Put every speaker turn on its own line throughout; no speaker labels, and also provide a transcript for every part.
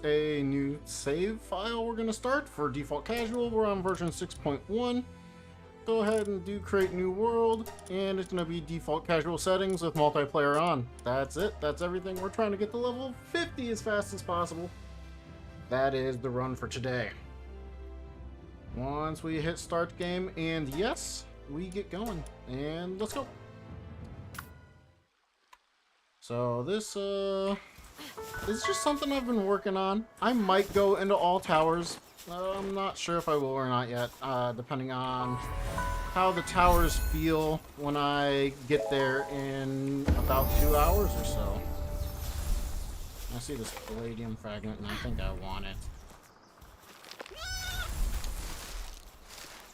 a new save file we're going to start for default casual. We're on version 6.1. Go ahead and do create new world, and it's going to be default casual settings with multiplayer on. That's it. That's everything. We're trying to get to level 50 as fast as possible. That is the run for today. Once we hit start game, and yes, we get going, and let's go. So this is just something I've been working on. I might go into all towers. I'm not sure if I will or not yet, depending on how the towers feel when I get there in about 2 hours or so. I see this palladium fragment and I think I want it.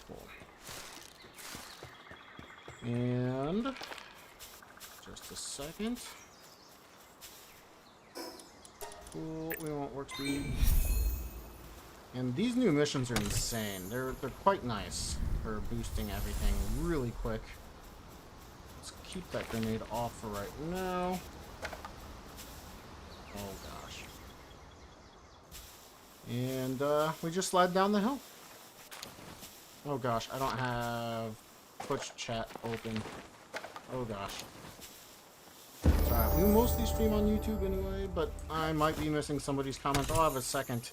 Cool. And just a second. Cool, we want work speed. And these new missions are insane. They're quite nice for boosting everything really quick. Let's keep that grenade off for right now. Oh gosh. And we just slide down the hill. Oh gosh, I don't have Twitch chat open. Oh gosh. We mostly stream on YouTube anyway, but I might be missing somebody's comments. I'll have a second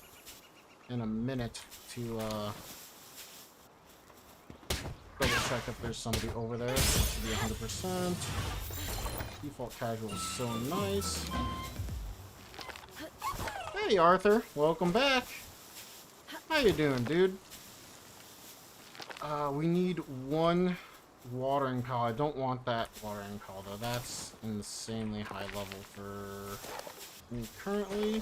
in a minute to double check if there's somebody over there. It should be 100%. Default casual is so nice. Hey Arthur, welcome back. How you doing, dude? We need one watering pal. I don't want that watering pal though. That's insanely high level for me currently.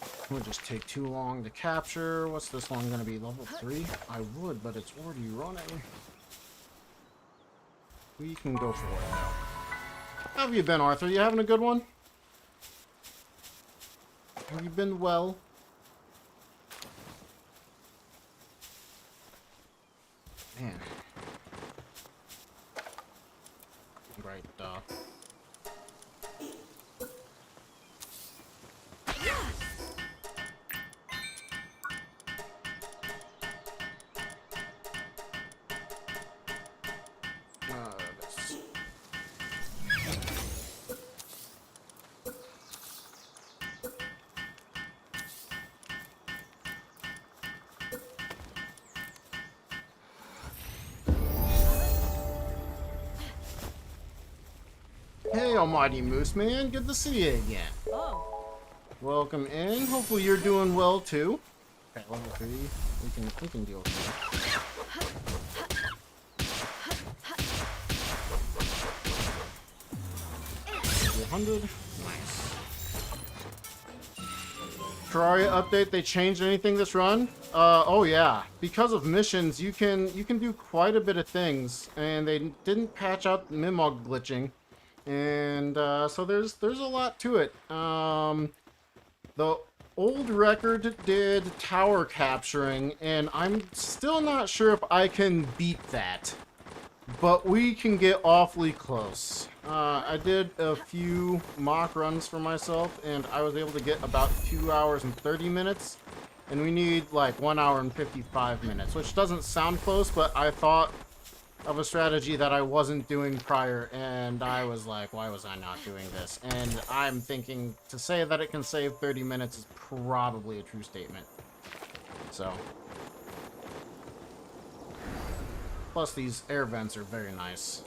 It would just take too long to capture. What's this one gonna be? Level 3? I would, but it's already running. We can go for it now. How have you been, Arthur? You having a good one? Have you been well? Man. Right, Hey, Almighty Moose Man, good to see you again.
Oh.
Welcome in. Hopefully you're doing well too. Okay, level 3. We can deal with that. 100. Nice. Terraria update. They changed anything this run? Oh yeah. Because of missions, you can do quite a bit of things, and they didn't patch out Mimog glitching. And so there's a lot to it. The old record did tower capturing, and I'm still not sure if I can beat that, but we can get awfully close. I did a few mock runs for myself, and I was able to get about 2 hours and 30 minutes, and we need like 1 hour and 55 minutes, which doesn't sound close, but I thought of a strategy that I wasn't doing prior, and I was like, why was I not doing this? And I'm thinking to say that it can save 30 minutes is probably a true statement. So. Plus these air vents are very nice.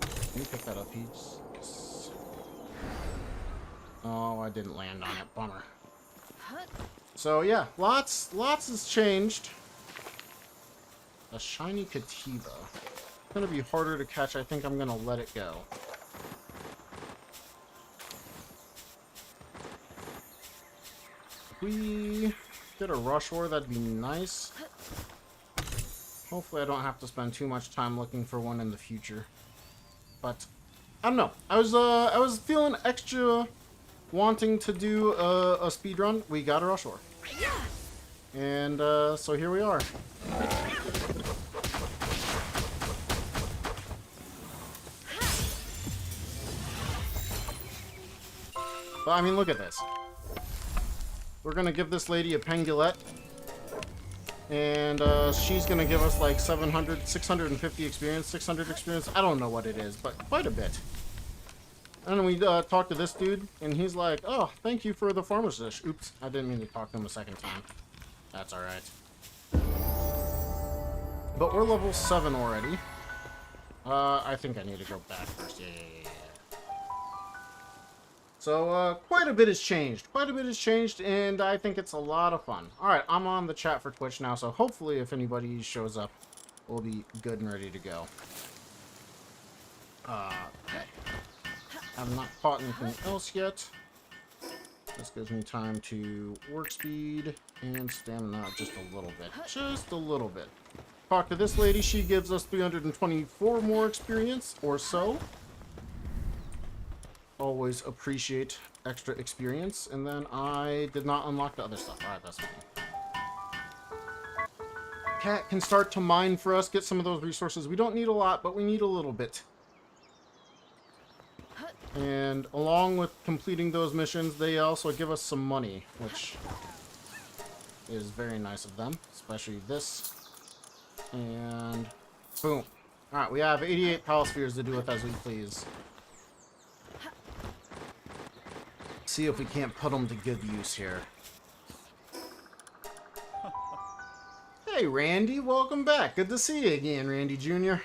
Can you pick that up, Peach? Yes. Oh, I didn't land on it. Bummer. So yeah, lots has changed. A shiny Kativa. It's gonna be harder to catch. I think I'm gonna let it go. If we get a rush ore, that'd be nice. Hopefully I don't have to spend too much time looking for one in the future. But I don't know. I was feeling extra wanting to do a speed run. We got a rush ore. And so here we are. But I mean, look at this. We're gonna give this lady a pangolette. And she's gonna give us like 700, 650 experience, 600 experience. I don't know what it is, but quite a bit. And then we talked to this dude, and he's like, "Oh, thank you for the farmer's dish." Oops, I didn't mean to talk to him a second time. That's alright. But we're level 7 already. I think I need to go back first. Yeah. So, quite a bit has changed. Quite a bit has changed, and I think it's a lot of fun. Alright, I'm on the chat for Twitch now, so hopefully if anybody shows up, we'll be good and ready to go. Okay. I've not caught anything else yet. This gives me time to work speed and stamina just a little bit. Just a little bit. Talk to this lady. She gives us 324 more experience or so. Always appreciate extra experience. And then I did not unlock the other stuff. Alright, that's fine. Cat can start to mine for us, get some of those resources. We don't need a lot, but we need a little bit. And along with completing those missions, they also give us some money, which is very nice of them. Especially this. And boom. Alright, we have 88 pal spheres to do with as we please. See if we can't put them to good use here. Hey Randy, welcome back. Good to see you again, Randy Jr.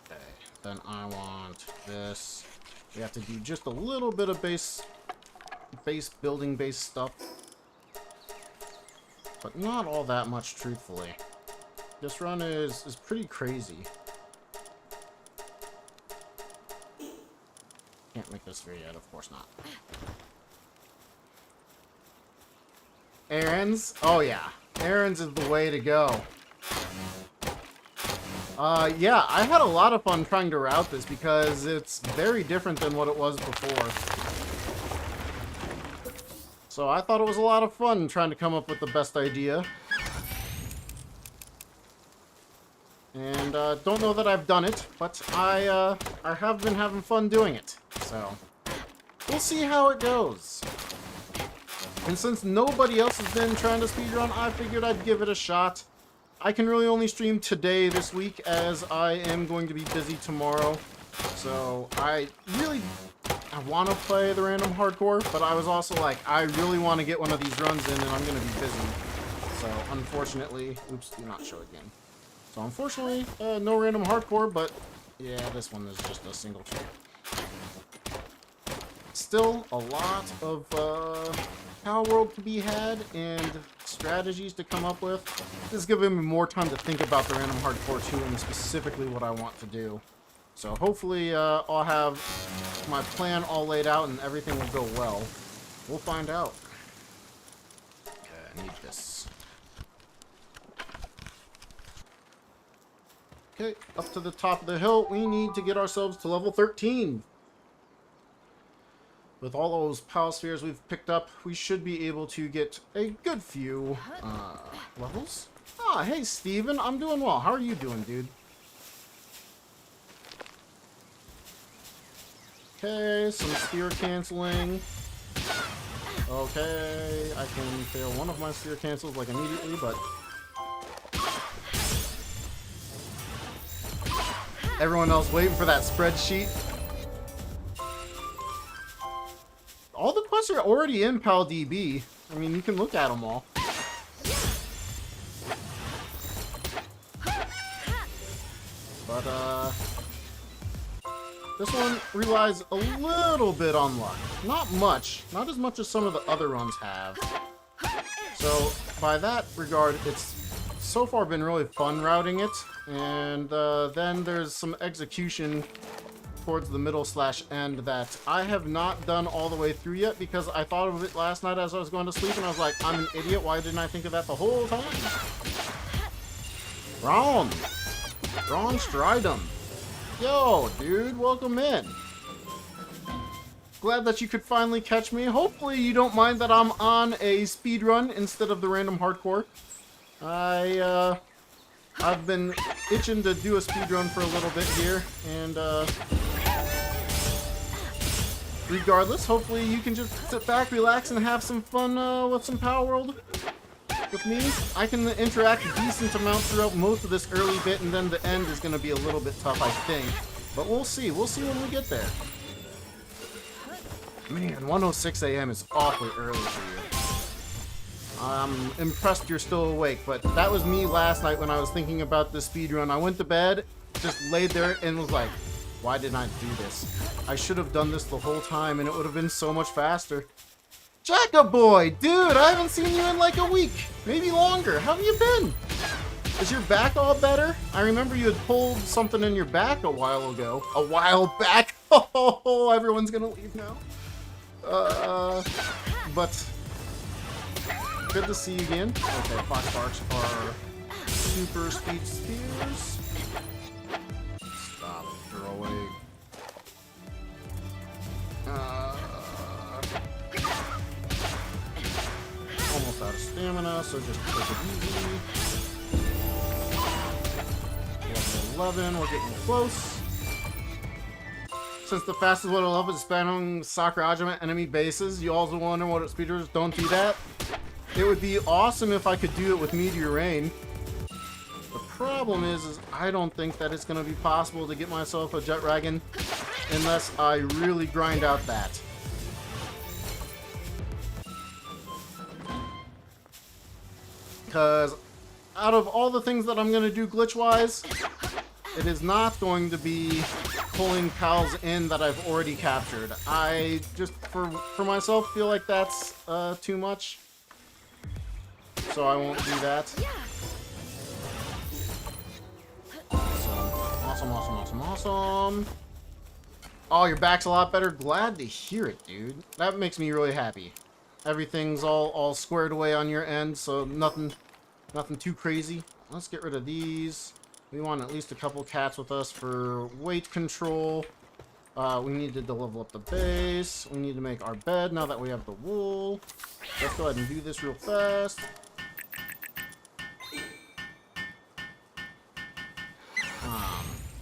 Okay, then I want this. We have to do just a little bit of base building base stuff. But not all that much, truthfully. This run is pretty crazy. Can't make this video yet, of course not. Errands? Oh yeah. Errands is the way to go. Yeah, I had a lot of fun trying to route this because it's very different than what it was before. So I thought it was a lot of fun trying to come up with the best idea. And don't know that I've done it, but I have been having fun doing it. So we'll see how it goes. And since nobody else has been trying to speedrun, I figured I'd give it a shot. I can really only stream today this week as I am going to be busy tomorrow. So I want to play the random hardcore, but I was also like, I really want to get one of these runs in and I'm going to be busy. So unfortunately, oops, do not show again. So unfortunately, no random hardcore, but yeah, this one is just a single tree. Still a lot of Power World to be had and strategies to come up with. This is giving me more time to think about the random hardcore too and specifically what I want to do. So hopefully I'll have my plan all laid out and everything will go well. We'll find out. Okay, I need this. Okay, up to the top of the hill, we need to get ourselves to level 13. With all those pal spheres we've picked up, we should be able to get a good few levels. Ah, hey Steven, I'm doing well. How are you doing, dude? Okay, some sphere canceling. Okay, I can fail one of my sphere cancels like immediately, but everyone else waiting for that spreadsheet. All the quests are already in PalDB. I mean, you can look at them all. But, this one relies a little bit on luck. Not much. Not as much as some of the other runs have. So, by that regard, it's so far been really fun routing it. And then there's some execution towards the middle/end that I have not done all the way through yet because I thought of it last night as I was going to sleep and I was like, I'm an idiot. Why didn't I think of that the whole time? Ron Stridham. Yo, dude, welcome in. Glad that you could finally catch me. Hopefully you don't mind that I'm on a speed run instead of the random hardcore. I've been itching to do a speed run for a little bit here, and regardless, hopefully you can just sit back, relax, and have some fun with some Power World with me. I can interact a decent amount throughout most of this early bit, and then the end is going to be a little bit tough, I think. But we'll see. We'll see when we get there. Man, 1:06 a.m. is awfully early for you. I'm impressed you're still awake, but that was me last night when I was thinking about this speedrun. I went to bed, just laid there, and was like, why didn't I do this? I should have done this the whole time, and it would have been so much faster. Jacka boy, dude, I haven't seen you in like a week, maybe longer. How have you been? Is your back all better? I remember you had pulled something in your back a while ago. A while back? Oh, everyone's gonna leave now. But good to see you again. Okay, Fox Sparks are super speed spears. Stop, throw away. Almost out of stamina, so just take it easy. Level 11, we're getting close. Since the fastest way to level is spamming Sakura Ajima enemy bases, you also wonder what speedrunners don't do that? It would be awesome if I could do it with Meteor Rain. The problem is I don't think that it's going to be possible to get myself a Jet Dragon unless I really grind out that. Because out of all the things that I'm going to do glitch-wise, it is not going to be pulling pals in that I've already captured. I just, for myself, feel like that's too much. So I won't do that. Awesome, awesome, awesome, awesome. Oh, your back's a lot better. Glad to hear it, dude. That makes me really happy. Everything's all squared away on your end, so nothing too crazy. Let's get rid of these. We want at least a couple cats with us for weight control. We needed to level up the base. We need to make our bed now that we have the wool. Let's go ahead and do this real fast.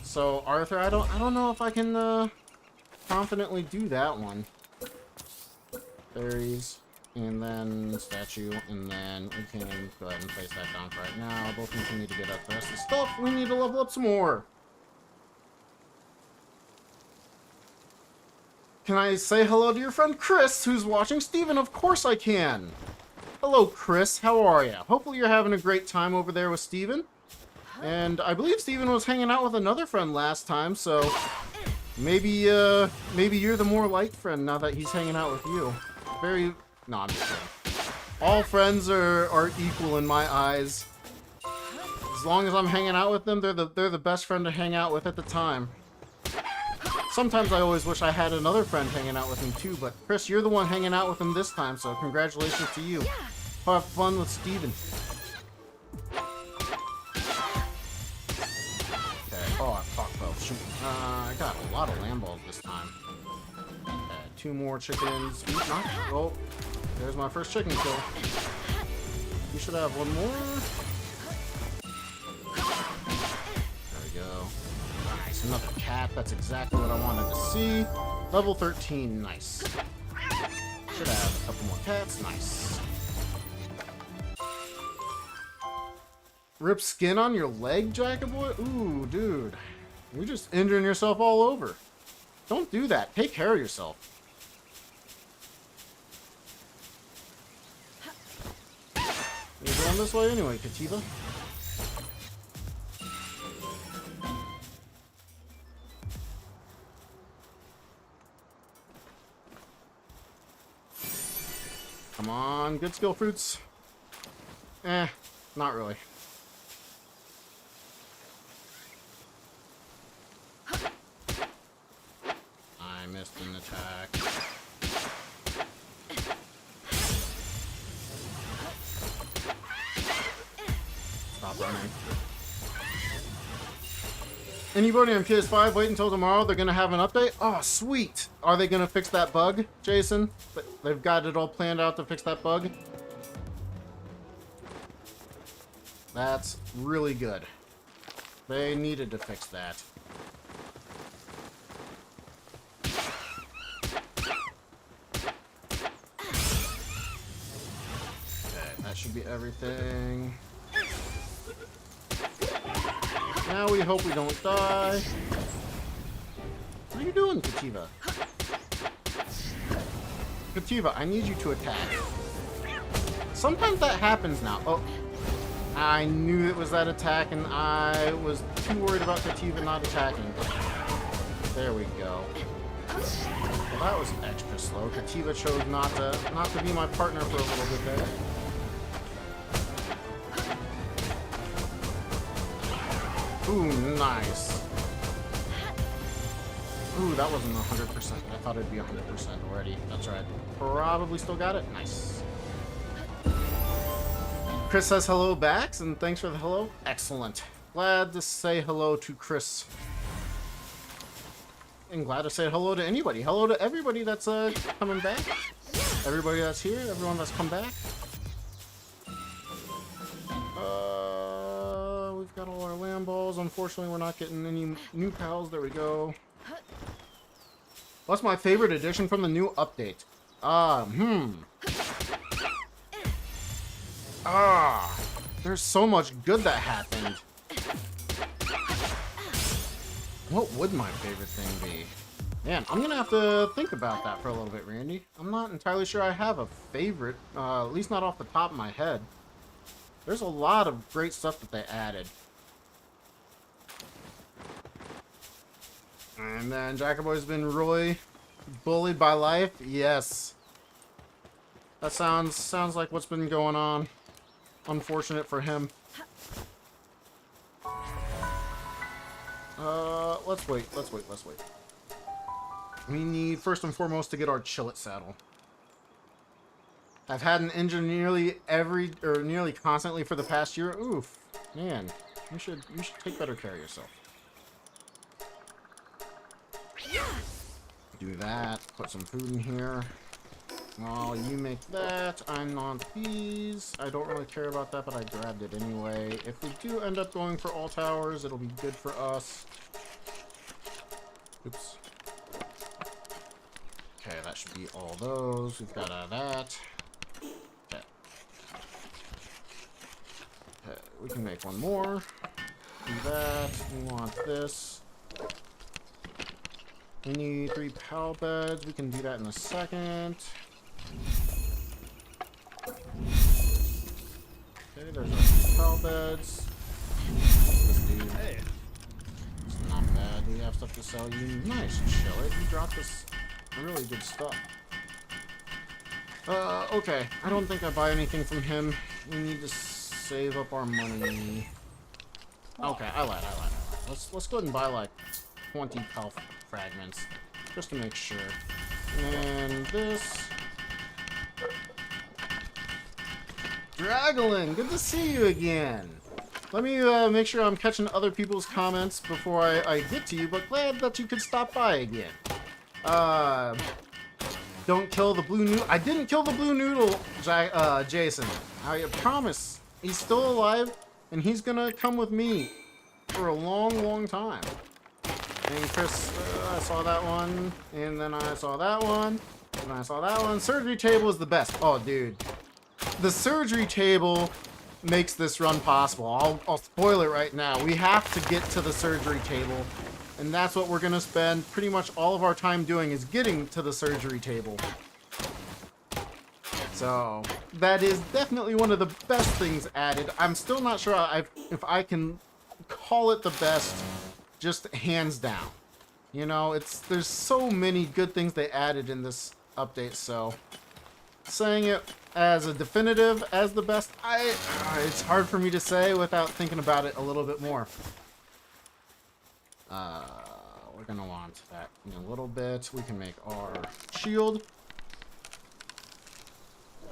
So Arthur, I don't know if I can confidently do that one. Berries, and then statue, and then we can go ahead and place that down for right now. Both continue to get up the rest of the stuff. We need to level up some more. Can I say hello to your friend Chris, who's watching? Steven, of course I can. Hello, Chris. How are you? Hopefully you're having a great time over there with Steven. And I believe Steven was hanging out with another friend last time, so maybe you're the more light friend now that he's hanging out with you. No, I'm just kidding. All friends are equal in my eyes. As long as I'm hanging out with them, they're the best friend to hang out with at the time. Sometimes I always wish I had another friend hanging out with him too, but Chris, you're the one hanging out with him this time, so congratulations to you. Have fun with Steven. Oh, fuck, well, shoot. I got a lot of lamb balls this time. Okay, 2 more chickens. Oh, there's my first chicken kill. We should have 1 more. There we go. Nice, another cat. That's exactly what I wanted to see. Level 13, nice. Should have a couple more cats, nice. Rip skin on your leg, Jackaboy? Ooh, dude. You're just injuring yourself all over. Don't do that. Take care of yourself. You're going this way anyway, Kativa. Come on, good skill fruits. Not really. Missed an attack. Stop running. Anybody on PS5, wait until tomorrow. They're gonna have an update. Oh, sweet. Are they gonna fix that bug, Jason? They've got it all planned out to fix that bug. That's really good. They needed to fix that. should be everything. Now we hope we don't die. What are you doing, Kativa? Kativa, I need you to attack. Sometimes that happens now. Oh, I knew it was that attack, and I was too worried about Kativa not attacking. There we go. Well, that was extra slow. Kativa chose not to be my partner for a little bit there. Ooh, nice. Ooh, that wasn't 100%. I thought it'd be 100% already. That's right. Probably still got it. Nice. Chris says hello, Bax, and thanks for the hello. Excellent. Glad to say hello to Chris. And glad to say hello to anybody. Hello to everybody that's coming back. Everybody that's here. Everyone that's come back. We've got all our land balls. Unfortunately, we're not getting any new pals. There we go. What's my favorite addition from the new update? There's so much good that happened. What would my favorite thing be? Man, I'm gonna have to think about that for a little bit, Randy. I'm not entirely sure I have a favorite, at least not off the top of my head. There's a lot of great stuff that they added. And then Jackaboy's been really bullied by life. Yes. That sounds like what's been going on. Unfortunate for him. Let's wait. We need, first and foremost, to get our Chillet saddle. I've had an engine nearly constantly for the past year. Oof. Man, you should take better care of yourself. Do that. Put some food in here. Oh, you make that. I'm on these. I don't really care about that, but I grabbed it anyway. If we do end up going for all towers, it'll be good for us. Oops. Okay, that should be all those. We've got that. Okay. Okay, we can make one more. Do that. We want this. We need 3 pal beds. We can do that in a second. Okay, there's our pal beds. This dude. Hey. It's not bad. We have stuff to sell you. Nice, chill it. You dropped us really good stuff. Okay. I don't think I buy anything from him. We need to save up our money. Okay, I lied. Let's go ahead and buy like 20 pal fragments, just to make sure. And this. Draglin, good to see you again. Let me make sure I'm catching other people's comments before I get to you, but glad that you could stop by again. Don't kill the blue noodle. I didn't kill the blue noodle, Jason. I promise. He's still alive, and he's gonna come with me for a long, long time. And Chris, I saw that one, and then I saw that one, and I saw that one. Surgery table is the best. Oh, dude. The surgery table makes this run possible. I'll spoil it right now. We have to get to the surgery table, and that's what we're going to spend pretty much all of our time doing, is getting to the surgery table. So, that is definitely one of the best things added. I'm still not sure if I can call it the best, just hands down. You know, there's so many good things they added in this update, so saying it as a definitive as the best, it's hard for me to say without thinking about it a little bit more. We're gonna want that in a little bit. We can make our shield.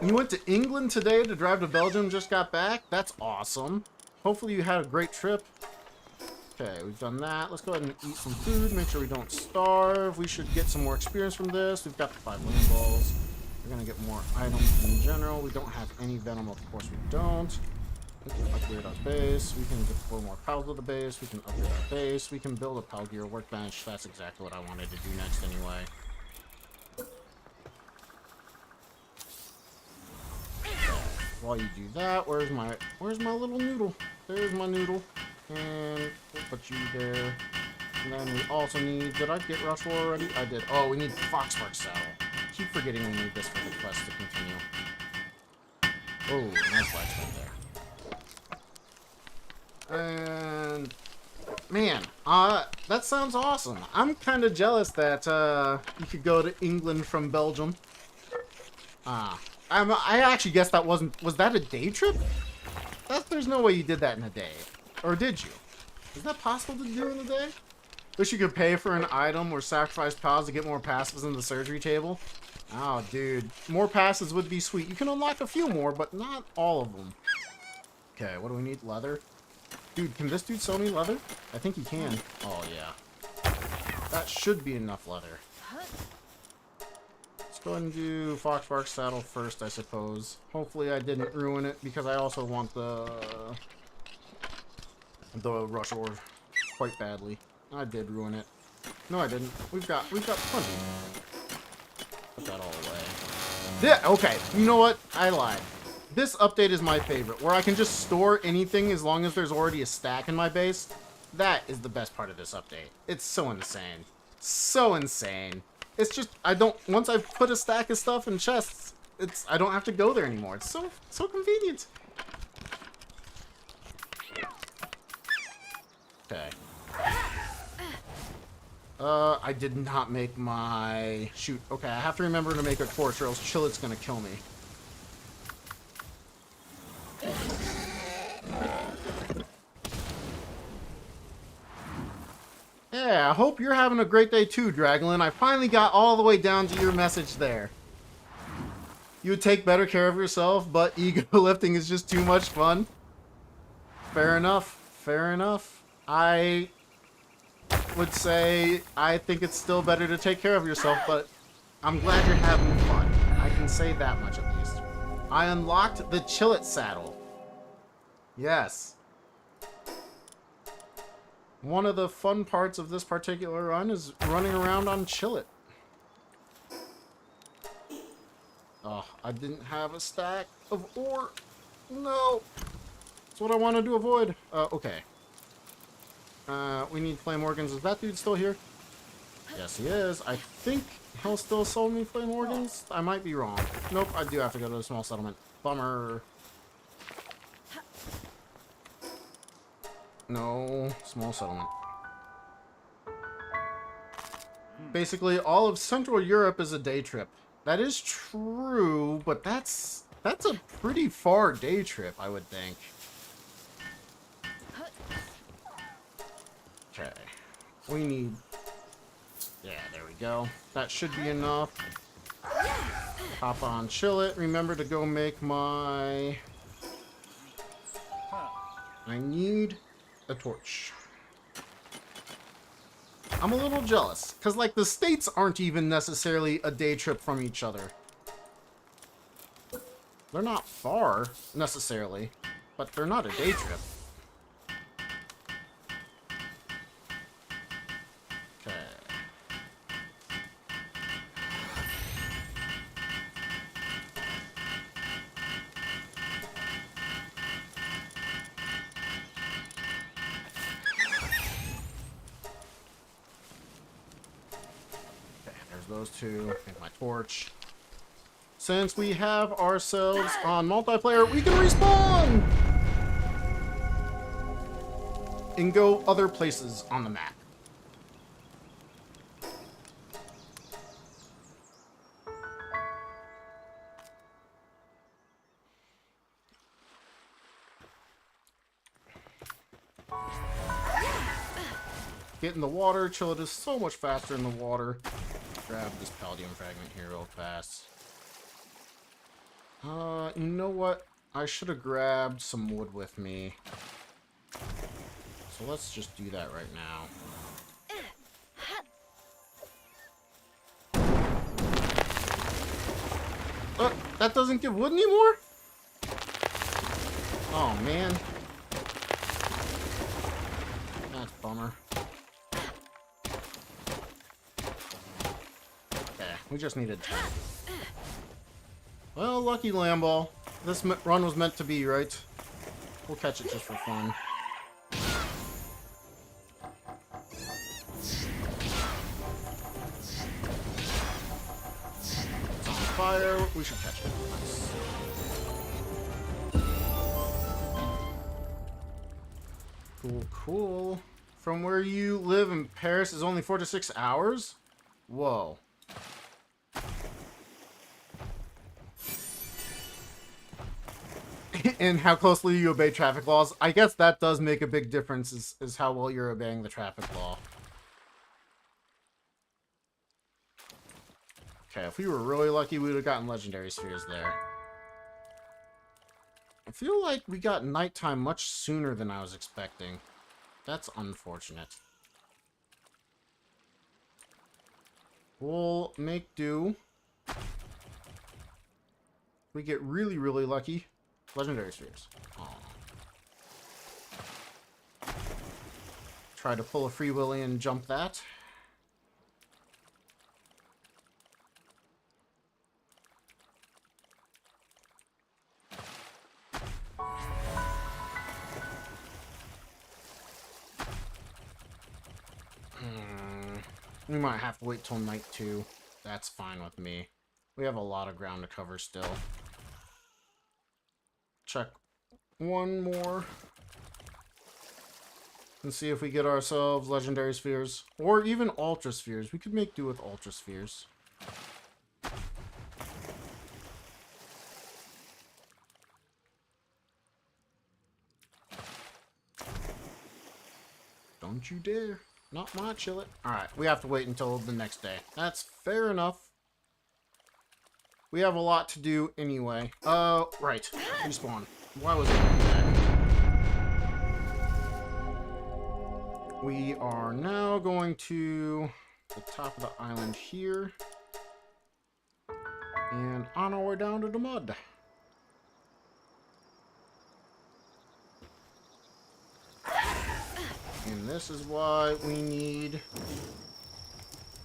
You went to England today to drive to Belgium, just got back? That's awesome. Hopefully you had a great trip. Okay, we've done that. Let's go ahead and eat some food, make sure we don't starve. We should get some more experience from this. We've got the 5 land balls. We're gonna get more items in general. We don't have any venom, of course we don't. We can upgrade our base. We can deploy more pals to the base. We can upgrade our base. We can build a pal gear workbench. That's exactly what I wanted to do next anyway. while you do that, where's my little noodle? There's my noodle. And we'll put you there. And then we also need, did I get Rush Roar already? I did. Oh, we need Foxpark Saddle. Keep forgetting we need this for the quest to continue. Oh, nice lights right there. And man, that sounds awesome. I'm kind of jealous that you could go to England from Belgium. I actually guess that was that a day trip? There's no way you did that in a day. Or did you? Is that possible to do in a day? Wish you could pay for an item or sacrifice pals to get more passes in the surgery table. Oh, dude. More passes would be sweet. You can unlock a few more, but not all of them. Okay, what do we need? Leather? Dude, can this dude sell me leather? I think he can. Oh, yeah. That should be enough leather. Let's go ahead and do Foxpark Saddle first, I suppose. Hopefully I didn't ruin it, because I also want the Rush Ore quite badly. I did ruin it. No, I didn't. We've got plenty. Put that all away. Yeah, okay. You know what? I lied. This update is my favorite, where I can just store anything as long as there's already a stack in my base. That is the best part of this update. It's so insane. So insane. It's just, once I've put a stack of stuff in chests, I don't have to go there anymore. It's so convenient. Okay. I did not make my... Shoot. Okay, I have to remember to make a torch or else Chillet's gonna kill me. Yeah, I hope you're having a great day too, Draglin. I finally got all the way down to your message there. You would take better care of yourself, but ego lifting is just too much fun. Fair enough. Fair enough. I would say I think it's still better to take care of yourself, but I'm glad you're having fun. I can say that much at least. I unlocked the Chillet saddle. Yes. One of the fun parts of this particular run is running around on Chillet. Oh, I didn't have a stack of ore. No. That's what I wanted to avoid. Okay. We need flame organs. Is that dude still here? Yes, he is. I think he'll still sell me flame organs. I might be wrong. Nope, I do have to go to a small settlement. Bummer. No, small settlement. Basically, all of Central Europe is a day trip. That is true, but that's a pretty far day trip, I would think. Okay. We need... Yeah, there we go. That should be enough. Hop on, chill it. Remember to go make my... I need a torch. I'm a little jealous, because, like, the states aren't even necessarily a day trip from each other. They're not far, necessarily, but they're not a day trip. Okay. Those two, and my torch. Since we have ourselves on multiplayer, we can respawn! And go other places on the map. Get in the water, chill it is so much faster in the water. Grab this palladium fragment here real fast. You know what? I should have grabbed some wood with me. So let's just do that right now. That doesn't give wood anymore? Oh, man. That's a bummer. We just needed 10. Well, lucky Lamball. this run was meant to be, right? We'll catch it just for fun. It's on fire. We should catch it. Nice. Cool, cool. From where you live in Paris is only 4 to 6 hours? Whoa. And how closely you obey traffic laws. I guess that does make a big difference, is how well you're obeying the traffic law. Okay, if we were really lucky, we would have gotten legendary spheres there. I feel like we got nighttime much sooner than I was expecting. That's unfortunate. We'll make do. We get really, really lucky. Legendary spheres. Aww. Try to pull a Free Willy and jump that. We might have to wait till night 2. That's fine with me. We have a lot of ground to cover still. Check one more. And see if we get ourselves legendary spheres. Or even ultra spheres. We could make do with ultra spheres. Don't you dare. Not my chillet. Alright, we have to wait until the next day. That's fair enough. We have a lot to do anyway. Right. Respawn. Why was it back? We are now going to the top of the island here. And on our way down to the mud. And this is why we need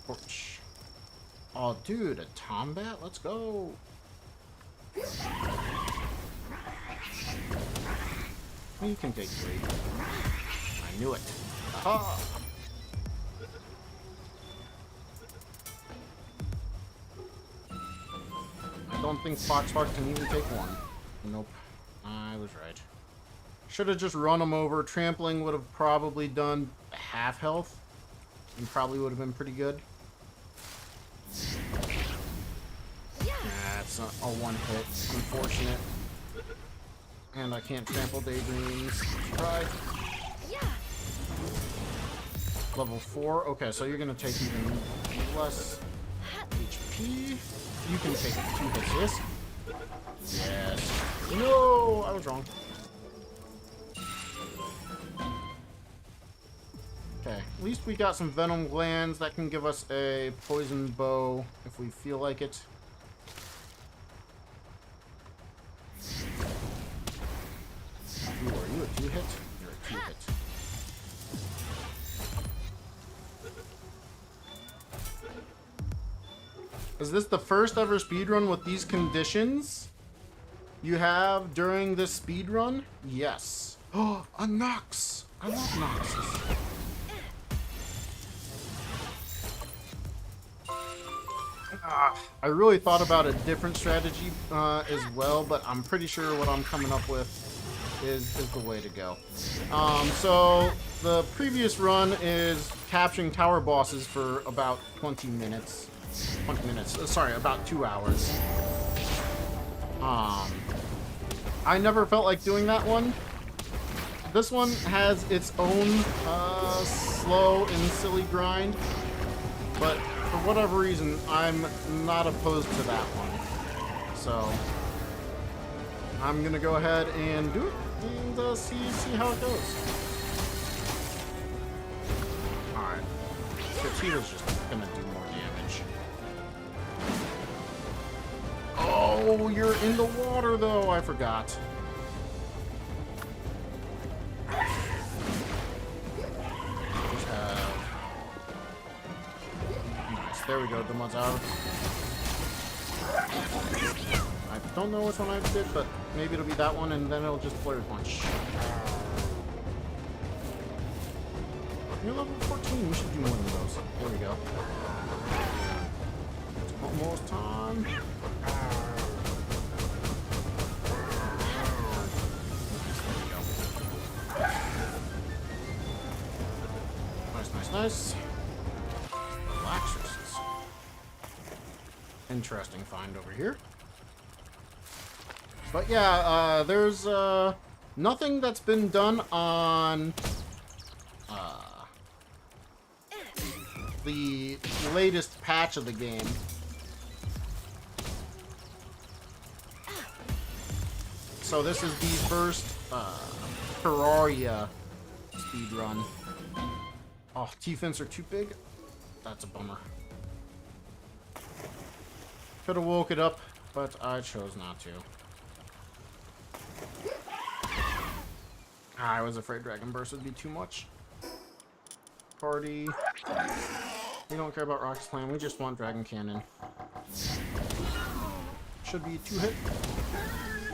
torch. Oh, dude, a Tombat? Let's go. You can take 3. I knew it. Aha! I don't think Foxheart can even take 1. Nope. I was right. Should have just run him over. Trampling would have probably done half health. And probably would have been pretty good. That's a 1 hit. Unfortunate. And I can't trample Daydreams. Try. Level 4. Okay, so you're going to take even less HP. You can take 2 hits. Yes? Yes. No! I was wrong. Okay, at least we got some venom glands that can give us a poison bow if we feel like it. Ooh, are you a 2-hit? You're a 2-hit. Is this the first ever speedrun with these conditions you have during this speedrun? Yes. Oh, a Nox! I love Noxes. I really thought about a different strategy as well, but I'm pretty sure what I'm coming up with is the way to go. So the previous run is capturing tower bosses for about 20 minutes. 20 minutes. Sorry, about 2 hours. I never felt like doing that one. This one has its own slow and silly grind, but for whatever reason, I'm not opposed to that one. So I'm gonna go ahead and do it and see how it goes. All right, Katida's just gonna do more damage. Oh, you're in the water though. I forgot. There we go, the mud's out. I don't know which one I did, but maybe it'll be that one, and then it'll just flurry punch. You're level 14, you should do more than those. There we go. It's almost time. Nice. Relaxers. Interesting find over here. But yeah, there's nothing that's been done on the latest patch of the game. So this is the first Terraria speedrun. Oh, T-fins are too big? That's a bummer. Could have woke it up, but I chose not to. I was afraid Dragon Burst would be too much. Party. We don't care about Rock Slam, we just want Dragon Cannon. Should be 2-hit.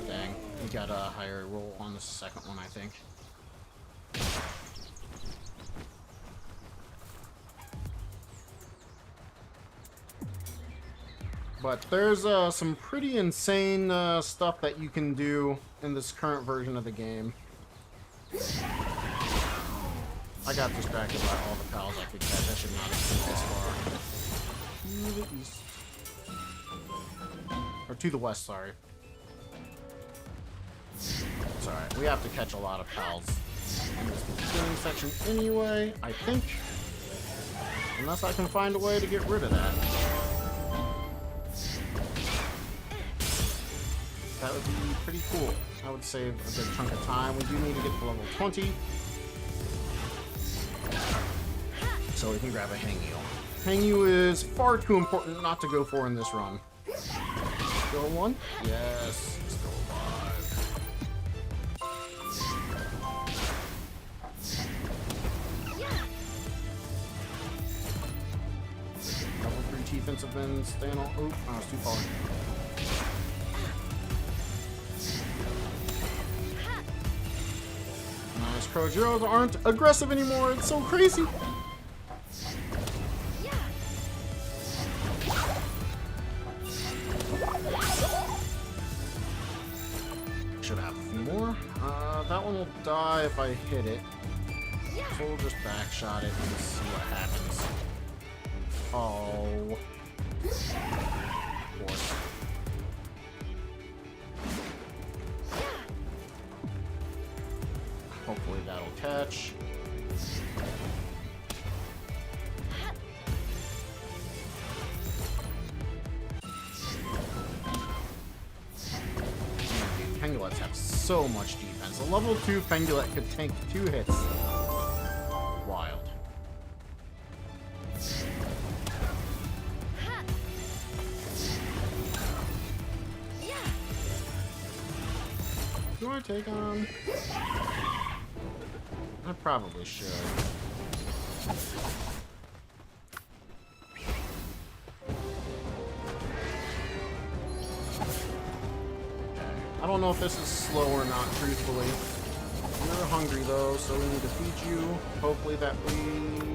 Dang, we got a higher roll on the second one, I think. But there's some pretty insane stuff that you can do in this current version of the game. I got distracted by all the pals I could catch. I should not have been this far. To the east. Or to the west, sorry. It's alright. We have to catch a lot of pals in this beginning section anyway, I think. Unless I can find a way to get rid of that. That would be pretty cool. I would save a good chunk of time. We do need to get to level 20. So we can grab a Hangyu. Hangyu is far too important not to go for in this run. Still one? Yes, still alive. Level 3 T-fins have been staying on. Oop, I was too far. Nice. Crow aren't aggressive anymore. It's so crazy. Should have a few more. That one will die if I hit it. So we'll just backshot it and see what happens. Oh. Of course. Hopefully that'll catch. Pengulettes have so much defense. A level 2 Pengulette could tank 2 hits. Wild. Do I take on? I probably should. I don't know if this is slow or not, truthfully. You're hungry though, so we need to feed you. Hopefully that we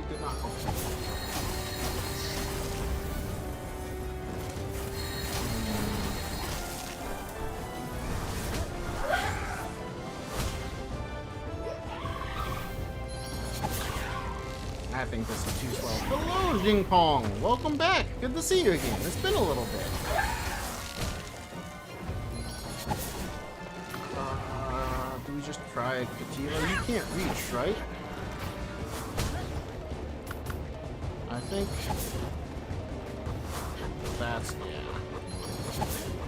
did not. I think this is too slow. Hello, Jing Pong! Welcome back! Good to see you again. It's been a little bit. Do we just try Katila? You can't reach, right? I think that's, yeah.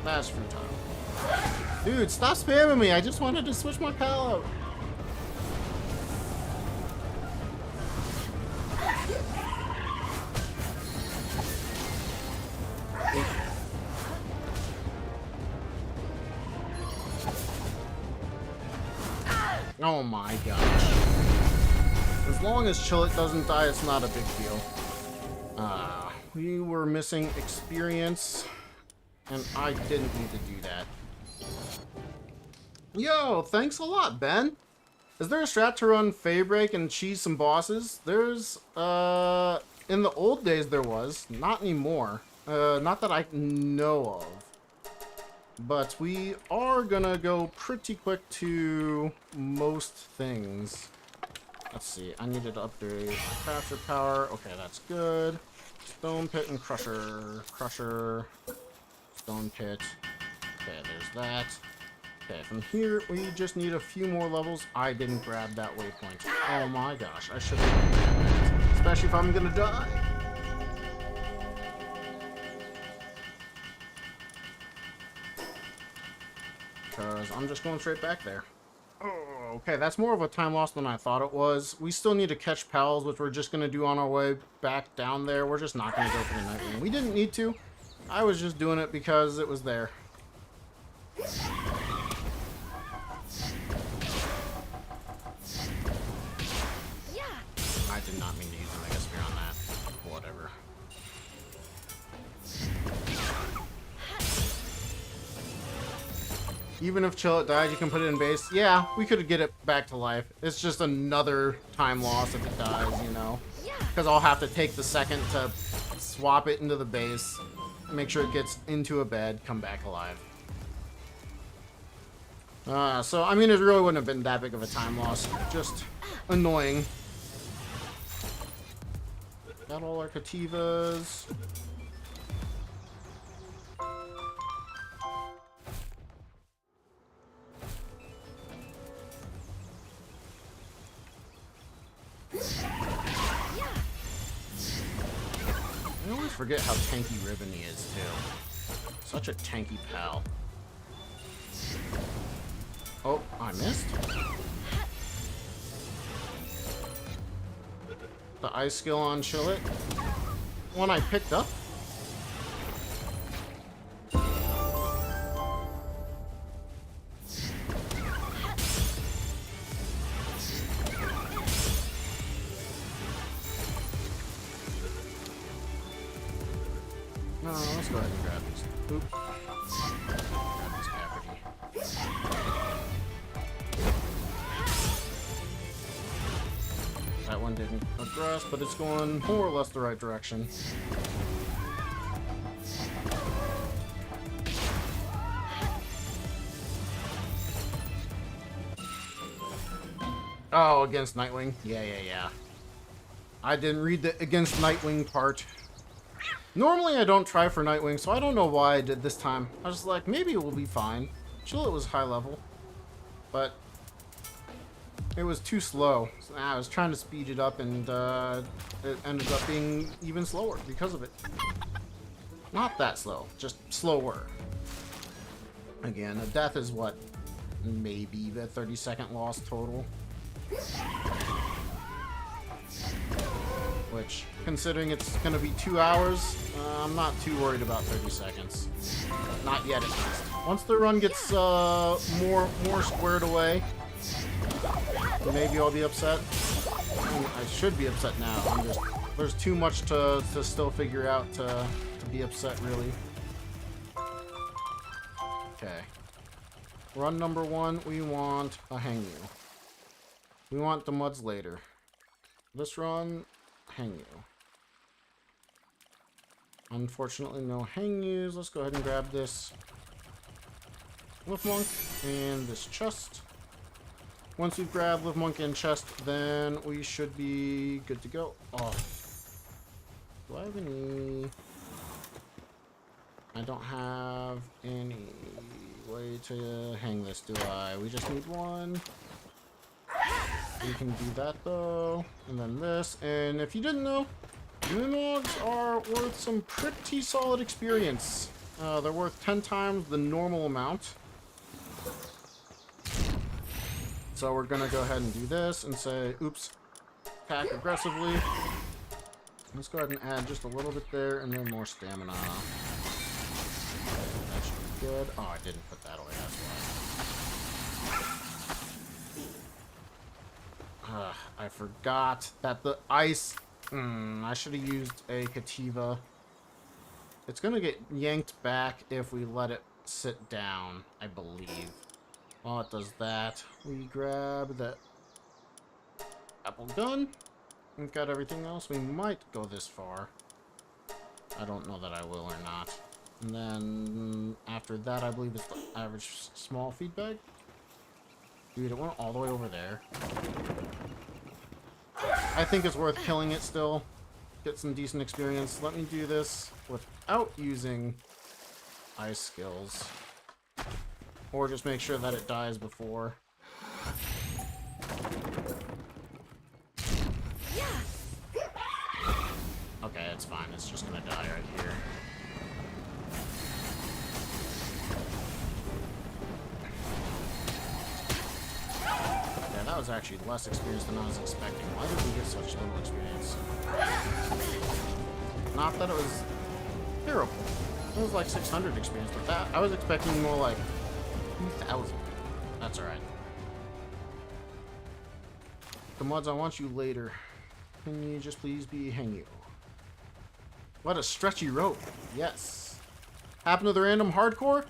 That's futile. Dude, stop spamming me! I just wanted to switch my pal out. Oh my gosh. As long as Chillet doesn't die, it's not a big deal. We were missing experience. And I didn't need to do that. Yo, thanks a lot, Ben. Is there a strat to run Fade Break and cheese some bosses? There's, in the old days there was. Not anymore. Not that I know of. But we are gonna go pretty quick to most things. Let's see, I needed to upgrade my crafter power. Okay, that's good. Stone Pit and Crusher. Crusher. Stone Pit. Okay, there's that. Okay, from here, we just need a few more levels. I didn't grab that waypoint. Oh my gosh, I should have. Especially if I'm gonna die. Because I'm just going straight back there. Oh, okay, that's more of a time loss than I thought it was. We still need to catch pals, which we're just going to do on our way back down there. We're just not going to go for the Nightwing. We didn't need to. I was just doing it because it was there. I did not mean to use a Mega Spear on that. Whatever. Even if Chillet died, you can put it in base. Yeah, we could get it back to life. It's just another time loss if it dies, you know? Because I'll have to take the second to swap it into the base, make sure it gets into a bed, come back alive. So, I mean, it really wouldn't have been that big of a time loss. Just annoying. Got all our Kativas. I always forget how tanky Ribbon he is, too. Such a tanky pal. Oh, I missed. The ice skill on Chillet. One I picked up. No, let's go ahead and grab these. Oop. Grab this cavity. That one didn't address, but it's going more or less the right direction. Oh, against Nightwing? Yeah. I didn't read the against Nightwing part. Normally I don't try for Nightwing, so I don't know why I did this time. I was like, maybe it will be fine. Chillet was high level, but it was too slow. So, I was trying to speed it up, and it ended up being even slower because of it. Not that slow, just slower. Again, a death is what? Maybe the 30-second loss total. Which, considering it's going to be 2 hours, I'm not too worried about 30 seconds. Not yet, at least. Once the run gets more squared away, maybe I'll be upset. I should be upset now. There's too much to still figure out to be upset, really. Okay. Run number 1, we want a Hangyu. We want the Muds later. This run, Hangyu. Unfortunately, no Hangyus. Let's go ahead and grab this Lift Monk and this chest. Once we've grabbed Lift Monk and chest, then we should be good to go. Oh. Do I have any? I don't have any way to hang this, do I? We just need one. We can do that though, and then this. And if you didn't know, Mimogs are worth some pretty solid experience. They're worth 10 times the normal amount. So we're gonna go ahead and do this and say, oops, attack aggressively. Let's go ahead and add just a little bit there, and then more stamina. That should be good. Oh, I didn't put that away, that's why. I forgot that the ice... I should have used a Kativa. It's gonna get yanked back if we let it sit down, I believe. While it does that, we grab the apple gun. We've got everything else. We might go this far. I don't know that I will or not. And then after that, I believe it's the average small feed bag. Dude, it went all the way over there. I think it's worth killing it still. Get some decent experience. Let me do this without using ice skills. Or just make sure that it dies before. Okay, it's fine. It's just gonna die right here. Yeah, that was actually less experience than I was expecting. Why did we get such little experience? Not that it was terrible. It was like 600 experience, but that I was expecting more like 2,000. That's alright. The mods, I want you later. Can you just please be Hangyu? What a stretchy rope. Yes. Happened to the random hardcore?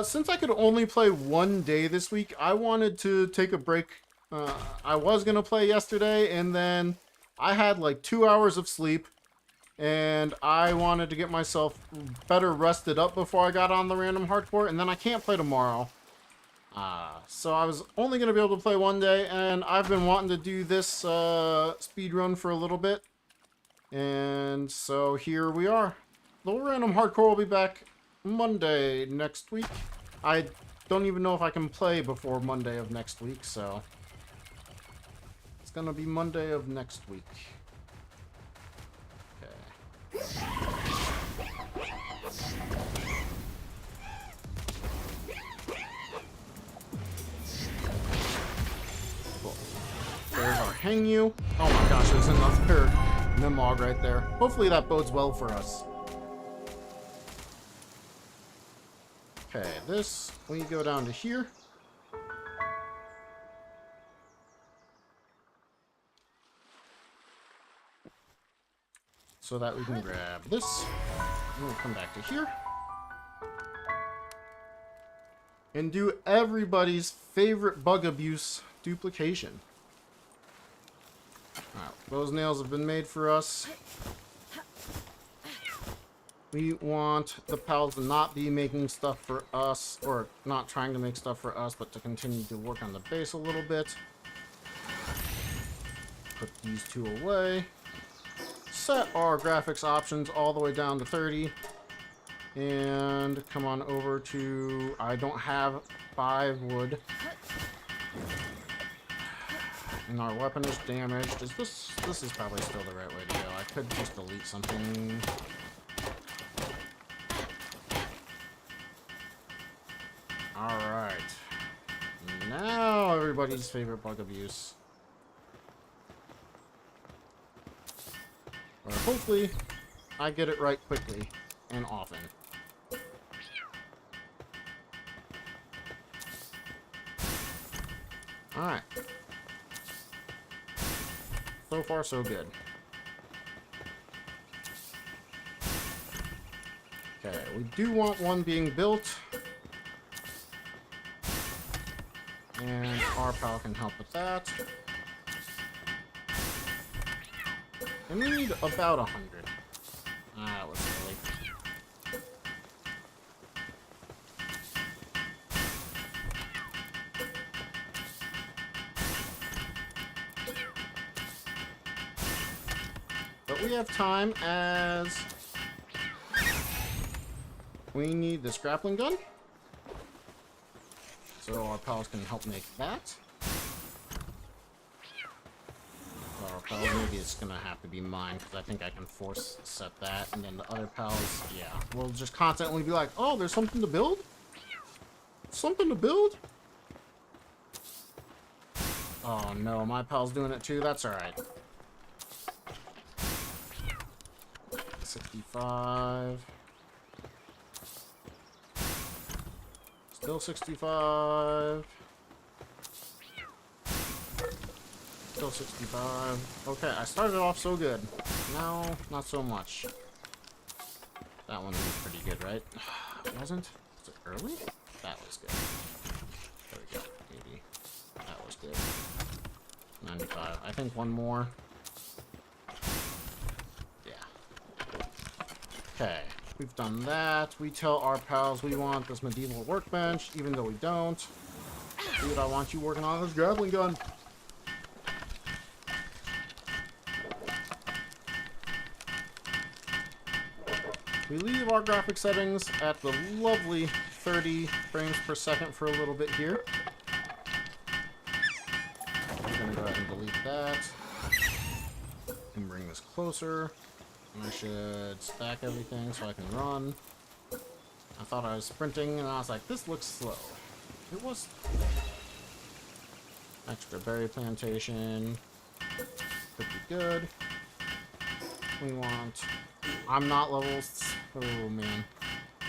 Since I could only play one day this week, I wanted to take a break. I was going to play yesterday, and then I had like 2 hours of sleep, and I wanted to get myself better rested up before I got on the random hardcore, and then I can't play tomorrow. So I was only going to be able to play one day, and I've been wanting to do this speed run for a little bit. And so here we are. The random hardcore will be back Monday next week. I don't even know if I can play before Monday of next week, so it's gonna be Monday of next week. Okay. Cool. There's our Hangyu. Oh my gosh, there's another Mimog right there. Hopefully that bodes well for us. Okay, this, we go down to here. So that we can grab this. And we'll come back to here. And do everybody's favorite bug abuse, duplication. Alright, those nails have been made for us. We want the pals to not be making stuff for us, or not trying to make stuff for us, but to continue to work on the base a little bit. Put these two away. Set our graphics options all the way down to 30. And come on over to... I don't have 5 wood. And our weapon is damaged. This is probably still the right way to go. I could just delete something. Alright. Now everybody's favorite bug abuse. Or hopefully I get it right quickly and often. Alright. So far, so good. Okay, we do want one being built. And our pal can help with that. And we need about 100. That was silly. But we have time as we need this grappling gun. So our pals can help make that. Our pals, maybe it's gonna have to be mine because I think I can force set that, and then the other pals, yeah, we'll just constantly be like, oh, there's something to build? Something to build? Oh no, my pal's doing it too, that's alright. 65. Still 65. Still 65. Okay, I started off so good. Now, not so much. That one was pretty good, right? It wasn't? Was it early? That was good. There we go. 80. That was good. 95. I think one more. Yeah. Okay. We've done that. We tell our pals we want this medieval workbench, even though we don't. Dude, I want you working on this grappling gun. We leave our graphic settings at the lovely 30 frames per second for a little bit here. I'm going to go ahead and delete that. And bring this closer. And I should stack everything so I can run. I thought I was sprinting and I was like, this looks slow. It was. Extra berry plantation. Could be good. We want. I'm not levels. Oh man.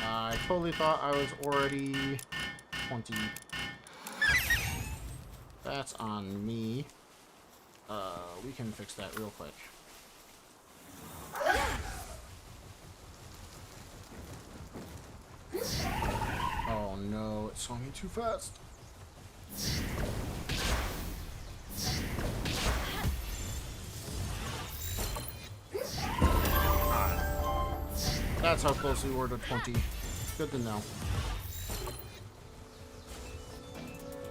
I totally thought I was already 20. That's on me. We can fix that real quick. Oh no, it saw me too fast. That's how close we were to 20. Good to know.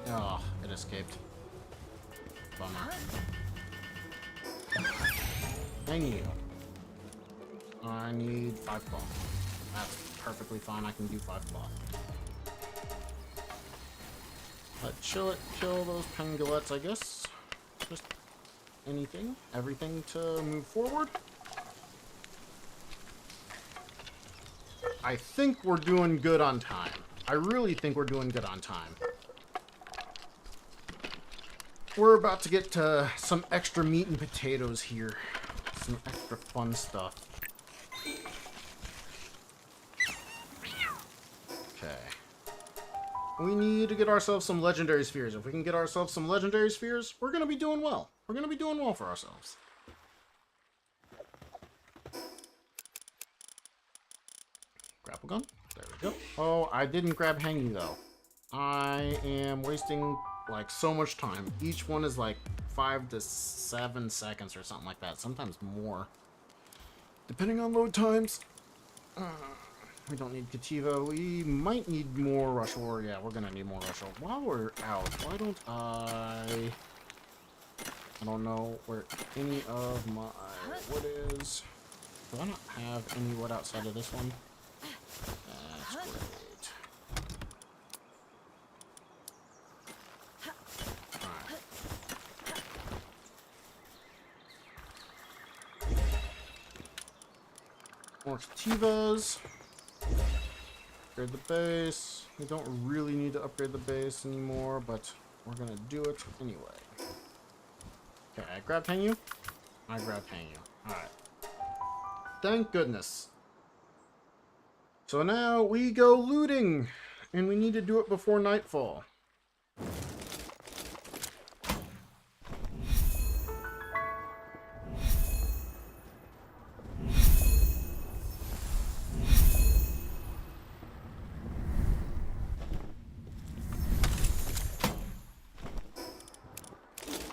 Oh, it escaped. Bummer. Thank you. I need 5 cloth. That's perfectly fine. I can do 5 cloth. Kill those pangolets, I guess. Just anything, everything to move forward. I think we're doing good on time. I really think we're doing good on time. We're about to get to some extra meat and potatoes here. Some extra fun stuff. Okay. We need to get ourselves some legendary spheres. If we can get ourselves some legendary spheres, we're going to be doing well. We're going to be doing well for ourselves. Grapple gun. There we go. Oh, I didn't grab Hangyu though. I am wasting like so much time. Each one is like 5 to 7 seconds or something like that. Sometimes more. Depending on load times. We don't need Kativa. We might need more Rush Ore. Yeah, we're gonna need more Rush Ore. While we're out, why don't I don't know where any of my wood is. Do I not have any wood outside of this one? That's great. Alright. More Kativas. Upgrade the base. We don't really need to upgrade the base anymore, but we're gonna do it anyway. Okay, I grabbed Hangyu. I grabbed Hangyu. Alright. Thank goodness. So now we go looting, and we need to do it before nightfall.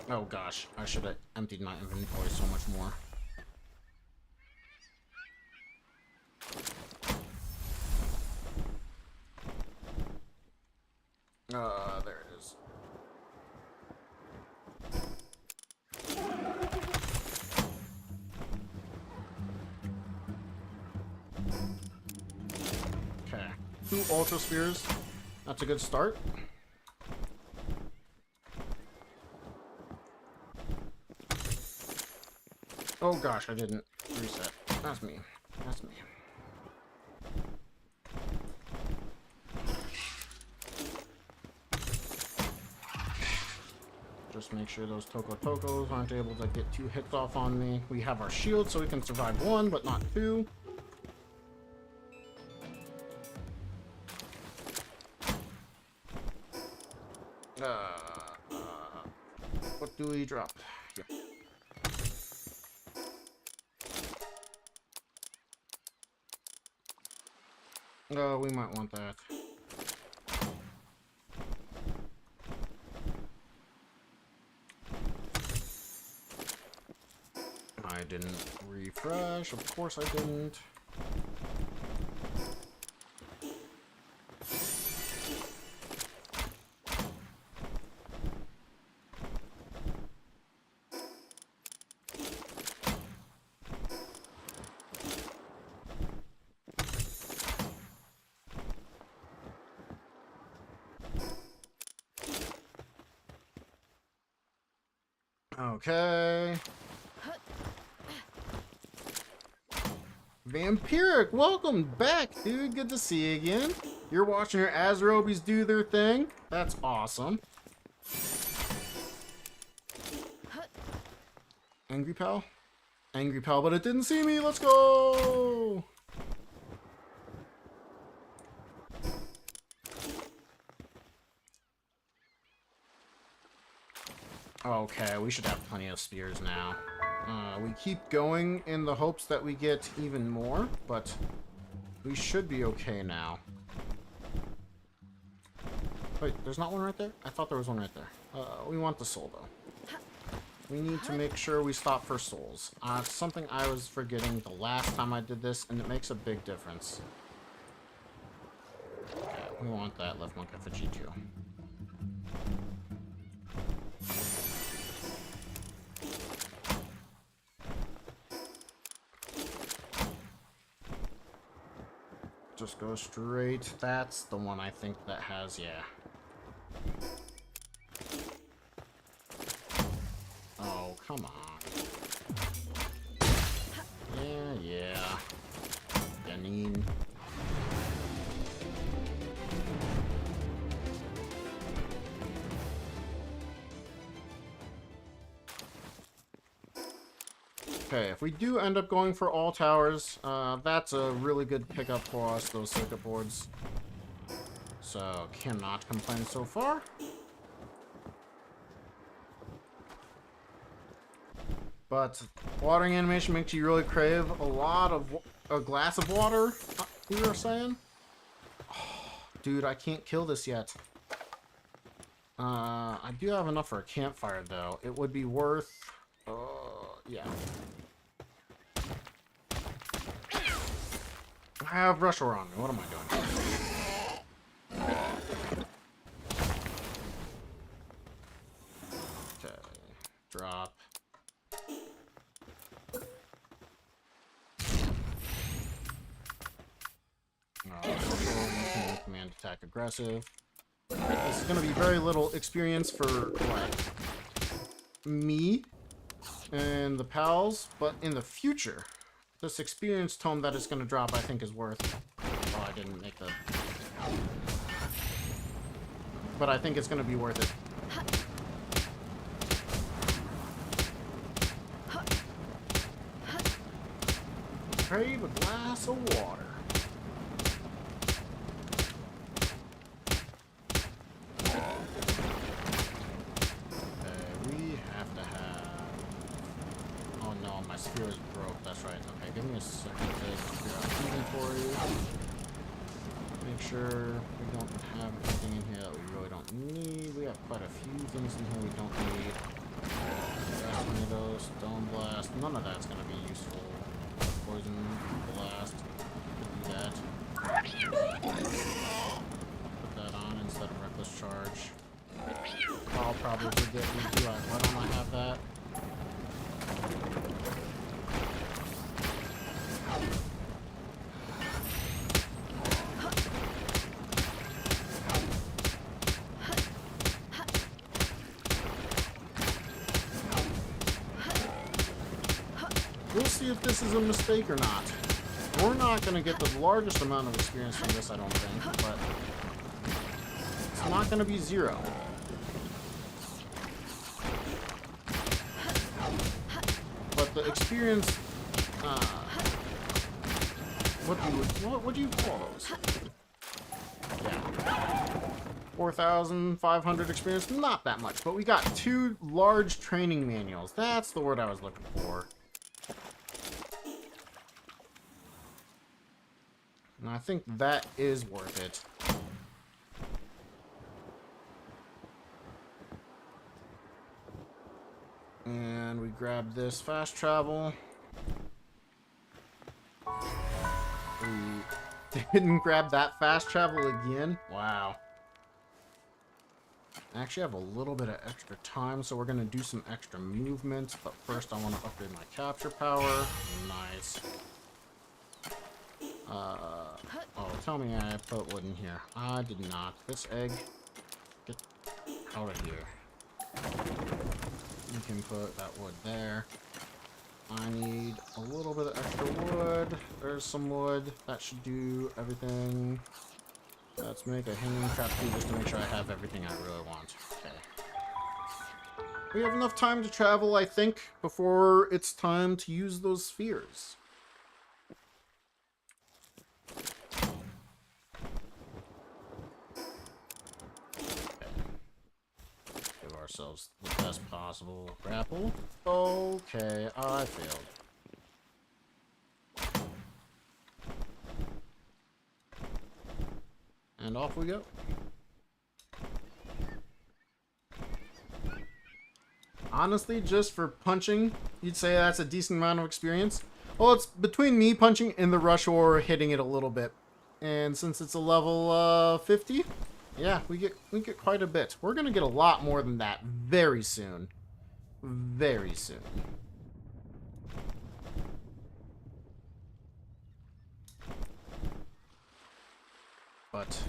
Oh gosh, I should have emptied my inventory so much more. There it is. Okay. 2 Ultra Spheres. That's a good start. Oh gosh, I didn't reset. That's me. That's me. Just make sure those Tokos aren't able to get 2 hits off on me. We have our shield, so we can survive 1, but not 2. What do we drop? Yep. Oh, we might want that. I didn't refresh. Of course I didn't. Okay. Vampiric, welcome back, dude. Good to see you again. You're watching your Azrobies do their thing. That's awesome. Angry pal? Angry pal, but it didn't see me. Let's go! Okay, we should have plenty of spears now. We keep going in the hopes that we get even more, but we should be okay now. Wait, there's not one right there? I thought there was one right there. We want the soul, though. We need to make sure we stop for souls. It's something I was forgetting the last time I did this, and it makes a big difference. Okay, we want that left monk effigy too. Just go straight. That's the one I think that has, yeah. Oh, come on. Yeah. Janine. Okay, if we do end up going for all towers, that's a really good pickup for us, those circuit boards. So, cannot complain so far. But watering animation makes you really crave a glass of water, we were saying? Oh, dude, I can't kill this yet. I do have enough for a campfire, though. It would be worth... yeah. I have brush ore on me. What am I doing? Okay. Drop. Command attack aggressive. This is going to be very little experience for, like, me and the pals, but in the future, this experience tome that it's going to drop, I think, is worth... Oh, I didn't make the... But I think it's going to be worth it. Crave a glass of water. Spear is broke, that's right. Okay, give me a second to figure out inventory. Make sure we don't have anything in here that we really don't need. We have quite a few things in here we don't need. Tornado, stone blast, none of that's gonna be useful. Poison blast, could do that. Put that on instead of reckless charge. I'll probably forget we do. Why don't I have that? We'll see if this is a mistake or not. We're not going to get the largest amount of experience from this, I don't think, but it's not going to be zero. But the experience, what do you call those? Yeah. 4,500 experience, not that much, but we got 2 large training manuals. That's the word I was looking for. And I think that is worth it. And we grab this fast travel. We didn't grab that fast travel again. Wow. I actually have a little bit of extra time, so we're going to do some extra movement. But first I want to upgrade my capture power. Nice. Oh, tell me I put wood in here. I did not. This egg, get out of here. You can put that wood there. I need a little bit of extra wood. There's some wood. That should do everything. Let's make a hanging trapeze just to make sure I have everything I really want. Okay. We have enough time to travel, I think, before it's time to use those spheres. Give ourselves the best possible grapple. Okay, I failed. And off we go. Honestly, just for punching, you'd say that's a decent amount of experience. Well, it's between me punching and the rush or hitting it a little bit. And since it's a level 50, yeah, we get quite a bit. We're gonna get a lot more than that very soon. Very soon. But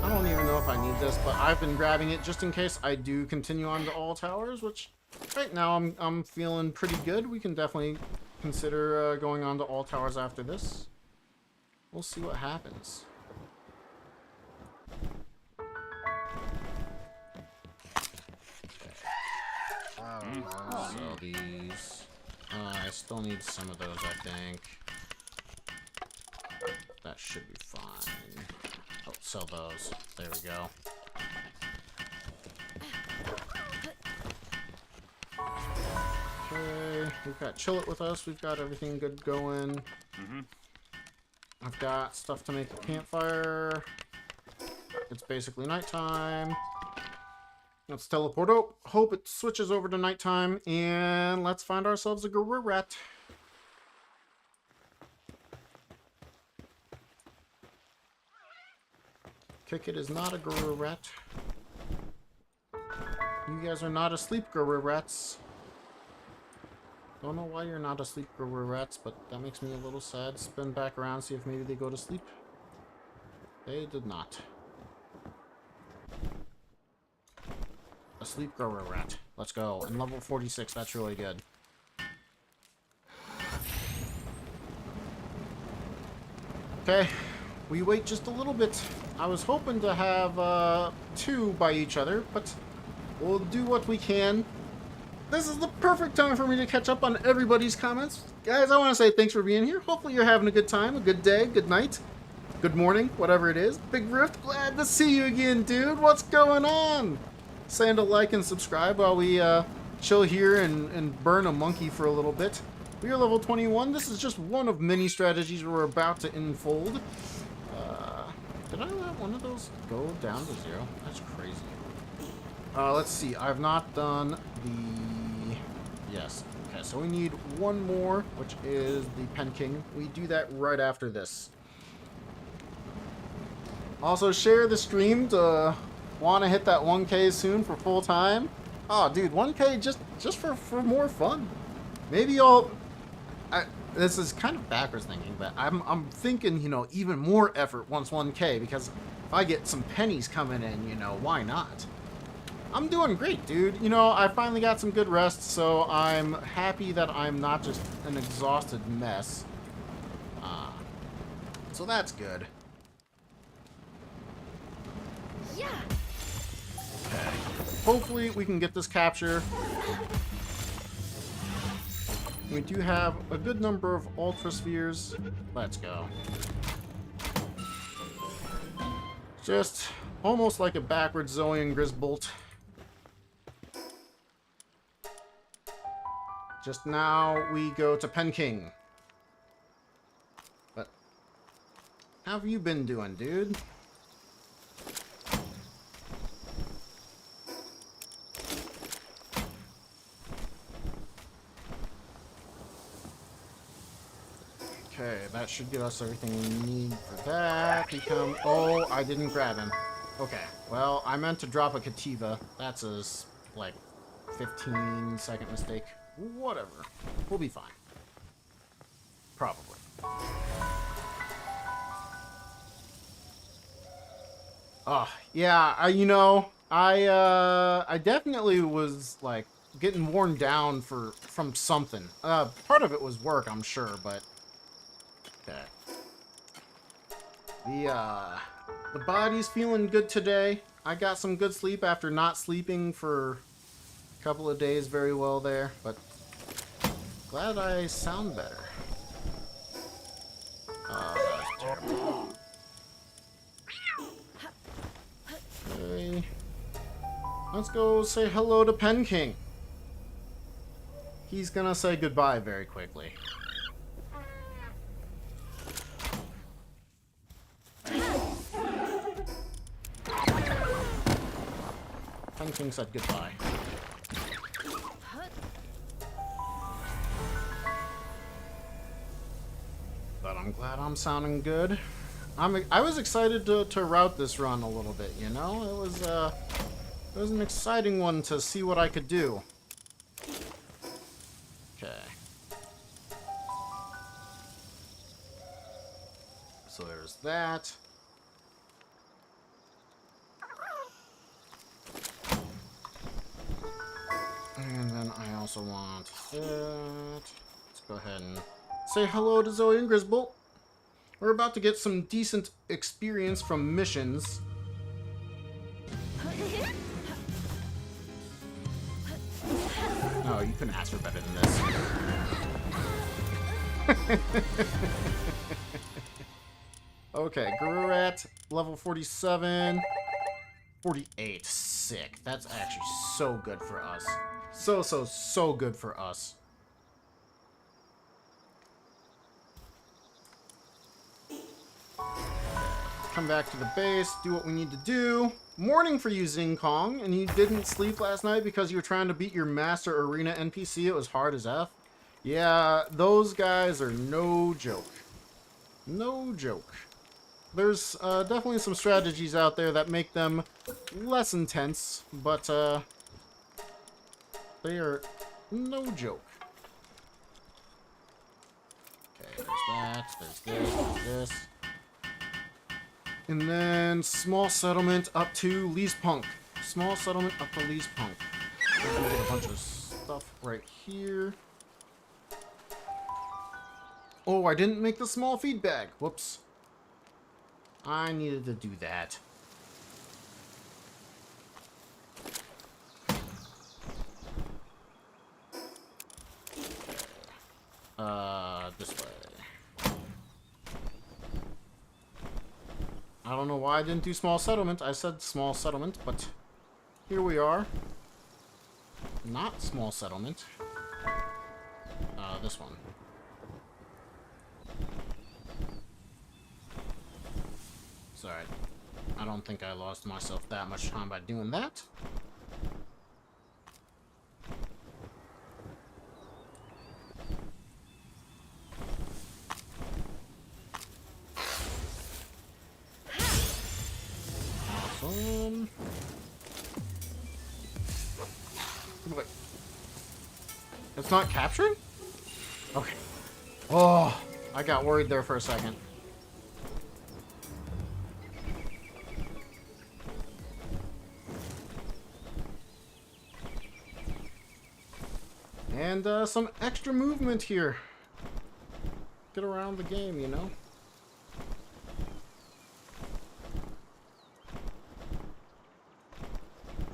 I don't even know if I need this, but I've been grabbing it just in case I do continue on to all towers, which right now I'm feeling pretty good. We can definitely consider going on to all towers after this. We'll see what happens. Sell these. I still need some of those, I think. That should be fine. Oh, sell those. There we go. Okay, we've got Chill It with us. We've got everything good going. I've got stuff to make a campfire. It's basically nighttime. Let's teleport. Oh, hope it switches over to nighttime, and let's find ourselves a gorilla rat. Kick It is not a gorilla rat. You guys are not asleep, gorilla rats. Don't know why you're not asleep, gorilla rats, but that makes me a little sad. Spin back around, see if maybe they go to sleep. They did not. Asleep gorilla rat. Let's go. And level 46, that's really good. Okay, we wait just a little bit. I was hoping to have two by each other, but we'll do what we can. This is the perfect time for me to catch up on everybody's comments. Guys, I want to say thanks for being here. Hopefully you're having a good time, a good day, good night, good morning, whatever it is. Big Rift, glad to see you again, dude. What's going on? Saying to like and subscribe while we chill here and burn a monkey for a little bit. We are level 21. This is just one of many strategies we're about to unfold. Did I let one of those go down to 0? That's crazy. Let's see. I've not done the... Yes. Okay, so we need one more, which is the Pen King. We do that right after this. Also, share the stream to... Want to hit that 1K soon for full time? Oh, dude, 1K just for more fun. Maybe this is kind of backwards thinking, but I'm thinking, you know, even more effort once 1K, because if I get some pennies coming in, you know, why not? I'm doing great, dude. You know, I finally got some good rest, so I'm happy that I'm not just an exhausted mess. So that's good.
Yeah.
Okay. Hopefully we can get this capture. We do have a good number of Ultra Spheres. Let's go. Just almost like a backwards Zoe and Grisbolt. Just now we go to Pen King. How have you been doing, dude? Okay, that should get us everything we need for that. Oh, I didn't grab him. Okay, well, I meant to drop a Kativa. That's a, like, 15-second mistake. Whatever. We'll be fine. Probably. Oh, yeah, I definitely was, like, getting worn down from something. Part of it was work, I'm sure, but... Okay. The body's feeling good today. I got some good sleep after not sleeping for a couple of days very well there, but glad I sound better. That's terrible. Okay. Let's go say hello to Pen King. He's gonna say goodbye very quickly. Pen King said goodbye. But I'm glad I'm sounding good. I was excited to route this run a little bit, you know? It was an exciting one to see what I could do. Okay. So there's that. And then I also want that. Let's go ahead and say hello to Zoe and Grisbolt. We're about to get some decent experience from missions. Oh, you couldn't ask for better than this. Okay, Grurat, level 47. 48. Sick. That's actually so good for us. So good for us. Come back to the base, do what we need to do. Morning for you, Xing Kong, and you didn't sleep last night because you were trying to beat your Master Arena NPC. It was hard as F. Yeah, those guys are no joke. No joke. There's definitely some strategies out there that make them less intense, but they are no joke. Okay, there's that, there's this, there's this. And then small settlement up to Lee's Punk. Small settlement up to Lee's Punk. We're gonna get a bunch of stuff right here. Oh, I didn't make the small feed bag. Whoops. I needed to do that. This way. I don't know why I didn't do small settlement. I said small settlement, but here we are. Not small settlement. This one. It's alright. I don't think I lost myself that much time by doing that. Awesome. Wait. It's not capturing? Okay. Oh, I got worried there for a second. And some extra movement here. Get around the game, you know?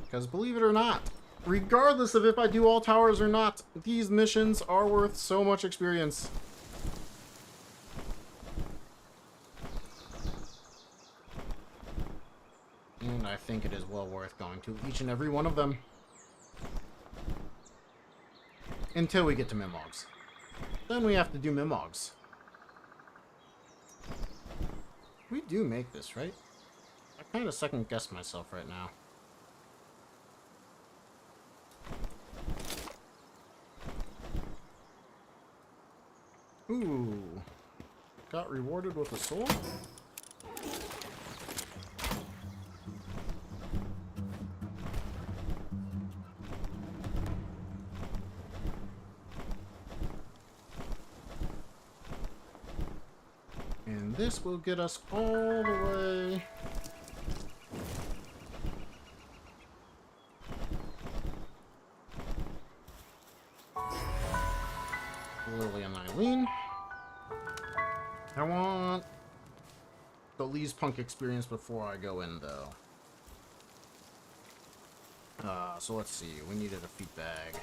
Because believe it or not, regardless of if I do all towers or not, these missions are worth so much experience. And I think it is well worth going to each and every one of them. Until we get to Mimogs. Then we have to do Mimogs. We do make this, right? I kind of second guess myself right now. Ooh. Got rewarded with a soul? And this will get us all the way. Lily and Eileen. I want the Lee's Punk experience before I go in, though. So let's see. We needed a feet bag.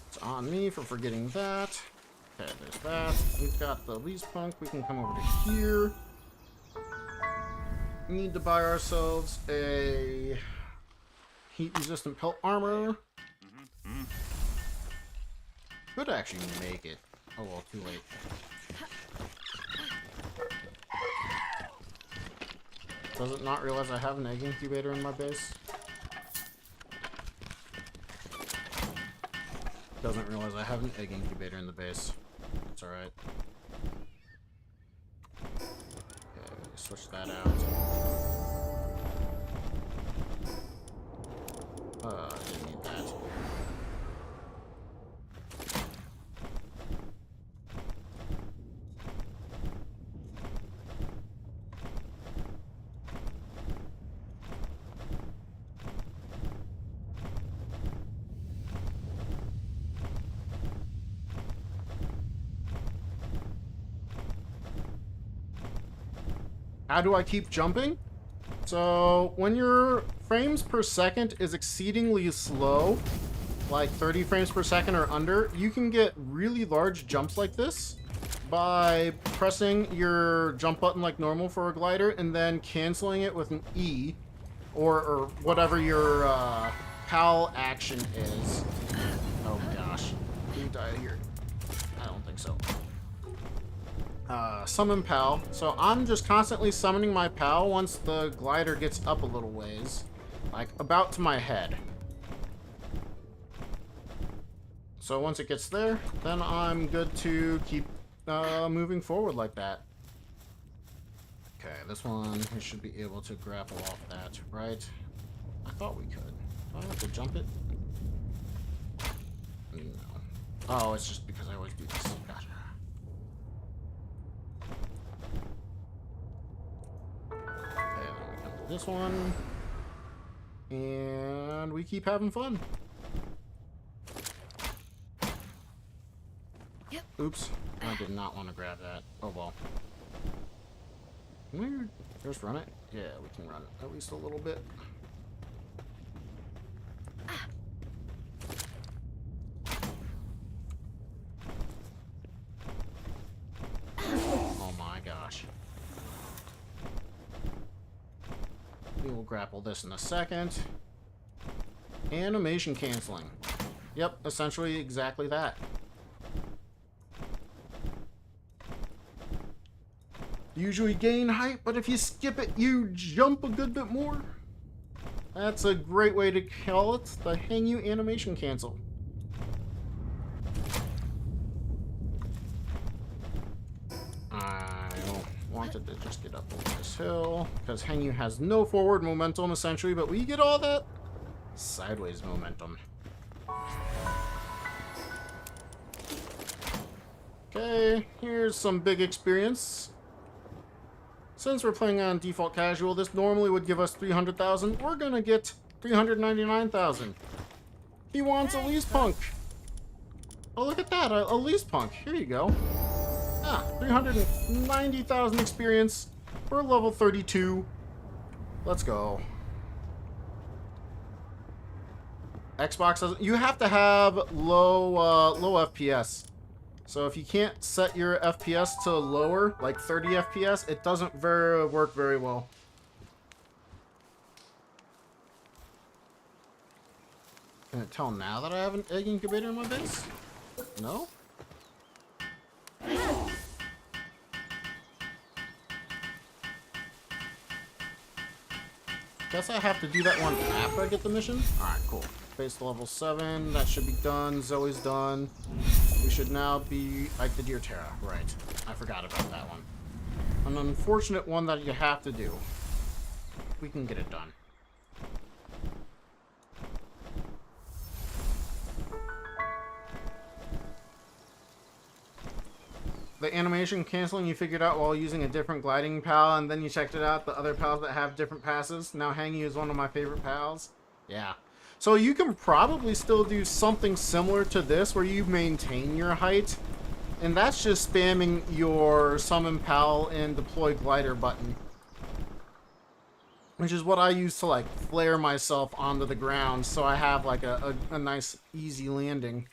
It's on me for forgetting that. Okay, there's that. We've got the Lee's Punk. We can come over to here. We need to buy ourselves a heat-resistant pelt armor. Could actually make it. Oh well, too late. Does it not realize I have an egg incubator in my base? Doesn't realize I have an egg incubator in the base. It's alright. Okay, switch that out. Didn't need that. How do I keep jumping? So, when your frames per second is exceedingly slow, like 30 frames per second or under, you can get really large jumps like this by pressing your jump button like normal for a glider and then canceling it with an E or whatever your PAL action is. Oh gosh. Can you die here? I don't think so. Summon PAL. So I'm just constantly summoning my PAL once the glider gets up a little ways. Like, about to my head. So once it gets there, then I'm good to keep moving forward like that. Okay, this one, we should be able to grapple off that, right? I thought we could. Do I have to jump it? No. Oh, it's just because I always do this. Gotcha. This one, and we keep having fun.
Yep.
Oops, I did not want to grab that. Oh well. Can we just run it? Yeah, we can run it at least a little bit. Oh my gosh. We will grapple this in a second. Animation canceling. Yep, essentially exactly that. Usually gain height, but if you skip it, you jump a good bit more. That's a great way to call it, the Hangyu animation cancel. Wanted to just get up over this hill because Hangyu has no forward momentum essentially, but we get all that sideways momentum. Okay, here's some big experience. Since we're playing on default casual, this normally would give us 300,000. We're gonna get 399,000. He wants a Lee's Punk. Oh, look at that, a Lee's Punk. Here you go. 390,000 experience. We're level 32. Let's go. Xbox doesn't. You have to have low FPS. So if you can't set your FPS to lower, like 30 FPS, it doesn't work very well. Can it tell now that I have an egg incubator in my base? No? Guess I have to do that one after I get the mission? Alright, cool. Base to level 7. That should be done. Zoe's done. We should now be like the Deer Terra. Right. I forgot about that one. An unfortunate one that you have to do. We can get it done. The animation canceling you figured out while using a different gliding pal, and then you checked it out, the other pals that have different passes. Now Hangyu is one of my favorite pals. Yeah. So you can probably still do something similar to this where you maintain your height. And that's just spamming your summon pal and deploy glider button. Which is what I use to like flare myself onto the ground so I have like a nice easy landing.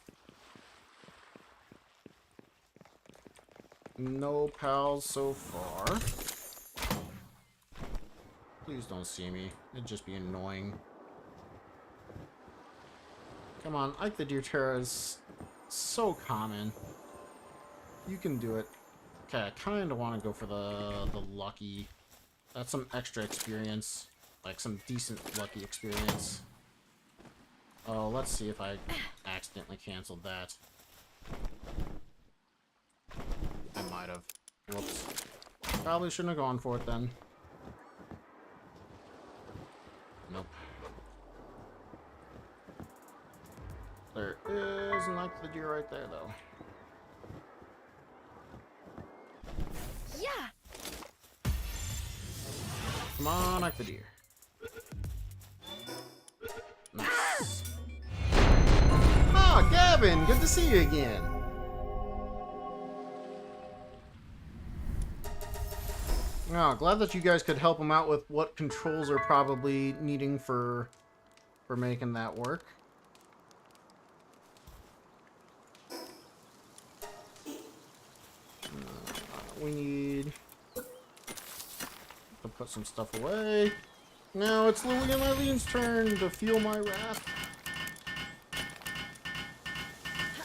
No pals so far. Please don't see me. It'd just be annoying. Come on, Ike the Deer Terra is so common. You can do it. Okay, I kind of want to go for the lucky. That's some extra experience. Like some decent lucky experience. Oh, let's see if I accidentally canceled that. I might have. Whoops. Probably shouldn't have gone for it then. Nope. There is Ike the Deer right there, though.
Yeah.
Come on, Ike the Deer. Nice. Ah, Gavin! Good to see you again. Oh, glad that you guys could help him out with what controls are probably needing for making that work. We need to put some stuff away. Now it's Lily and Eileen's turn to feel my wrath.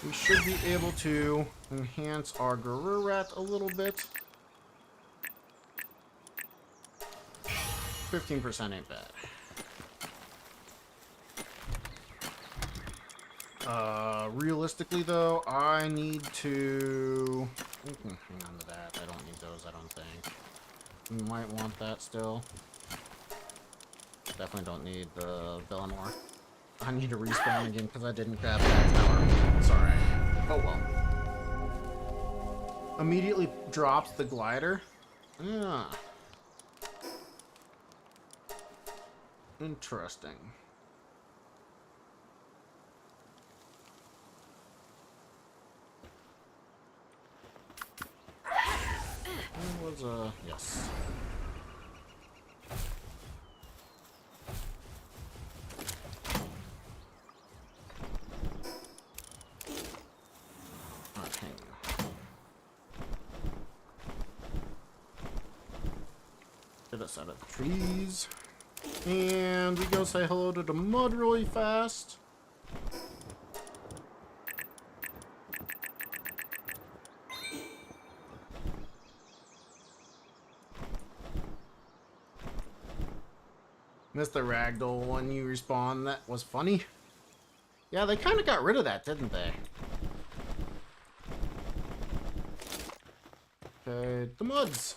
We should be able to enhance our Garurat a little bit. 15% ain't bad. Realistically though, I need to... We can hang on to that. I don't need those, I don't think. We might want that still. Definitely don't need the Villanor. I need to respawn again because I didn't grab that tower. It's alright. Oh well. Immediately drops the glider. Ah. Interesting. There was a... yes. Okay. Get us out of the trees. And we go say hello to the mud really fast. Mr. Ragdoll, when you respawn, that was funny. Yeah, they kind of got rid of that, didn't they? Okay, the muds.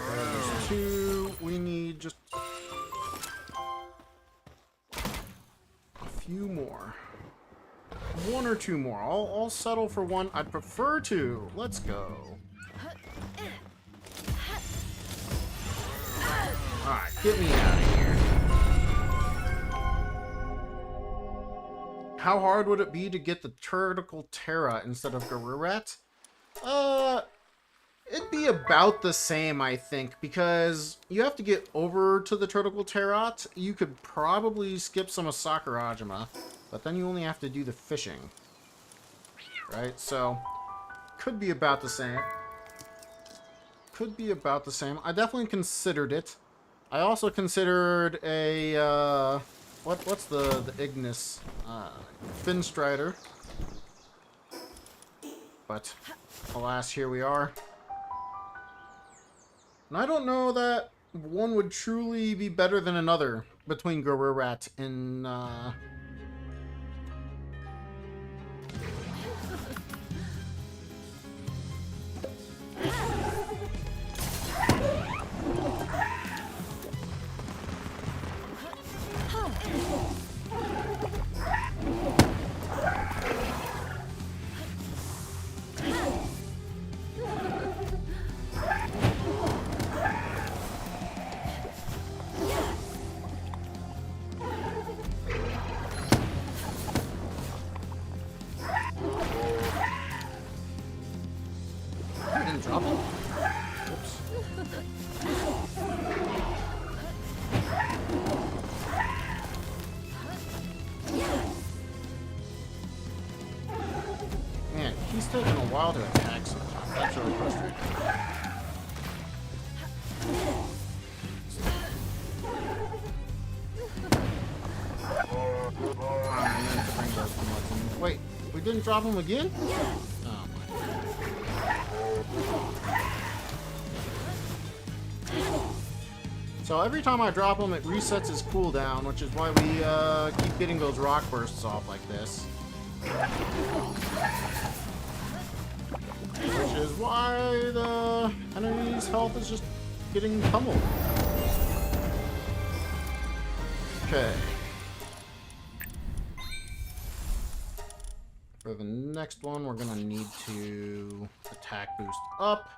There's two. We need just a few more. One or two more. I'll settle for one. I'd prefer two. Let's go. Alright, get me out of here. How hard would it be to get the Turtical Terra instead of Garurat? It'd be about the same, I think, because you have to get over to the Turtical Terra. You could probably skip some of Sakurajima, but then you only have to do the fishing. Right? So, could be about the same. Could be about the same. I definitely considered it. I also considered a, what's the Ignis? Finstrider. but alas, here we are. And I don't know that one would truly be better than another between Rat and drop him. Oops. Man, he's taking a while to attack sometimes. That's really frustrating. I meant to bring those ones in. Wait, we didn't drop him again? Oh my god. So every time I drop him, it resets his cooldown, which is why we keep getting those rock bursts off like this. Which is why the enemy's health is just getting pummeled. Okay. For the next one, we're gonna need to attack boost up.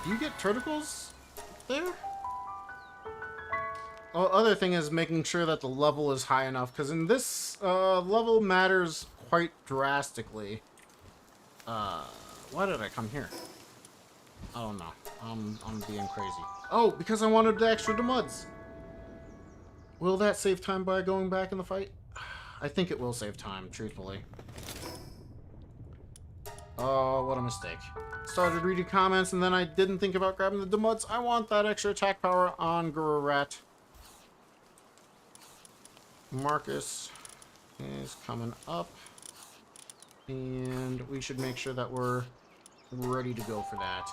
Do you get turtles there? Oh, other thing is making sure that the level is high enough, because in this level matters quite drastically. Why did I come here? I don't know. I'm being crazy. Oh, because I wanted the extra Demuds. Will that save time by going back in the fight? I think it will save time, truthfully. Oh, what a mistake. Started reading comments and then I didn't think about grabbing the Demuds. I want that extra attack power on Rat. Marcus is coming up. And we should make sure that we're ready to go for that.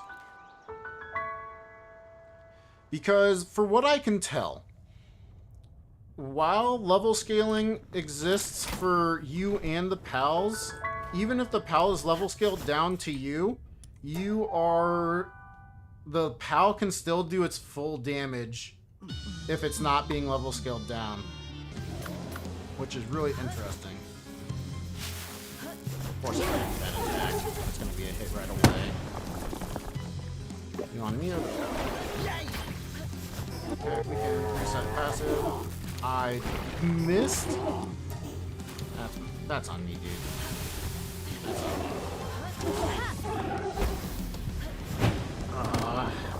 Because for what I can tell, while level scaling exists for you and the pals, even if the pal is level scaled down to you, the pal can still do its full damage if it's not being level scaled down, which is really interesting. Of course, I can't do that attack. It's going to be a hit right away. You on me or okay, we can reset passive. I missed. That's on me, dude. That's on me.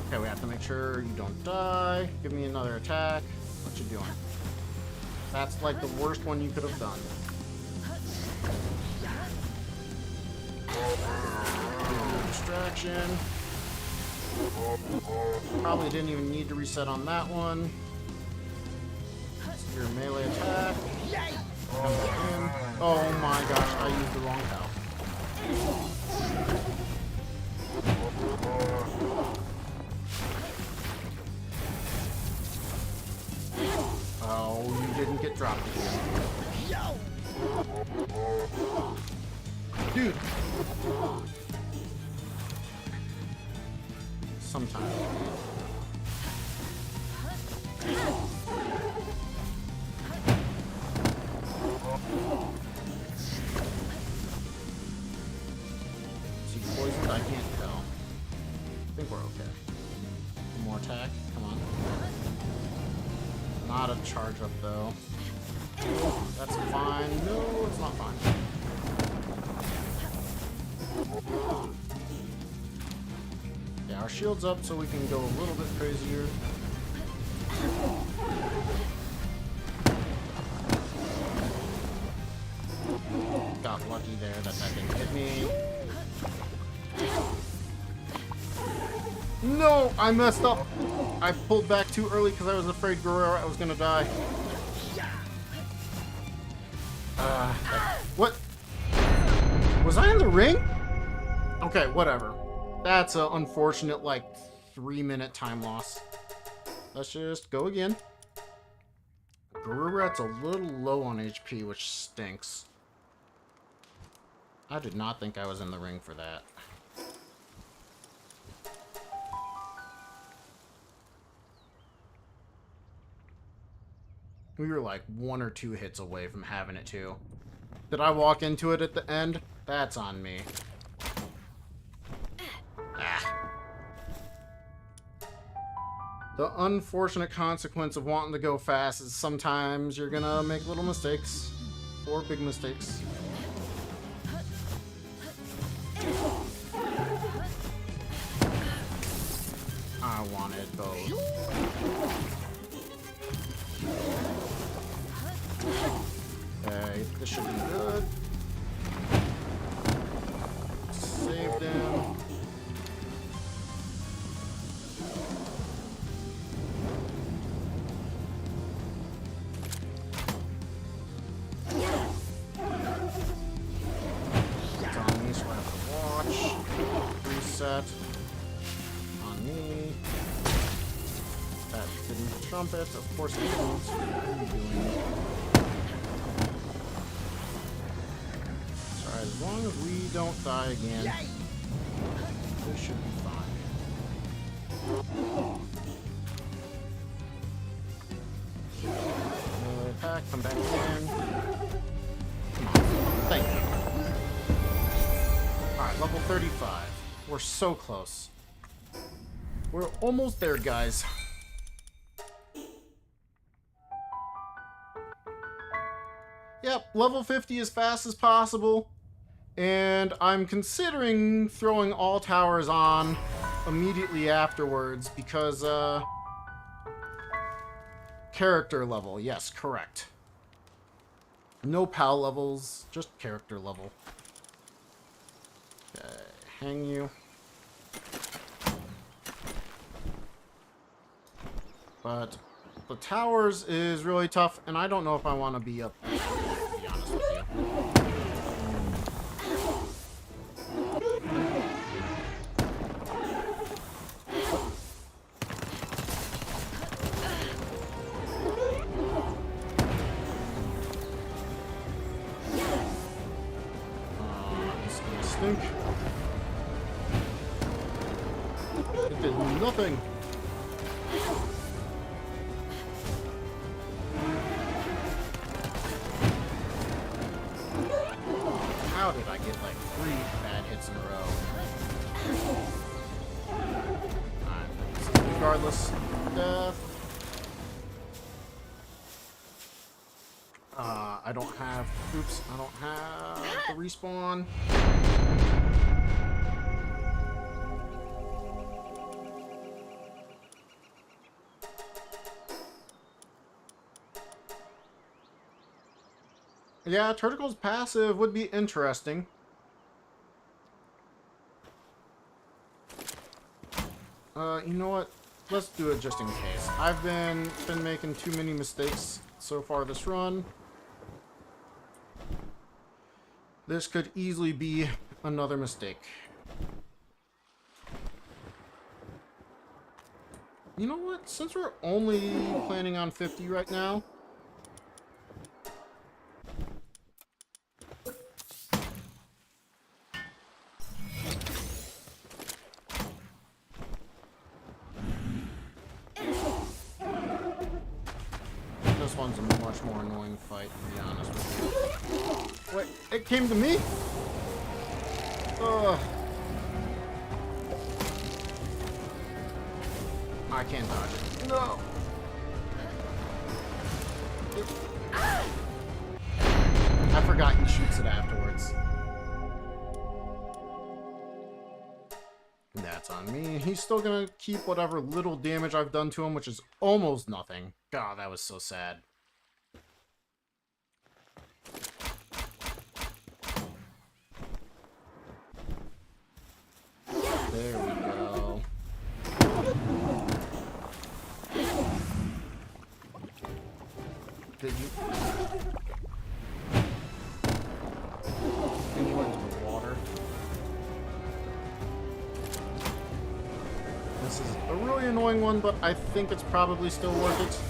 Okay, we have to make sure you don't die. Give me another attack. What you doing? That's like the worst one you could have done. Distraction. Probably didn't even need to reset on that one. Your melee attack. Come back in. Oh my gosh, I used the wrong pal. Oh, you didn't get dropped again. Dude! Sometimes. Is he poisoned? I can't tell. I think we're okay. One more attack. Come on. Not a charge up though. That's fine. No, it's not fine. Yeah, our shield's up so we can go a little bit crazier. Got lucky there that didn't hit me. No, I messed up. I pulled back too early because I was afraid I was gonna die. What? Was I in the ring? Okay, whatever. That's an unfortunate, like, 3-minute time loss. Let's just go again. Garurat's a little low on HP, which stinks. I did not think I was in the ring for that. We were like 1 or 2 hits away from having it too. Did I walk into it at the end? That's on me. Ah. The unfortunate consequence of wanting to go fast is sometimes you're gonna make little mistakes. Or big mistakes. I wanted both. Okay, this should be good. Saved him. It's on me, so I have to watch. Reset. On me. That didn't jump it. Of course it didn't. What are you doing? As long as we don't die again, we should be fine. Attack, come back in. Come on. Thank you. Alright, level 35. We're so close. We're almost there, guys. Yep, level 50 as fast as possible. And I'm considering throwing all towers on immediately afterwards because, character level. Yes, correct. No PAL levels, just character level. Okay, Hangyu. But the towers is really tough, and I don't know if I want to be up there, to be honest with you. It did nothing. How did I get like 3 bad hits in a row? Alright, regardless, death. I don't have. Oops, I don't have the respawn. Yeah, Turtle's passive would be interesting. You know what? Let's do it just in case. I've been making too many mistakes so far this run. This could easily be another mistake. You know what? Since we're only planning on 50 right now, this one's a much more annoying fight, to be honest with you. Wait, it came to me? Ugh. I can't dodge it. No! I forgot he shoots it afterwards. That's on me. He's still gonna keep whatever little damage I've done to him, which is almost nothing. God, that was so sad. There we go. Did you? And you went to the water. This is a really annoying one, but I think it's probably still worth it.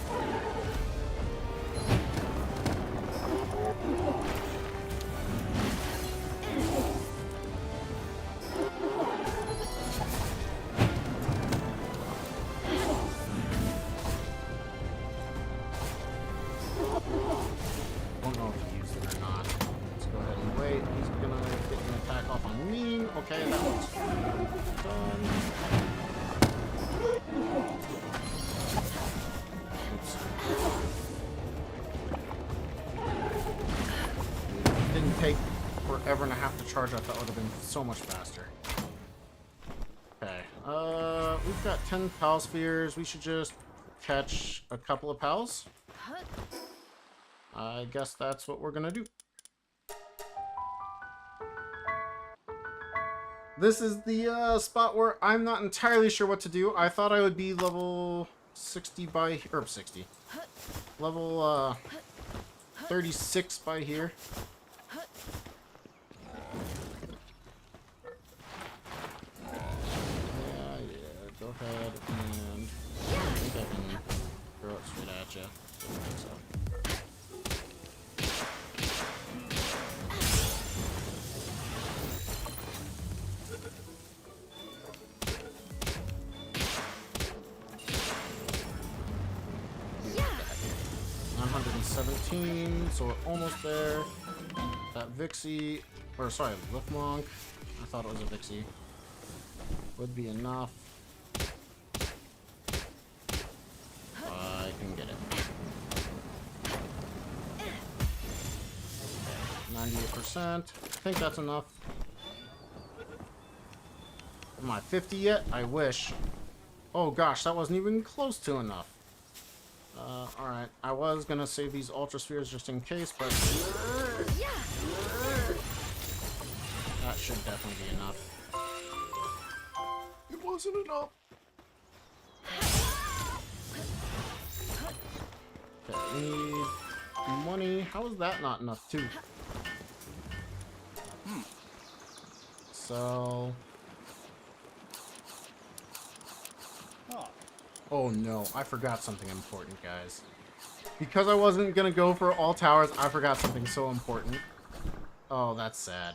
Don't know if he used it or not. Let's go ahead and wait. He's gonna get an attack off on me. Okay, that one's done. Oops. It didn't take forever and a half to charge up. That would have been so much faster. Okay. We've got 10 pal spheres. We should just catch a couple of pals. I guess that's what we're gonna do. This is the spot where I'm not entirely sure what to do. I thought I would be level 60 by... or 60. Level 36 by here. Yeah, go ahead and... I think I can throw it straight at you. So. 17, so we're almost there. That Vixie, or sorry, Liftmonk, I thought it was a Vixie, would be enough. I can get it. 98%, I think that's enough. Am I 50 yet? I wish. Oh gosh, that wasn't even close to enough. Alright, I was gonna save these Ultra Spheres just in case, but... that should definitely be enough. It wasn't enough! Okay, we need money. How is that not enough, too? So... oh no, I forgot something important, guys. Because I wasn't gonna go for all towers, I forgot something so important. Oh, that's sad.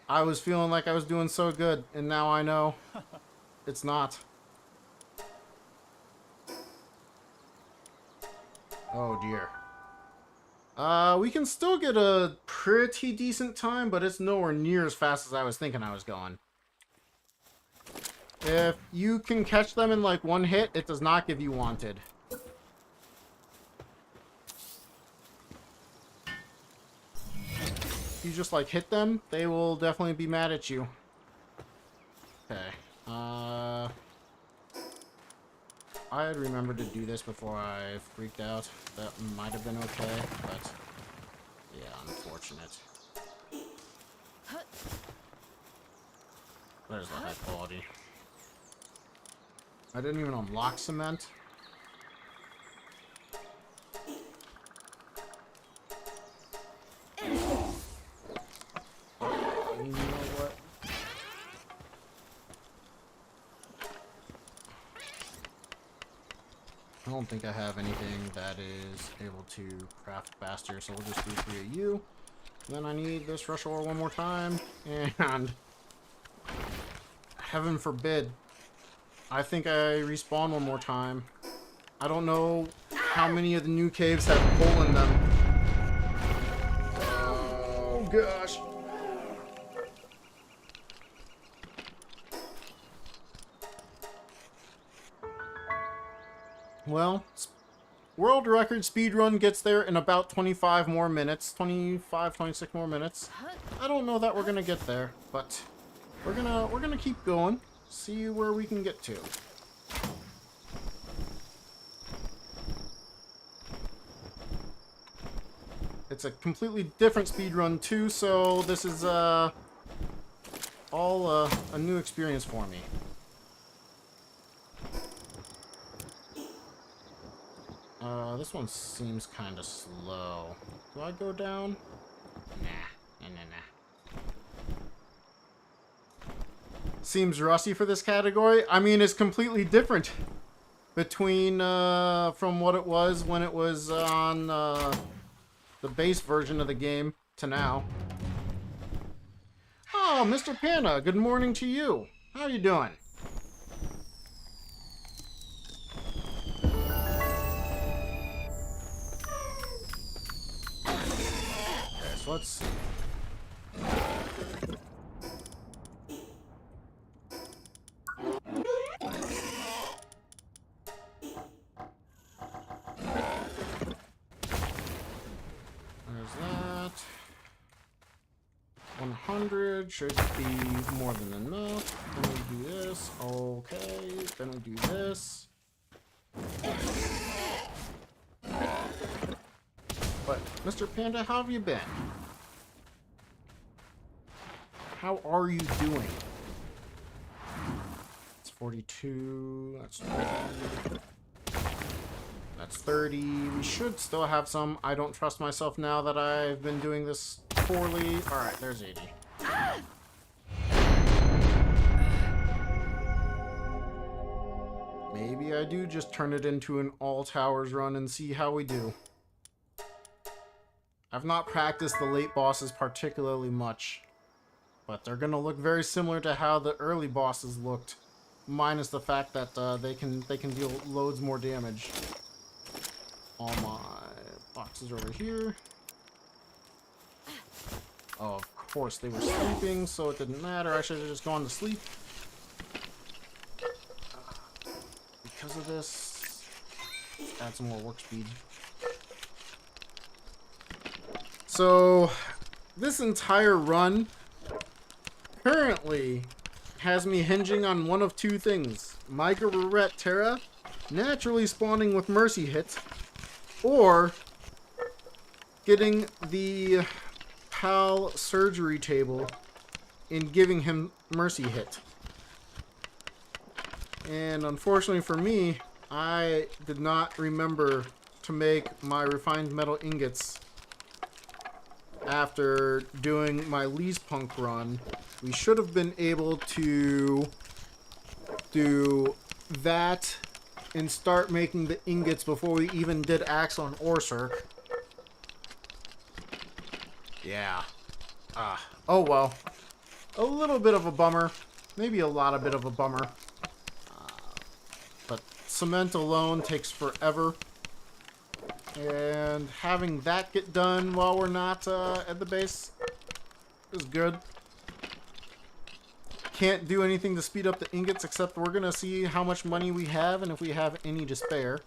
I was feeling like I was doing so good, and now I know it's not. Oh dear. We can still get a pretty decent time, but it's nowhere near as fast as I was thinking I was going. If you can catch them in like one hit, it does not give you wanted. If you just like hit them, they will definitely be mad at you. Okay. I had remembered to do this before I freaked out. That might have been okay, but yeah, unfortunate. There's the high quality. I didn't even unlock cement. You know what? I don't think I have anything that is able to craft faster, so we'll just do 3 of you. Then I need this rush ore one more time, and heaven forbid, I think I respawn one more time. I don't know how many of the new caves have coal in them. Oh gosh. Well, world record speedrun gets there in about 25 more minutes. 25, 26 more minutes. I don't know that we're gonna get there, but we're gonna keep going. See where we can get to. It's a completely different speedrun too, so this is all a new experience for me. This one seems kind of slow. Do I go down? Nah. Seems rusty for this category. I mean, it's completely different between from what it was when it was on the base version of the game to now. Oh, Mr. Panda, good morning to you. How are you doing? Okay, so let's see. There's that. 100 should be more than enough. Then we do this. Okay. Then we do this. But, Mr. Panda, how have you been? How are you doing? It's 42. That's 20. That's 30. We should still have some. I don't trust myself now that I've been doing this poorly. Alright, there's 80. Maybe I do just turn it into an all towers run and see how we do. I've not practiced the late bosses particularly much, but they're gonna look very similar to how the early bosses looked, minus the fact that they can deal loads more damage. All my boxes over here. Oh, of course they were sleeping, so it didn't matter. I should have just gone to sleep. Because of this, add some more work speed. So, this entire run currently has me hinging on one of two things. Micro Terra naturally spawning with mercy hits, or getting the PAL surgery table and giving him mercy hit. And unfortunately for me, I did not remember to make my refined metal ingots after doing my Lee's Punk run. We should have been able to do that and start making the ingots before we even did Axel and Orsurk. Yeah. Oh well. A little bit of a bummer. Maybe a lot of bit of a bummer. But cement alone takes forever. And having that get done while we're not at the base is good. Can't do anything to speed up the ingots except we're gonna see how much money we have and if we have any to spare.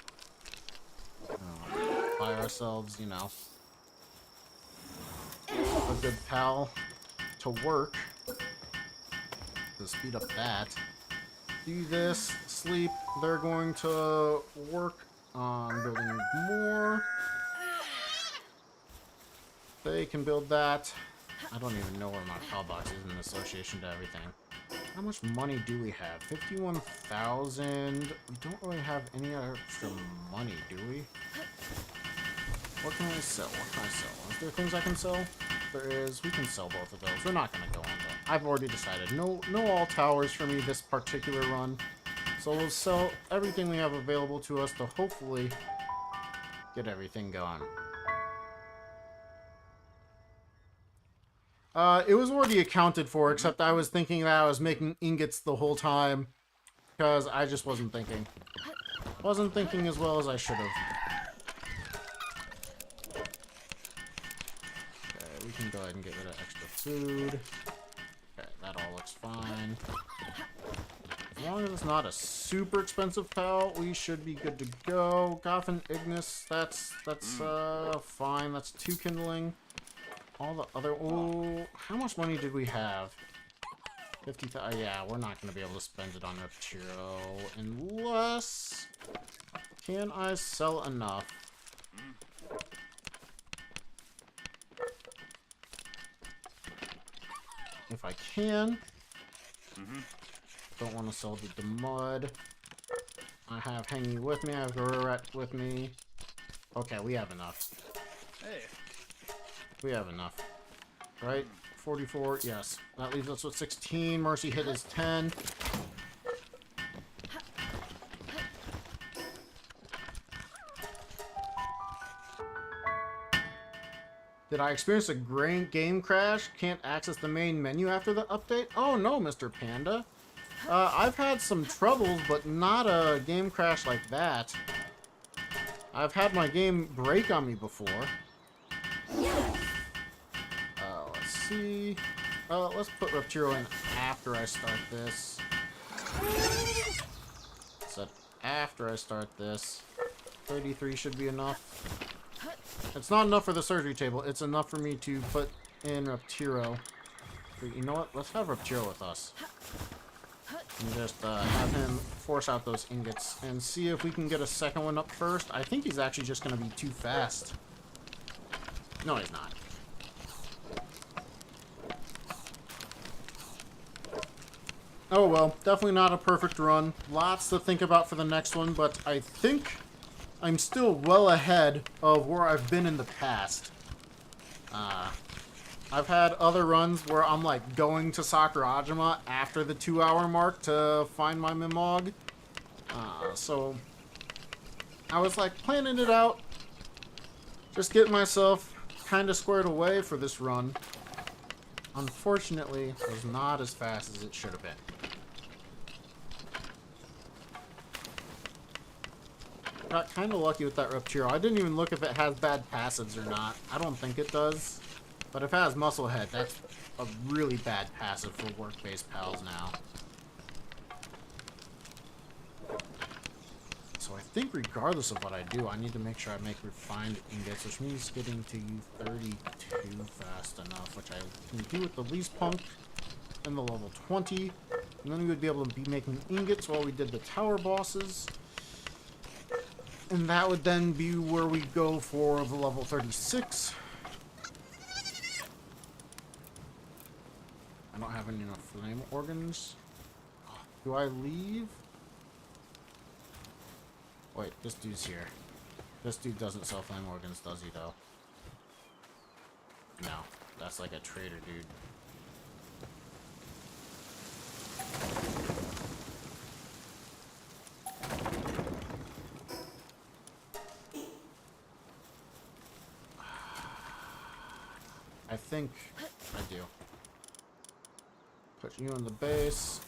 Buy ourselves, you know, a good PAL to work to speed up that. Do this, sleep. They're going to work on building more. They can build that. I don't even know where my PAL box is in association to everything. How much money do we have? 51,000. We don't really have any extra money, do we? What can I sell? What can I sell? Is there things I can sell? There is. We can sell both of those. We're not going to go on that. I've already decided. No all towers for me this particular run. So we'll sell everything we have available to us to hopefully get everything going. It was already accounted for, except I was thinking that I was making ingots the whole time, because I just wasn't thinking. Wasn't thinking as well as I should have. Okay, we can go ahead and get rid of extra food. Okay, that all looks fine. As long as it's not a super expensive PAL, we should be good to go. Goth and Ignis, that's fine. That's 2 kindling. All the other... Oh, how much money did we have? 50,000. Yeah, we're not going to be able to spend it on Reptiro unless... Can I sell enough? If I can. Don't want to sell the mud. I have Hangyu with me. I have Goret with me. Okay, we have enough.
Hey.
We have enough. Right? 44, yes. That leaves us with 16. Mercy hit is 10. Did I experience a game crash? Can't access the main menu after the update? Oh no, Mr. Panda. I've had some troubles, but not a game crash like that. I've had my game break on me before. Let's see. Let's put Reptiro in after I start this. So after I start this, 33 should be enough. It's not enough for the surgery table. It's enough for me to put in Reptiro. You know what? Let's have Reptiro with us. And just have him force out those ingots and see if we can get a second one up first. I think he's actually just going to be too fast. No, he's not. Oh well, definitely not a perfect run. Lots to think about for the next one, but I think I'm still well ahead of where I've been in the past. I've had other runs where I'm like going to Sakurajima after the 2-hour mark to find my Mimog. So I was like planning it out, just getting myself kind of squared away for this run. Unfortunately, it was not as fast as it should have been. Got kind of lucky with that Reptiro. I didn't even look if it has bad passives or not. I don't think it does. But if it has Muscle Head, that's a really bad passive for work-based pals now. So I think regardless of what I do, I need to make sure I make refined ingots, which means getting to U32 fast enough, which I can do with the least punk and the level 20. And then we would be able to be making ingots while we did the tower bosses. And that would then be where we go for the level 36. I don't have any enough flame organs. Do I leave? Wait, this dude's here. This dude doesn't sell flame organs, does he, though? No, that's like a trader dude. I think I do. Put you in the base.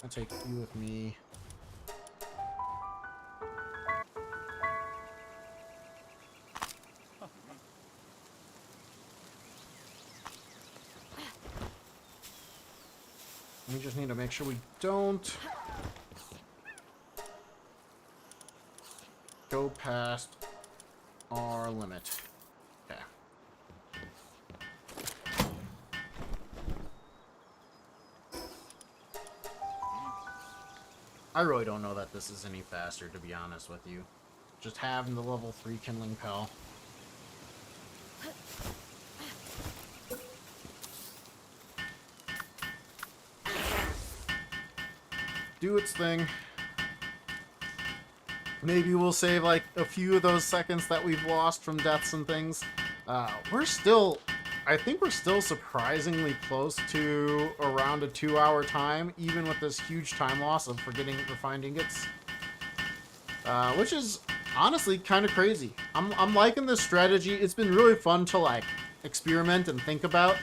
I'll take you with me. We just need to make sure we don't go past our limit. Okay. I really don't know that this is any faster, to be honest with you. Just having the level 3 Kindling Pal. Do its thing. Maybe we'll save like a few of those seconds that we've lost from deaths and things. We're still, I think we're still surprisingly close to around a 2-hour time, even with this huge time loss of forgetting refined ingots. Which is honestly kind of crazy. I'm liking this strategy. It's been really fun to like experiment and think about.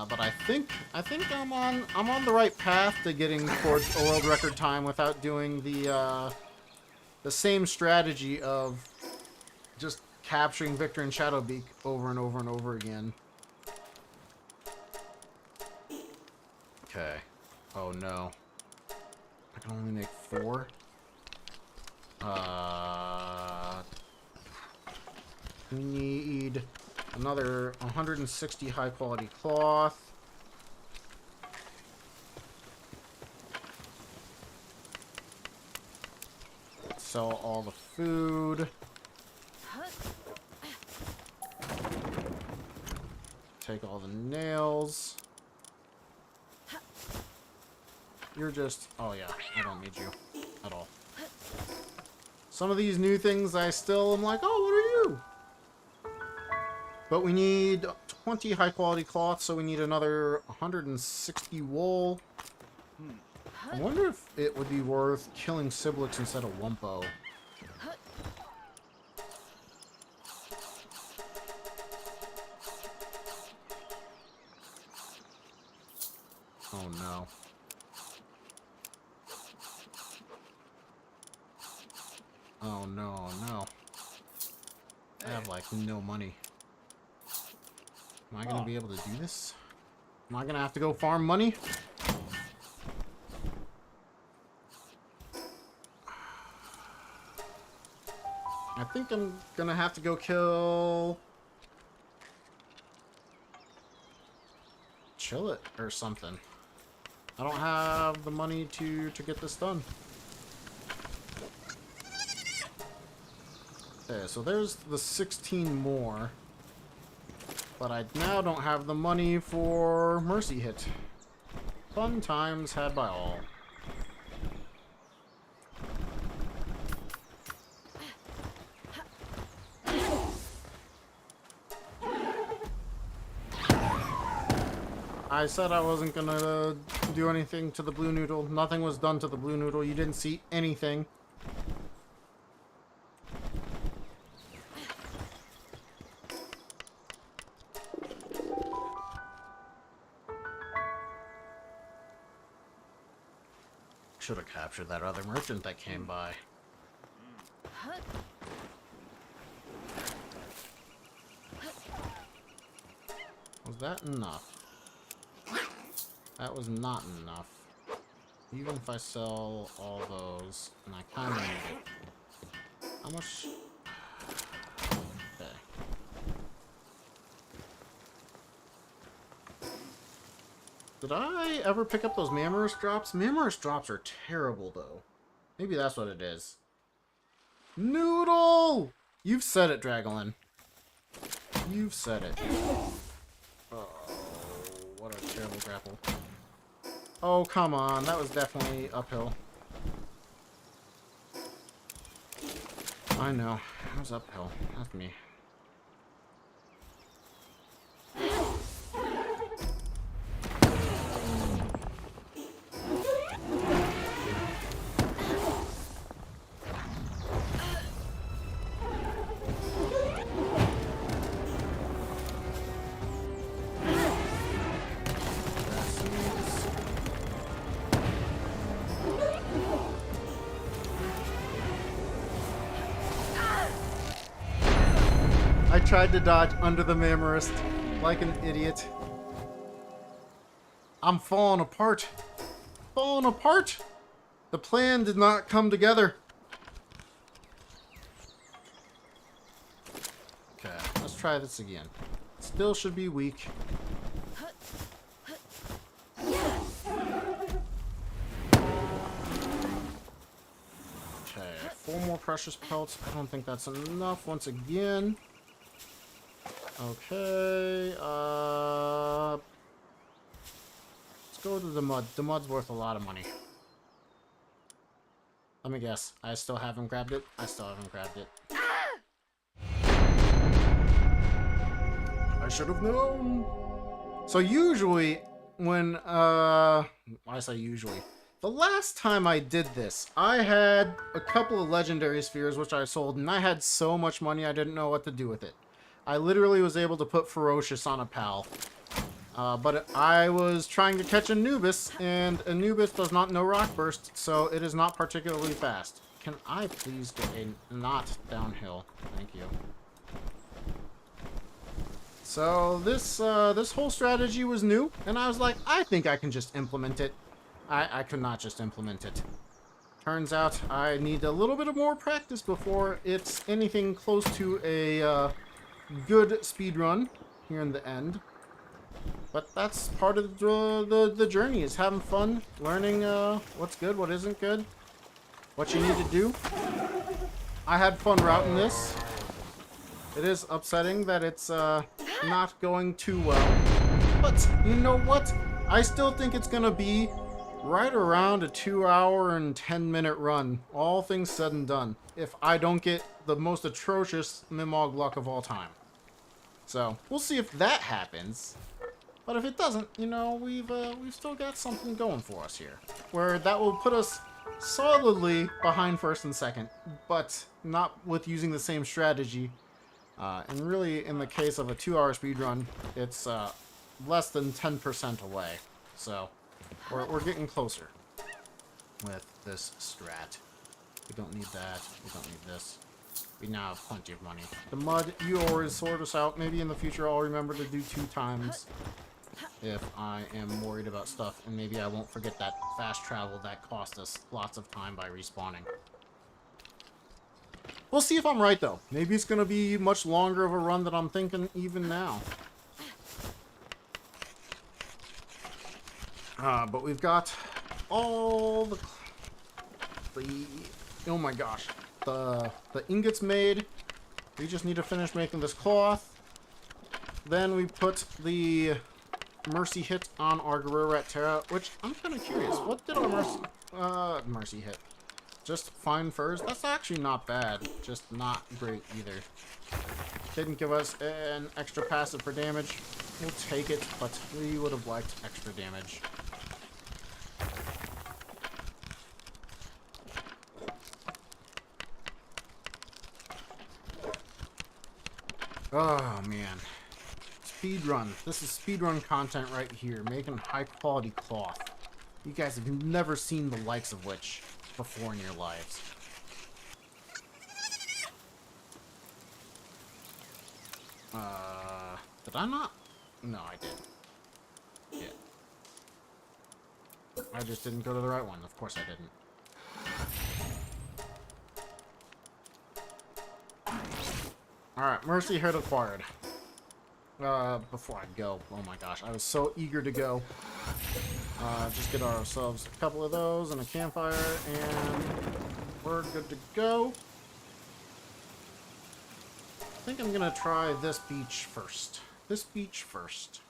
But I think I'm on the right path to getting towards a world record time without doing the same strategy of just capturing Victor and Shadowbeak over and over and over again. Okay. Oh no. I can only make 4. We need another 160 high quality cloth. Sell all the food. Take all the nails. You're just... Oh yeah, I don't need you at all. Some of these new things I still am like, oh, what are you? But we need 20 high quality cloth, so we need another 160 wool. I wonder if it would be worth killing Siblix instead of Wumpo. Oh no. Oh no, no. I have like no money. Am I gonna be able to do this? Am I gonna have to go farm money? I think I'm gonna have to go kill... Chill it or something. I don't have the money to get this done. Okay, so there's the 16 more. But I now don't have the money for Mercy Hit. Fun times had by all. I said I wasn't gonna do anything to the blue noodle. Nothing was done to the blue noodle. You didn't see anything. Should have captured that other merchant that came by. Was that enough? That was not enough. Even if I sell all those, and I kind of need it. How much? Okay. Did I ever pick up those Mamorous drops? Mamorous drops are terrible, though. Maybe that's what it is. Noodle! You've said it, Dragolin. You've said it. Oh, what a terrible grapple. Oh, come on. That was definitely uphill. I know. It was uphill. That's me. I tried to dodge under the Mamorous like an idiot. I'm falling apart. Falling apart. The plan did not come together. Okay, let's try this again. Still should be weak. Okay, 4 more precious pelts. I don't think that's enough once again. Okay, let's go to the mud. The mud's worth a lot of money. Let me guess. I still haven't grabbed it? I still haven't grabbed it. I should have known. So usually, when, I say usually. The last time I did this, I had a couple of legendary spheres which I sold, and I had so much money I didn't know what to do with it. I literally was able to put Ferocious on a pal. But I was trying to catch Anubis, and Anubis does not know Rock Burst, so it is not particularly fast. Can I please get a not downhill? Thank you. So this this whole strategy was new, and I was like, I think I can just implement it. I could not just implement it. Turns out I need a little bit of more practice before it's anything close to a good speed run here in the end. But that's part of the journey, is having fun, learning what's good, what isn't good, what you need to do. I had fun routing this. It is upsetting that it's not going too well. But you know what? I still think it's gonna be right around a 2-hour and 10-minute run, all things said and done, if I don't get the most atrocious Mimog luck of all time. So, we'll see if that happens. But if it doesn't, you know, we've still got something going for us here. Where that will put us solidly behind first and second, but not with using the same strategy. And really, in the case of a 2-hour speedrun, it's less than 10% away. So, we're getting closer with this strat. We don't need that. We don't need this. We now have plenty of money. The mud, you always sort us out. Maybe in the future I'll remember to do 2 times if I am worried about stuff. And maybe I won't forget that fast travel that cost us lots of time by respawning. We'll see if I'm right, though. Maybe it's going to be much longer of a run than I'm thinking even now. But we've got all the oh my gosh, the ingots made. We just need to finish making this cloth. Then we put the mercy hit on our Guerrero Rat Terra, which I'm kind of curious. What did our mercy hit? Just fine furs? That's actually not bad. Just not great either. Didn't give us an extra passive for damage. We'll take it, but we would have liked extra damage. Oh, man. Speedrun. This is speedrun content right here. Making high-quality cloth. You guys have never seen the likes of which before in your lives. Did I not? No, I did. Yeah. I just didn't go to the right one. Of course I didn't. Alright, mercy hit acquired. Before I go, oh my gosh, I was so eager to go. Just get ourselves a couple of those and a campfire, and we're good to go. I think I'm gonna try this beach first. This beach first.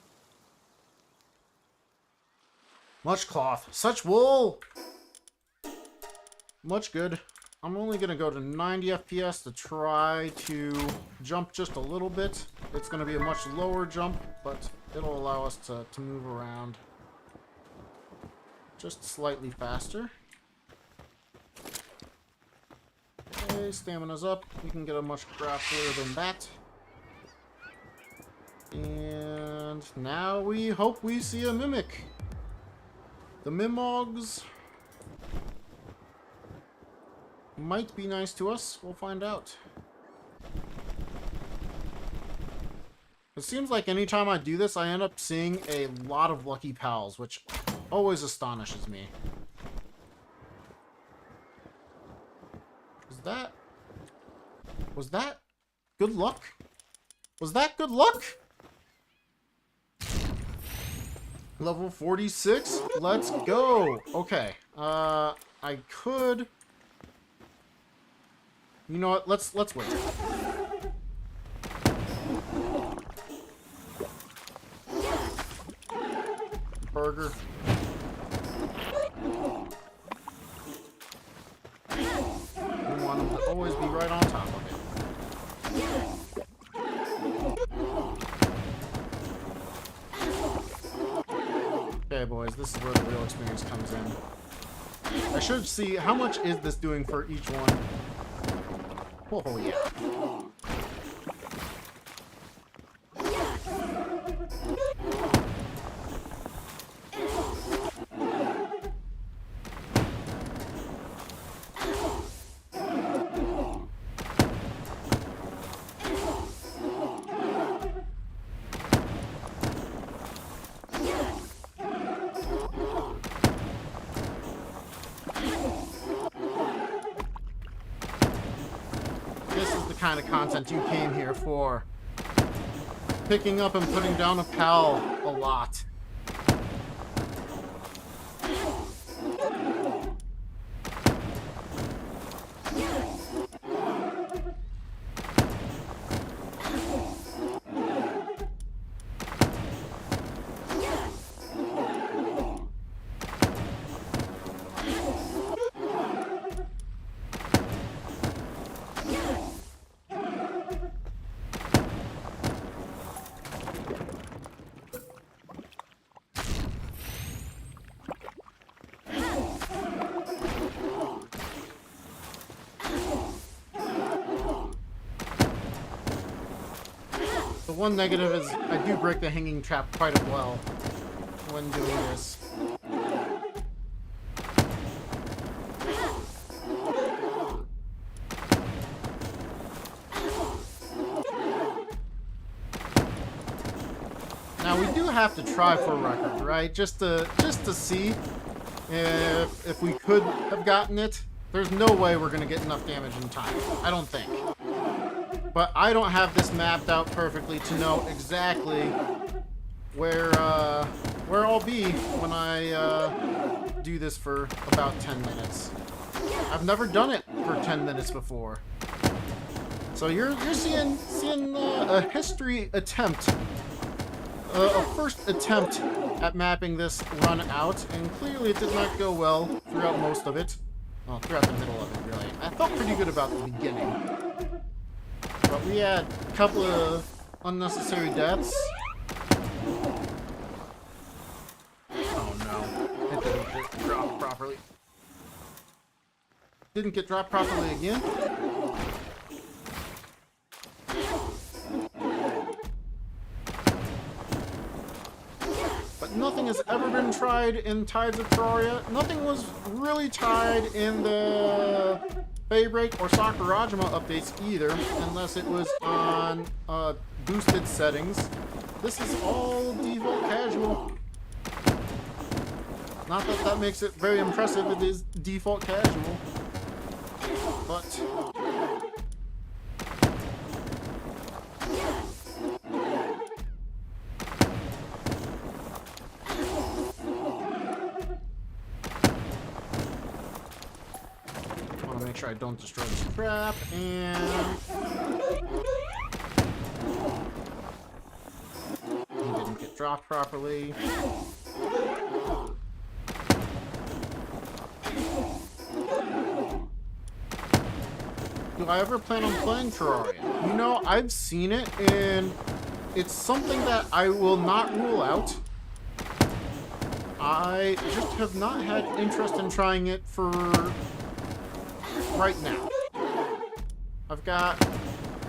Much cloth. Such wool! Much good. I'm only gonna go to 90 FPS to try to jump just a little bit. It's gonna be a much lower jump, but it'll allow us to move around just slightly faster. Okay, stamina's up. We can get a much grappler than that. And now we hope we see a mimic. The Mimogs might be nice to us. We'll find out. It seems like anytime I do this, I end up seeing a lot of lucky pals, which always astonishes me. Was that good luck? Was that good luck? Level 46? Let's go! Okay, I could... You know what? Let's wait. Burger. We want him to always be right on top of it. Okay, boys, this is where the real experience comes in. I should see how much is this doing for each one. Oh, yeah. Kind of content you came here for. Picking up and putting down a pal a lot. one negative is I do break the hanging trap quite well when doing this. Now we do have to try for a record, right? Just to see if we could have gotten it. There's no way we're gonna get enough damage in time. I don't think. But I don't have this mapped out perfectly to know exactly where I'll be when I do this for about 10 minutes. I've never done it for 10 minutes before. So you're seeing a history attempt. A first attempt at mapping this run out, and clearly it did not go well throughout most of it. Well, throughout the middle of it, really. I felt pretty good about the beginning. But we had a couple of unnecessary deaths. Oh no. It didn't get dropped properly. Didn't get dropped properly again. Nothing has ever been tried in Tides of Terraria. Nothing was really tried in the Daybreak or Sakurajima updates either, unless it was on boosted settings. This is all default casual. Not that that makes it very impressive, it is default casual. But make sure I don't destroy this trap, and he didn't get dropped properly. Do I ever plan on playing Terraria? You know, I've seen it, and it's something that I will not rule out. I just have not had interest in trying it for right now. I've got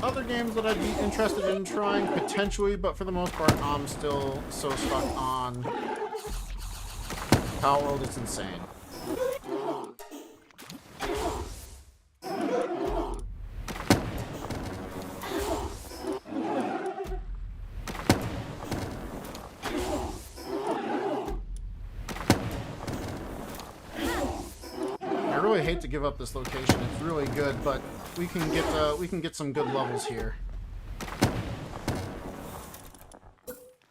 other games that I'd be interested in trying potentially, but for the most part, I'm still so stuck on Power World. It's insane. I really hate to give up this location. It's really good, but we can get some good levels here.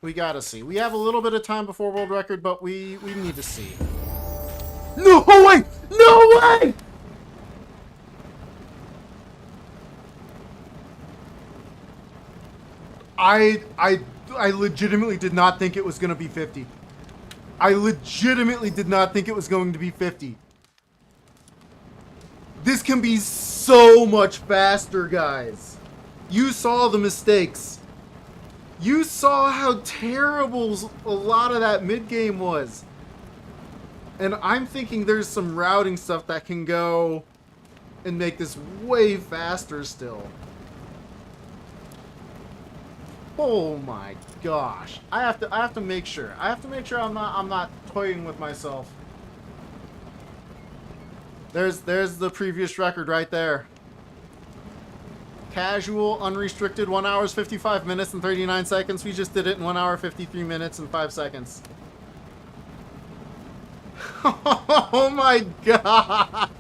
We gotta see. We have a little bit of time before world record, but we need to see. No way! No way! I legitimately did not think it was gonna be 50. I legitimately did not think it was going to be 50. This can be so much faster, guys. You saw the mistakes. You saw how terrible a lot of that mid-game was. And I'm thinking there's some routing stuff that can go and make this way faster still. Oh my gosh. I have to make sure. I have to make sure I'm not toying with myself. There's the previous record right there. Casual, unrestricted, 1 hour 55 minutes and 39 seconds. We just did it in 1 hour 53 minutes and 5 seconds. Oh my gosh.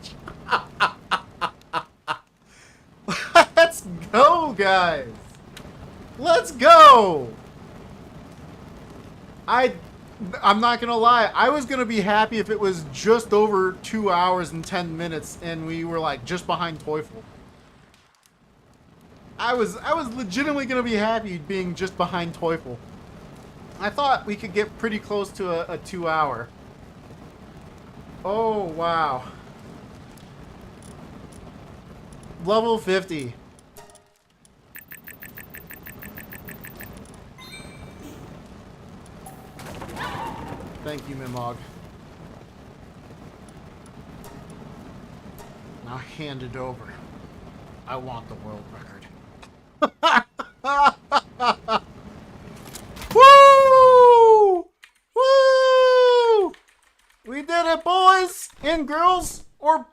Let's go, guys. Let's go. I'm not gonna lie, I was gonna be happy if it was just over 2 hours and 10 minutes and we were like just behind Teufel. I was legitimately gonna be happy being just behind Teufel. I thought we could get pretty close to a 2 hour. Oh wow. Level 50. Thank you, Mimog. Now hand it over. I want the world record.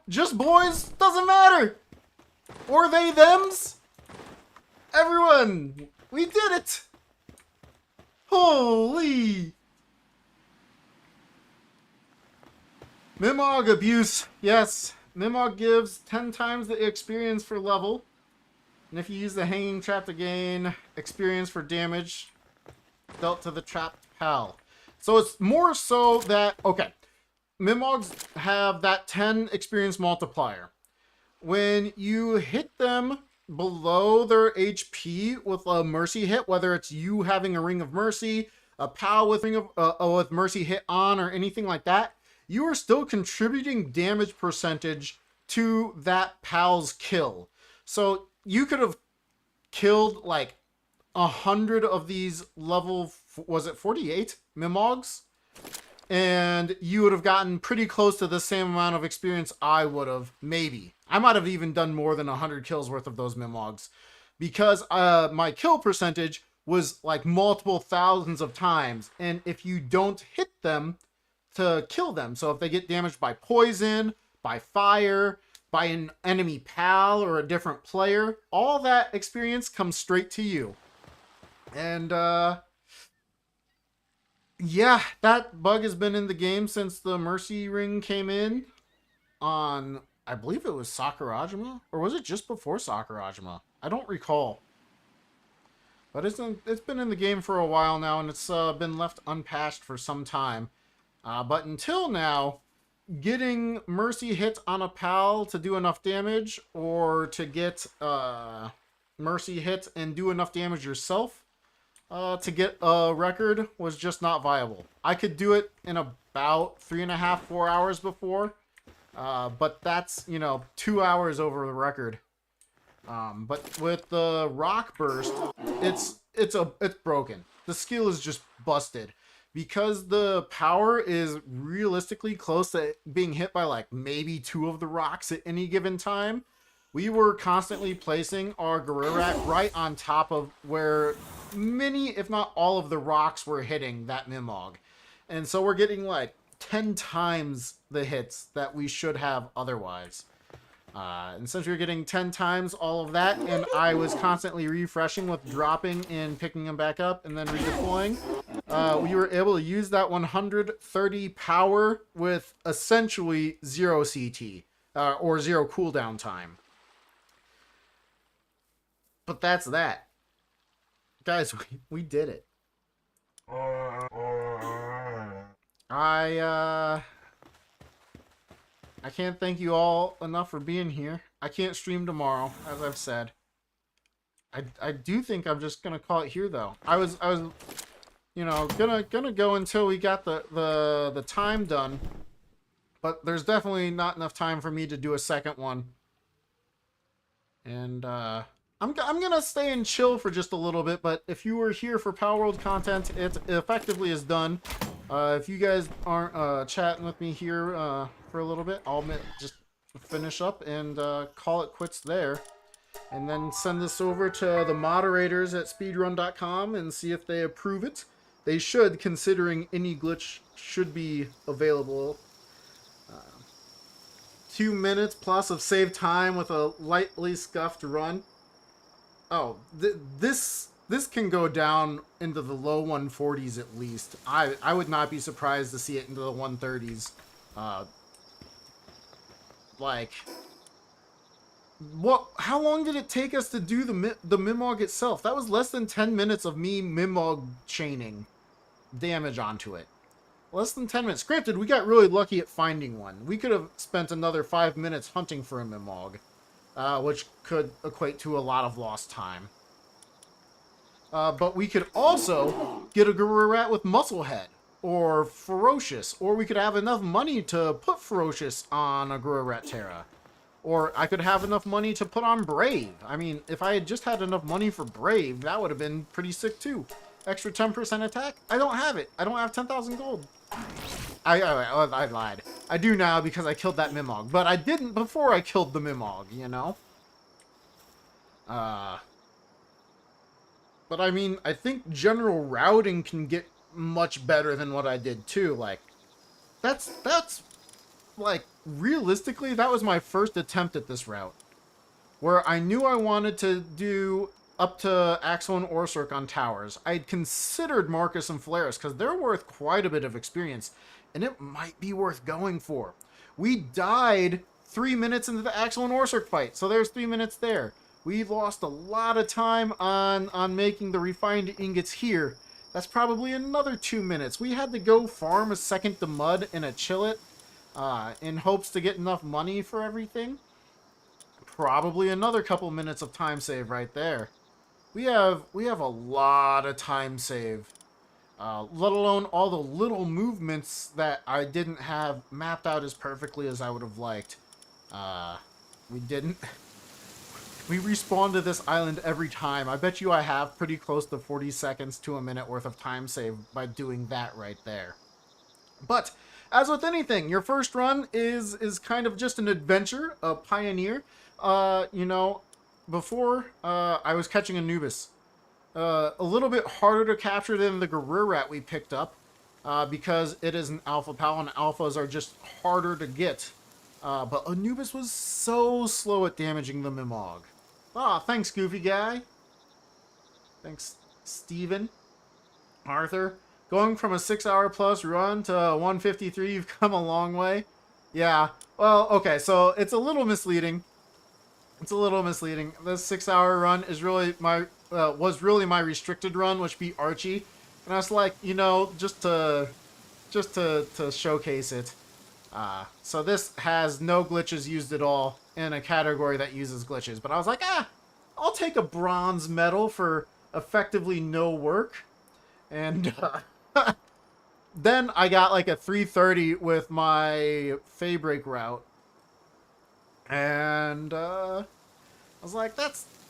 Just boys? Doesn't matter. Or they, thems. Everyone, we did it. Holy. Mimog abuse. Yes, Mimog gives 10 times the experience for level. And if you use the hanging trap to gain experience for damage dealt to the trapped pal. So it's more so that, okay, Mimogs have that 10 experience multiplier. When you hit them below their HP with a mercy hit, whether it's you having a ring of mercy, a pal with with mercy hit on, or anything like that, you are still contributing damage percentage to that pal's kill. So you could have killed like 100 of these level, was it 48 Mimogs? And you would have gotten pretty close to the same amount of experience I would have, maybe. I might have even done more than 100 kills worth of those Mimogs. Because my kill percentage was like multiple thousands of times. And if you don't hit them to kill them, so if they get damaged by poison, by fire, by an enemy pal or a different player, all that experience comes straight to you. And yeah, that bug has been in the game since the Mercy Ring came in on, I believe it was Sakurajima? Or was it just before Sakurajima? I don't recall. But it's been in the game for a while now, and it's been left unpatched for some time. But until now, getting Mercy hit on a pal to do enough damage, or to get Mercy hit and do enough damage yourself, to get a record was just not viable. I could do it in about 3.5, 4 hours before, but that's, 2 hours over the record. But with the rock burst, it's broken. The skill is just busted because the power is realistically close to being hit by like maybe 2 of the rocks at any given time. We were constantly placing our Garurat right on top of where many, if not all of the rocks were hitting that Mimog. And so we're getting like 10 times the hits that we should have otherwise. And since we were getting 10 times all of that, and I was constantly refreshing with dropping and picking them back up and then redeploying, we were able to use that 130 power with essentially 0 CT, or 0 cooldown time. But that's that. Guys, we did it. I can't thank you all enough for being here. I can't stream tomorrow, as I've said. I do think I'm just gonna call it here though. I was gonna go until we got the time done. But there's definitely not enough time for me to do a second one. And I'm gonna stay and chill for just a little bit, but if you were here for Power World content, it effectively is done. If you guys aren't chatting with me here for a little bit, I'll just finish up and call it quits there. And then send this over to the moderators at speedrun.com and see if they approve it. They should, considering any glitch should be available. 2 minutes plus of save time with a lightly scuffed run. Oh, this can go down into the low 140s at least. I would not be surprised to see it into the 130s. Like, what? How long did it take us to do the Mimog itself? That was less than 10 minutes of me Mimog chaining damage onto it. Less than 10 minutes. Granted, we got really lucky at finding one. We could have spent another 5 minutes hunting for a Mimog. Which could equate to a lot of lost time. But we could also get a Garurat with Muscle Head, or Ferocious, or we could have enough money to put Ferocious on a Garurat Terra. Or I could have enough money to put on Brave. I mean, if I had just had enough money for Brave, that would have been pretty sick too. Extra 10% attack? I don't have it. I don't have 10,000 gold. I lied. I do now because I killed that Mimog. But I didn't before I killed the Mimog, you know? But I mean, I think general routing can get much better than what I did too. Like, that's like realistically, that was my first attempt at this route, where I knew I wanted to do up to Axel and Orsurk on towers. I'd considered Marcus and Phalaris because they're worth quite a bit of experience, and it might be worth going for. We died 3 minutes into the Axel and Orsurk fight, so there's 3 minutes there. We lost a lot of time on making the refined ingots here. That's probably another 2 minutes. We had to go farm a second to mud and a chillet in hopes to get enough money for everything. Probably another couple minutes of time save right there. We have a lot of time save, let alone all the little movements that I didn't have mapped out as perfectly as I would have liked. We didn't. We respawn to this island every time. I bet you I have pretty close to 40 seconds to a minute worth of time saved by doing that right there. But as with anything, your first run is kind of just an adventure, a pioneer. You know, before I was catching Anubis. A little bit harder to capture than the Garur Rat we picked up because it is an alpha pal and alphas are just harder to get. But Anubis was so slow at damaging the Mimog. Ah, thanks, Goofy Guy. Thanks, Steven. Arthur. Going from a 6-hour plus run to 153, you've come a long way. Yeah, well, okay, so it's a little misleading. It's a little misleading. This 6-hour run is really my was really my restricted run, which beat Archie, and I was like, you know, just to showcase it. So this has no glitches used at all in a category that uses glitches. But I was like, I'll take a bronze medal for effectively no work. And then I got like a 330 with my Fey Break route. And I was like,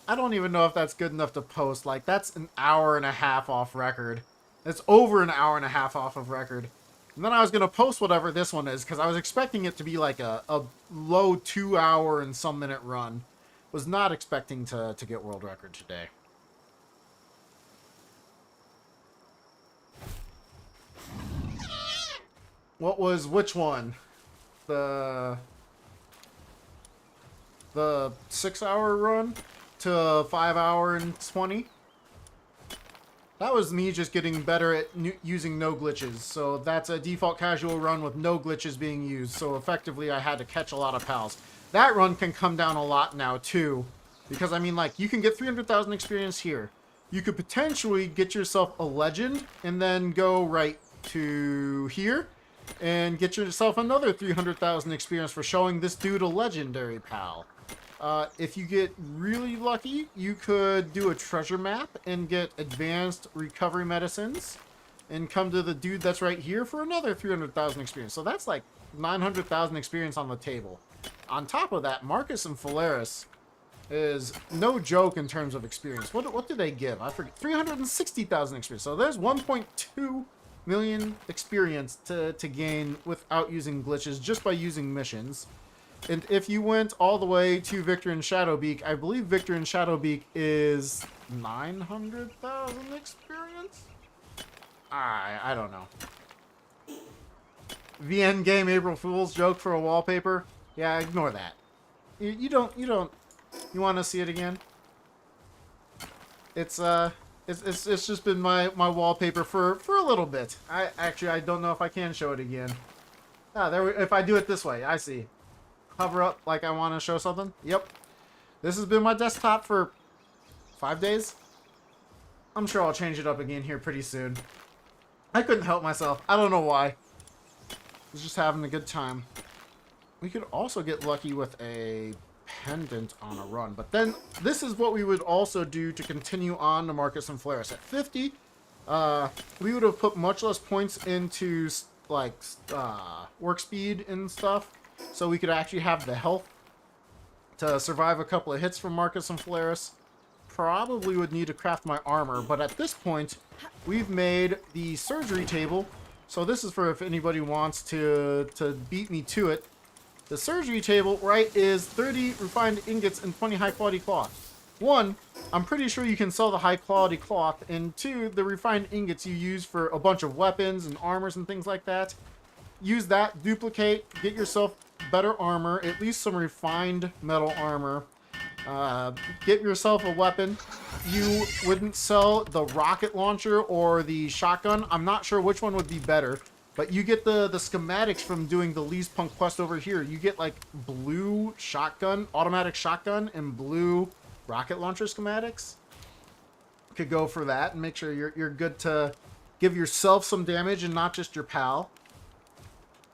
I don't even know if that's good enough to post. Like, that's an hour and a half off record. It's over an hour and a half off of record. And then I was going to post whatever this one is, because I was expecting it to be like a low 2 hour and some minute run. Was not expecting to get world record today. What was which one? The 6-hour run to 5 hour and 20? That was me just getting better at using no glitches. So that's a default casual run with no glitches being used. So effectively I had to catch a lot of pals. That run can come down a lot now too. Because I mean, like, you can get 300,000 experience here. You could potentially get yourself a legend and then go right to here and get yourself another 300,000 experience for showing this dude a legendary pal. If you get really lucky, you could do a treasure map and get advanced recovery medicines and come to the dude that's right here for another 300,000 experience. So that's like 900,000 experience on the table. On top of that, Marcus and Phalaris is no joke in terms of experience. What do they give? I forget. 360,000 experience. So there's 1.2 million experience to gain without using glitches, just by using missions. And if you went all the way to Victor and Shadowbeak, I believe Victor and Shadowbeak is 900,000 experience? I don't know. VN game April Fool's joke for a wallpaper? Yeah, ignore that. You want to see it again? It's just been my wallpaper for a little bit. I don't know if I can show it again. If I do it this way, I see. Hover up like I want to show something. Yep. This has been my desktop for 5 days. I'm sure I'll change it up again here pretty soon. I couldn't help myself. I don't know why. I was just having a good time. We could also get lucky with a pendant on a run. But then this is what we would also do to continue on to Marcus and Phalaris. At 50, we would have put much less points into like work speed and stuff. So we could actually have the health to survive a couple of hits from Marcus and Phalaris. Probably would need to craft my armor, but at this point, we've made the surgery table. So this is for if anybody wants to beat me to it. The surgery table, right, is 30 refined ingots and 20 high-quality cloth. 1, I'm pretty sure you can sell the high-quality cloth, and 2, the refined ingots you use for a bunch of weapons and armors and things like that. Use that, duplicate, get yourself better armor, at least some refined metal armor. Get yourself a weapon. You wouldn't sell the rocket launcher or the shotgun. I'm not sure which one would be better, but you get the schematics from doing the Lee's Punk quest over here. You get like blue shotgun, automatic shotgun, and blue rocket launcher schematics. Could go for that and make sure you're good to give yourself some damage and not just your pal.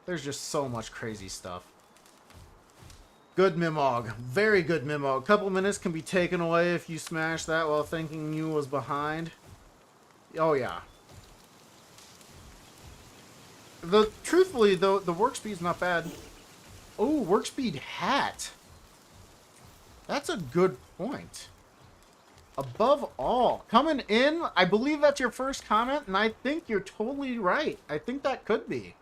There's just so much crazy stuff. Good Mimog. Very good Mimog. A couple minutes can be taken away if you smash that while thinking you was behind. Oh, yeah. Truthfully, though, the work speed's not bad. Oh, work speed hat. That's a good point. Above all. Coming in, I believe that's your first comment, and I think you're totally right. I think that could be.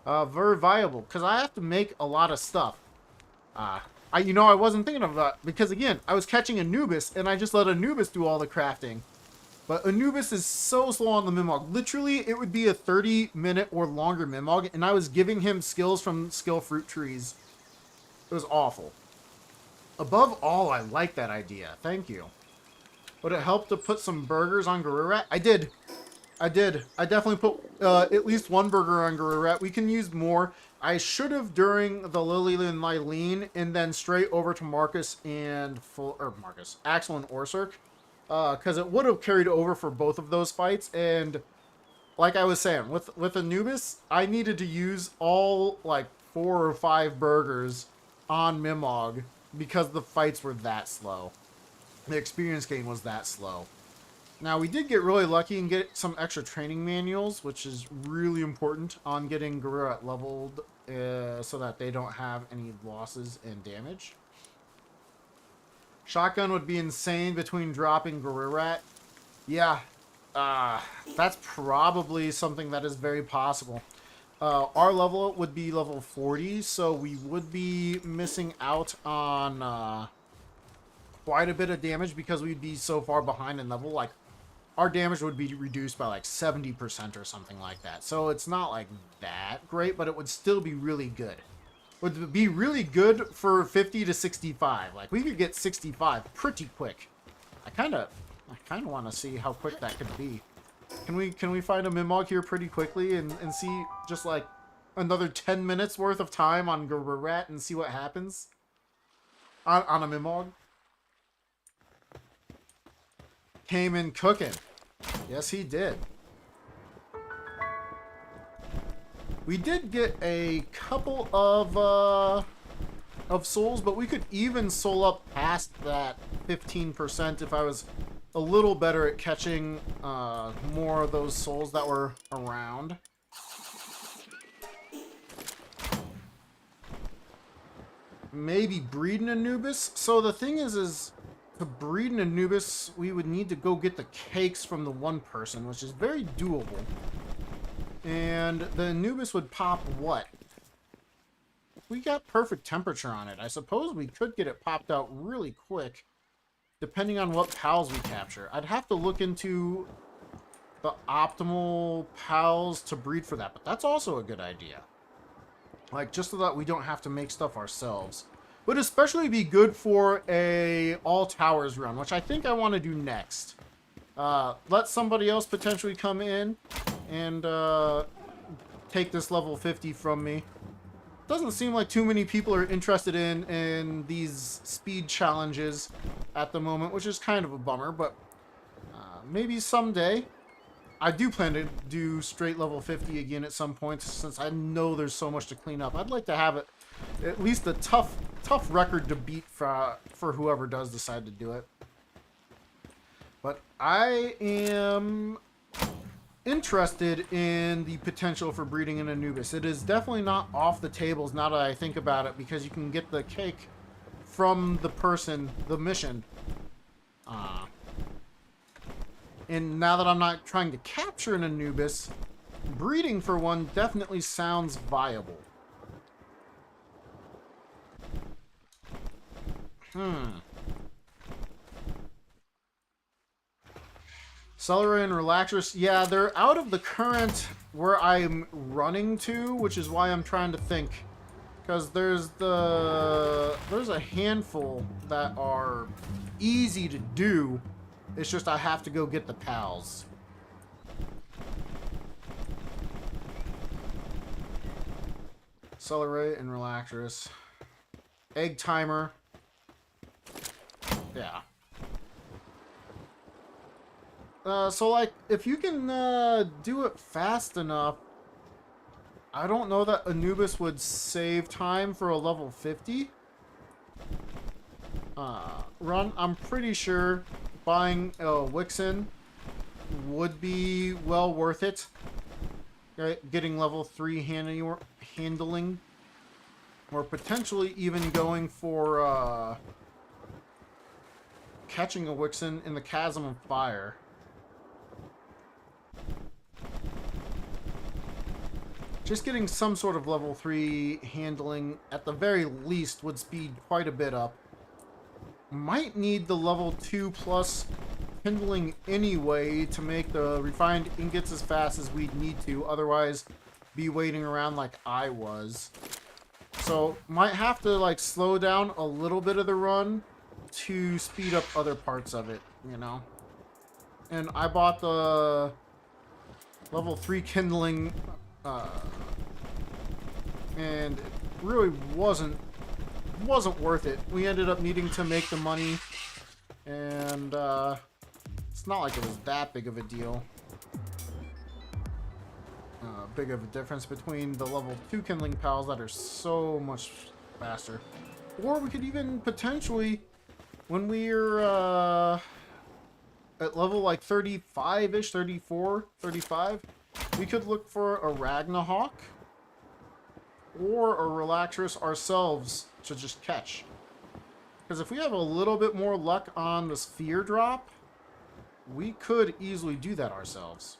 Very viable, because I have to make a lot of stuff. I wasn't thinking of that, because again, I was catching Anubis, and I just let Anubis do all the crafting. But Anubis is so slow on the Mimog. Literally, it would be a 30-minute or longer Mimog, and I was giving him skills from skill fruit trees. It was awful. Above all, I like that idea. Thank you. Would it help to put some burgers on Garurat? I did. I definitely put at least one burger on Garurat. We can use more. I should have during the Lily and Lylene, and then straight over to Axel and Orsurk. Because it would have carried over for both of those fights. And like I was saying, with Anubis, I needed to use all like 4 or 5 burgers on Mimog because the fights were that slow. The experience gain was that slow. Now, we did get really lucky and get some extra training manuals, which is really important on getting Garurat leveled so that they don't have any losses and damage. Shotgun would be insane between dropping Garurat. Yeah, that's probably something that is very possible. Our level would be level 40, so we would be missing out on quite a bit of damage because we'd be so far behind in level. Like, our damage would be reduced by like 70% or something like that. So it's not like that great, but it would still be really good. Would be really good for 50 to 65. Like, we could get 65 pretty quick. I kind of want to see how quick that could be. Can we find a Mimog here pretty quickly and see just like another 10 minutes worth of time on Garurat and see what happens on a Mimog? Came in cooking. Yes, he did. We did get a couple of souls, but we could even soul up past that 15% if I was a little better at catching more of those souls that were around. Maybe breed an Anubis. So the thing is to breed an Anubis, we would need to go get the cakes from the one person, which is very doable. And the Anubis would pop what? If we got perfect temperature on it, I suppose we could get it popped out really quick, depending on what pals we capture. I'd have to look into the optimal pals to breed for that, but that's also a good idea. Like, just so that we don't have to make stuff ourselves. Would especially be good for a all towers run, which I think I want to do next. Let somebody else potentially come in and take this level 50 from me. Doesn't seem like too many people are interested in these speed challenges at the moment, which is kind of a bummer, but maybe someday. I do plan to do straight level 50 again at some point, since I know there's so much to clean up. I'd like to have it at least a tough record to beat for whoever does decide to do it. But I am interested in the potential for breeding an Anubis. It is definitely not off the tables now that I think about it, because you can get the cake from the person, the mission. And now that I'm not trying to capture an Anubis, breeding for one definitely sounds viable. Celery and Relaxers, yeah, they're out of the current where I'm running to, which is why I'm trying to think Because there's a handful that are easy to do. It's just I have to go get the pals. Accelerate and relaxers. Egg timer. Yeah. So like, if you can do it fast enough, I don't know that Anubis would save time for a level 50 run. I'm pretty sure buying a Wixen would be well worth it. Right? Getting level 3 handling, or potentially even going for catching a Wixen in the Chasm of Fire. Just getting some sort of level 3 handling, at the very least, would speed quite a bit up. Might need the level 2 plus kindling anyway to make the refined ingots as fast as we'd need to. Otherwise, be waiting around like I was. So, might have to, like, slow down a little bit of the run to speed up other parts of it, you know? And I bought the level 3 kindling... and it really wasn't worth it. We ended up needing to make the money, and it's not like it was that big of a deal. Big of a difference between the level 2 kindling pals that are so much faster. Or we could even potentially, when we're at level like 35-ish, 34, 35, we could look for a Ragnahawk or a Relaxarus ourselves to just catch. Because if we have a little bit more luck on the sphere drop, we could easily do that ourselves.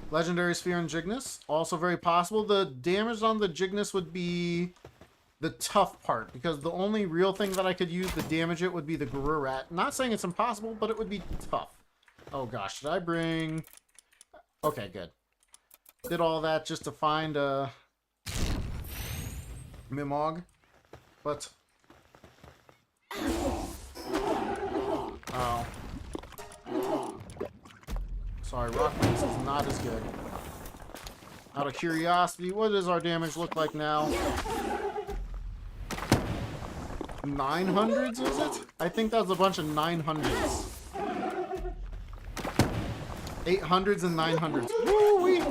Legendary Sphere and Jignus, also very possible. The damage on the Jignus would be the tough part, because the only real thing that I could use to damage it would be the Grurat. Not saying it's impossible, but it would be tough. Oh gosh, did I bring... Okay, good. Did all that just to find a Mimog, but... Oh. Sorry, Rock Mace is not as good. Out of curiosity, what does our damage look like now? 900s, is it? I think that's a bunch of 900s. 800s and 900s. Woo-wee!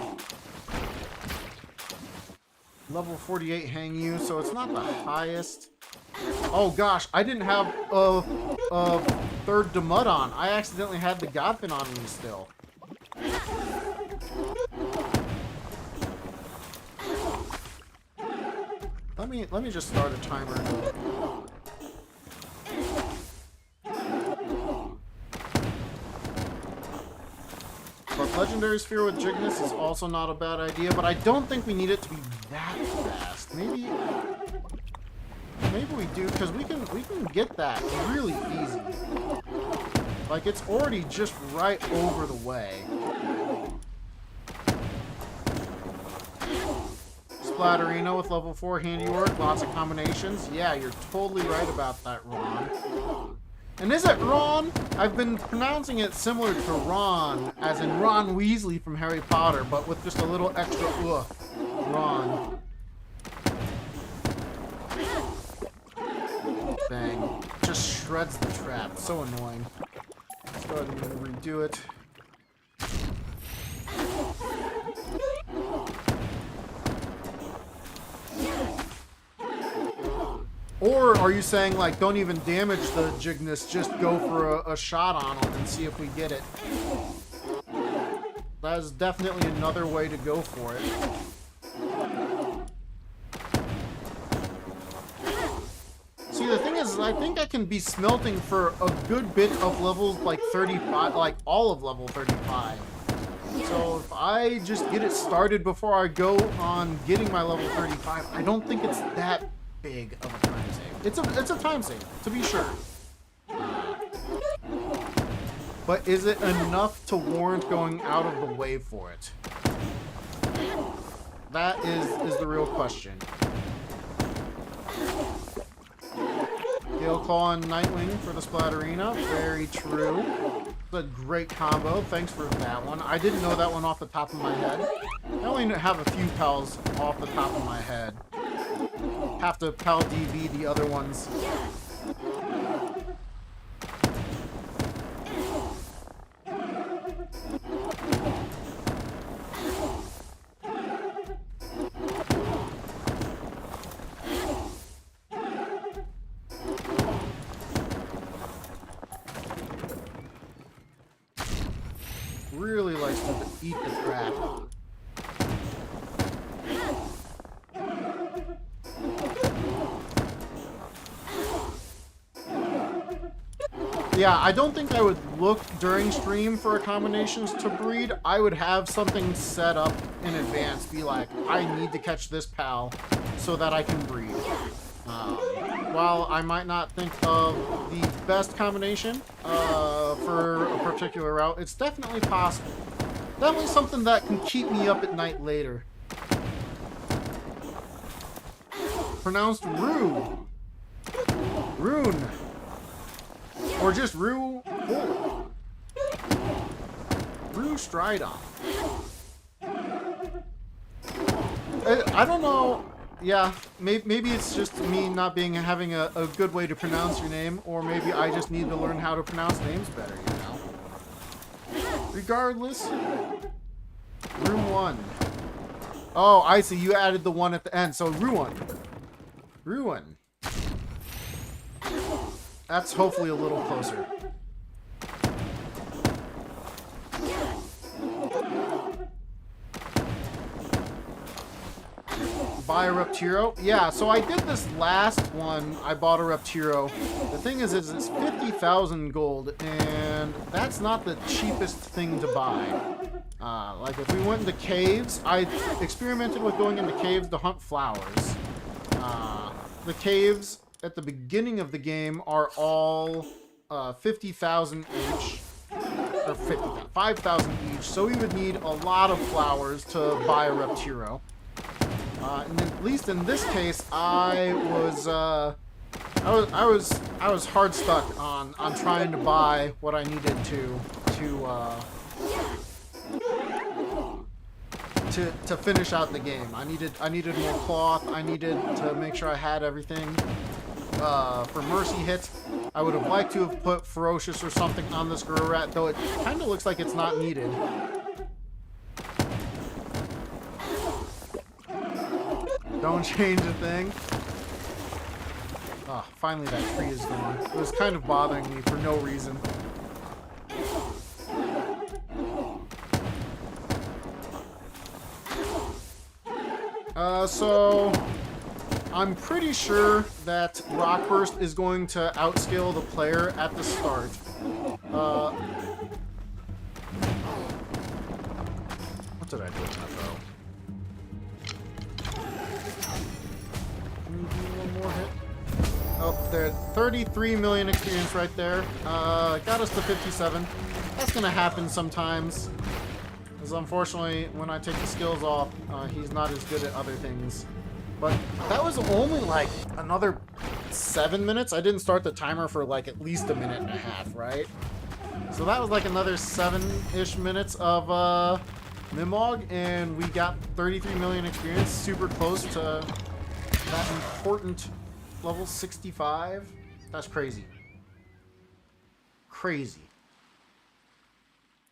Level 48 Hangyu, so it's not the highest. Oh gosh, I didn't have a third Demud on. I accidentally had the Godfin on me still. Let me just start a timer. But Legendary Sphere with Jignus is also not a bad idea, but I don't think we need it to be that fast. Maybe we do, because we can get that really easy. Like, it's already just right over the way. Splatterino with level 4 handiwork, lots of combinations. Yeah, you're totally right about that, Ron. And is it Ron? I've been pronouncing it similar to Ron, as in Ron Weasley from Harry Potter, but with just a little extra Ron. Bang. Just shreds the trap. So annoying. Let's go ahead and redo it. Or are you saying, like, don't even damage the Jignus, just go for a shot on him and see if we get it? That is definitely another way to go for it. See, the thing is, I think I can be smelting for a good bit of levels like 35, like all of level 35. So if I just get it started before I go on getting my level 35, I don't think it's that big of a time save. It's a time save, to be sure. But is it enough to warrant going out of the way for it? That is the real question. Gale Claw and Nightwing for the Splatterina. Very true. It's a great combo. Thanks for that one. I didn't know that one off the top of my head. I only have a few pals off the top of my head. Have to pal DB the other ones. Really likes to eat the crap. Yeah, I don't think I would look during stream for combinations to breed. I would have something set up in advance. Be like, I need to catch this pal so that I can breed. While I might not think of the best combination for a particular route, it's definitely possible. Definitely something that can keep me up at night later. Pronounced Rue. Rune. Or just Rue. Oh. Rue Stridon. I don't know. Yeah, maybe it's just me not having a good way to pronounce your name, or maybe I just need to learn how to pronounce names better, you know? Regardless, Room 1. Oh, I see, you added the one at the end, so Ruin. Ruin. That's hopefully a little closer. Buy a Reptiro? Yeah, so I did this last one. I bought a Reptiro. The thing is it's 50,000 gold, and that's not the cheapest thing to buy. Like, if we went into caves, I experimented with going into caves to hunt flowers. The caves at the beginning of the game are all 50,000 each. Or 50,000. 5,000 each, so we would need a lot of flowers to buy a Reptiro. And at least in this case, I was hard stuck on trying to buy what I needed to finish out the game. I needed more cloth. I needed to make sure I had everything. For mercy hits, I would have liked to have put ferocious or something on this Guru Rat, though it kind of looks like it's not needed. Don't change a thing. Oh, finally that tree is gone. It was kind of bothering me for no reason. So I'm pretty sure that Rock Burst is going to outscale the player at the start. What did I do with that though? One more hit. Oh, there, 33 million experience right there. Got us to 57. That's gonna happen sometimes. Because unfortunately, when I take the skills off, he's not as good at other things. But that was only like another 7 minutes. I didn't start the timer for like at least a minute and a half, right? So that was like another 7-ish minutes of Mimog, and we got 33 million experience, super close to that important level 65. That's crazy. Crazy.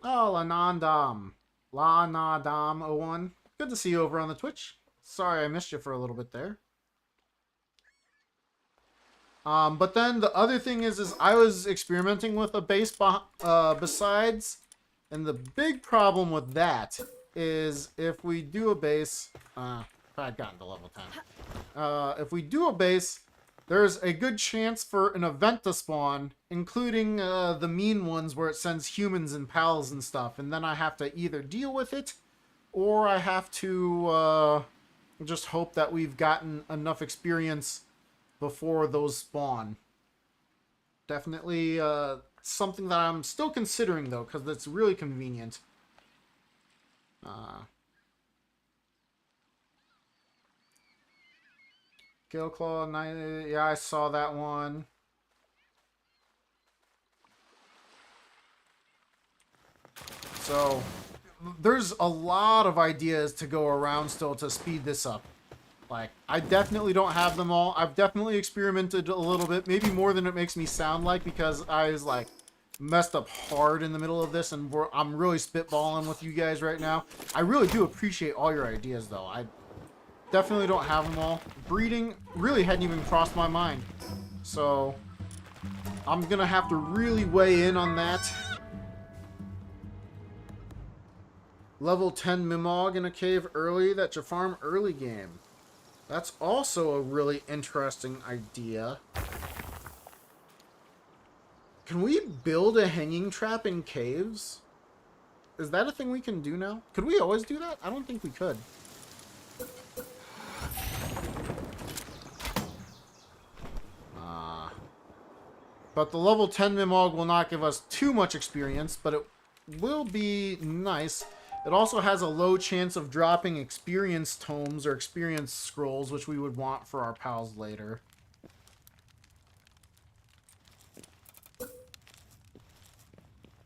Oh, Lanandam. Lanadam01. Good to see you over on the Twitch. Sorry I missed you for a little bit there. But then the other thing is I was experimenting with a base besides, and the big problem with that is if we do a base, if I had gotten to level 10, if we do a base, there's a good chance for an event to spawn, including the mean ones where it sends humans and pals and stuff, and then I have to either deal with it, or I have to just hope that we've gotten enough experience before those spawn. Definitely something that I'm still considering, though, because it's really convenient. Gale Claw, 90. Yeah, I saw that one. So, there's a lot of ideas to go around still to speed this up. Like, I definitely don't have them all. I've definitely experimented a little bit, maybe more than it makes me sound like, because I was like messed up hard in the middle of this, and I'm really spitballing with you guys right now. I really do appreciate all your ideas, though. I definitely don't have them all. Breeding really hadn't even crossed my mind, so I'm gonna have to really weigh in on that. Level 10 Mimog in a cave early that you farm early game. That's also a really interesting idea. Can we build a hanging trap in caves? Is that a thing we can do now? Could we always do that? I don't think we could. But the level 10 Mimog will not give us too much experience, but it will be nice. It also has a low chance of dropping experience tomes or experience scrolls, which we would want for our pals later.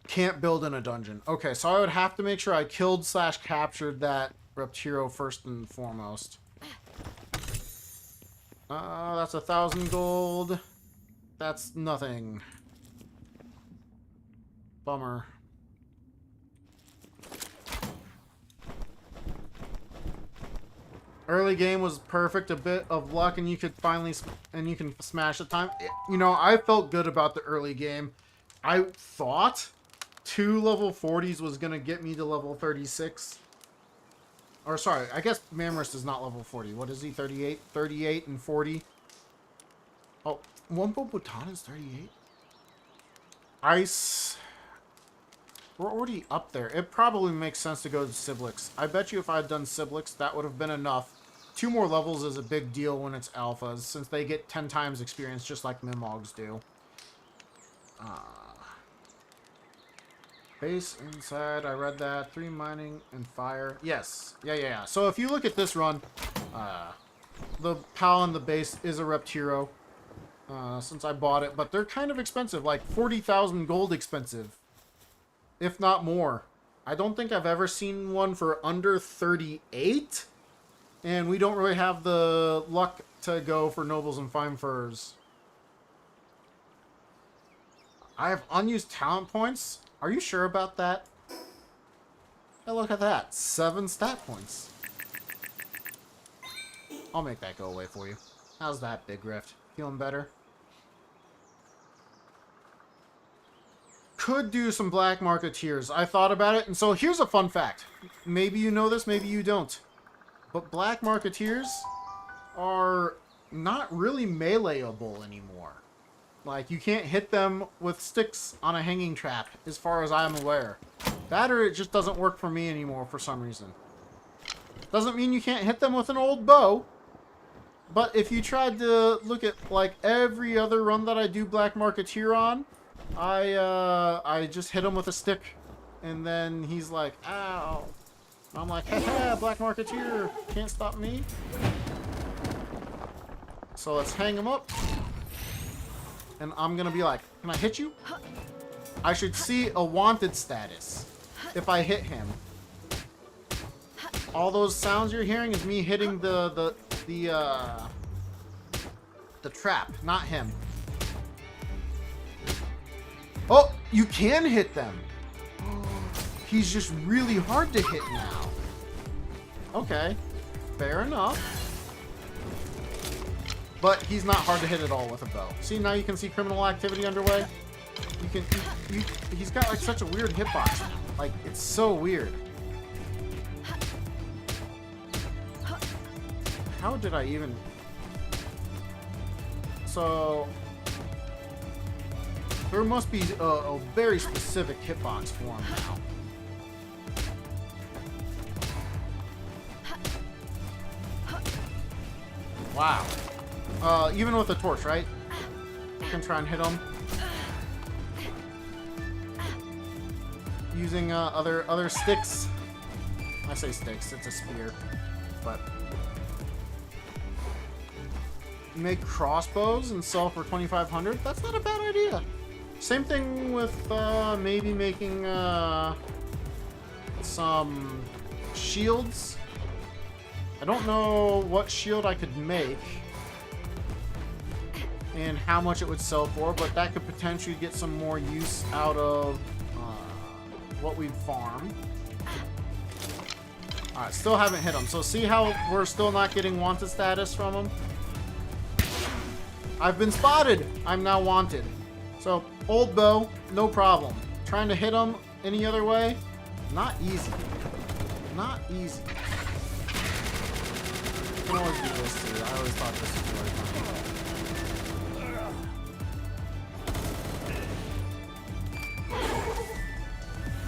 Can't build in a dungeon. Okay, so I would have to make sure I killed / captured that Reptiro first and foremost. That's 1,000 gold. That's nothing. Bummer. Early game was perfect. A bit of luck and you could finally you can smash the time. You know, I felt good about the early game. I thought 2 level 40s was going to get me to level 36. Or sorry, I guess Mamrus is not level 40. What is he? 38? 38 and 40. Oh, Wumpo Bhutan is 38. Ice. We're already up there. It probably makes sense to go to Siblix. I bet you if I had done Siblix, that would have been enough. 2 more levels is a big deal when it's alphas, since they get 10 times experience just like Mimogs do. Base inside, I read that. 3 mining and fire. Yes. Yeah. So if you look at this run, the pal in the base is a Reptiro, since I bought it, but they're kind of expensive, like 40,000 gold expensive, if not more. I don't think I've ever seen one for under 38, and we don't really have the luck to go for nobles and fine furs. I have unused talent points. Are you sure about that? Hey, look at that. 7 stat points. I'll make that go away for you. How's that, Big Rift? Feeling better? Could do some black marketeers. I thought about it, and so here's a fun fact. Maybe you know this, maybe you don't. But black marketeers are not really meleeable anymore. Like, you can't hit them with sticks on a hanging trap, as far as I'm aware. That or it just doesn't work for me anymore for some reason. Doesn't mean you can't hit them with an old bow. But if you tried to look at, like, every other run that I do Black Marketeer on, I just hit him with a stick. And then he's like, ow. I'm like, haha, Black Marketeer, can't stop me. So let's hang him up. And I'm gonna be like, can I hit you? I should see a wanted status if I hit him. All those sounds you're hearing is me hitting the trap, not him. Oh, you can hit them. He's just really hard to hit now. Okay, fair enough. But he's not hard to hit at all with a bow. See, now you can see criminal activity underway. You can, he's got like such a weird hitbox. Like, it's so weird. How did I even... So... There must be a very specific hitbox for him now. Wow. Even with a torch, right? I can try and hit him. Using other sticks. I say sticks, it's a spear. But... make crossbows and sell for 2,500. That's not a bad idea. Same thing with maybe making some shields. I don't know what shield I could make and how much it would sell for, but that could potentially get some more use out of what we farm. Alright, still haven't hit him. So see how we're still not getting wanted status from him? I've been spotted! I'm now wanted. So, old bow, no problem. Trying to hit him any other way? Not easy. Not easy. I can always do this too. I always thought this was really fun.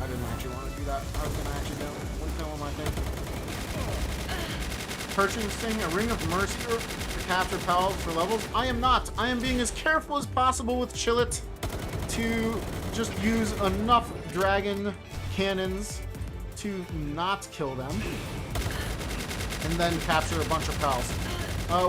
I didn't actually want to do that. I was going to actually do it. What the hell am I thinking? Purchasing a Ring of Mercy to capture pals for levels? I am not. I am being as careful as possible with Chillet to just use enough dragon cannons to not kill them. And then capture a bunch of pals.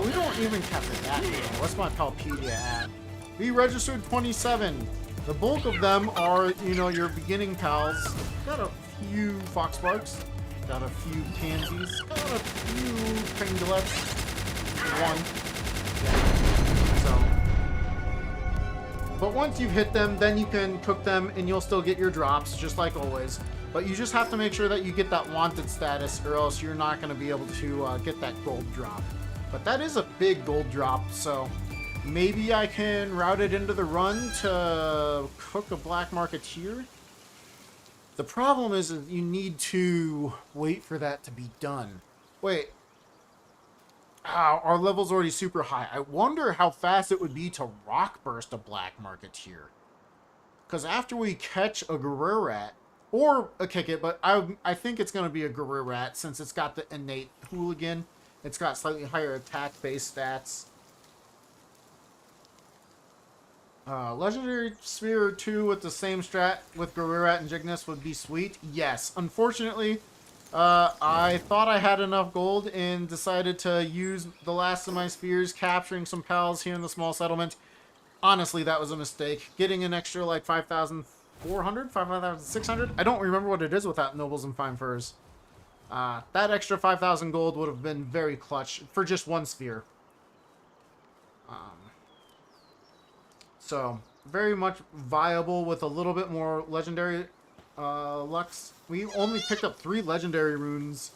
We don't even capture that here. What's my Palpedia at? We registered 27. The bulk of them are, you know, your beginning pals. Got a few Foxbarks. Got a few Pansies. Got a few Pringulets. One. Yeah. So. But once you've hit them, then you can cook them and you'll still get your drops, just like always. But you just have to make sure that you get that wanted status or else you're not going to be able to get that gold drop. But that is a big gold drop, so maybe I can route it into the run to cook a black Marketeer. The problem is that you need to wait for that to be done. Wait. Our level's already super high. I wonder how fast it would be to rock burst a black Marketeer. Because after we catch a Guerrerat, or a kick it, but I think it's going to be a Guerrerat since it's got the innate hooligan. It's got slightly higher attack-based stats. Legendary Sphere 2 with the same strat with Guerrerat and Jignus would be sweet. Yes. Unfortunately, I thought I had enough gold and decided to use the last of my spheres, capturing some pals here in the small settlement. Honestly, that was a mistake. Getting an extra, like, 5,400? 5,600? I don't remember what it is without nobles and fine furs. That extra 5,000 gold would have been very clutch for just one sphere. So, very much viable with a little bit more legendary lux. We only picked up 3 legendary runes.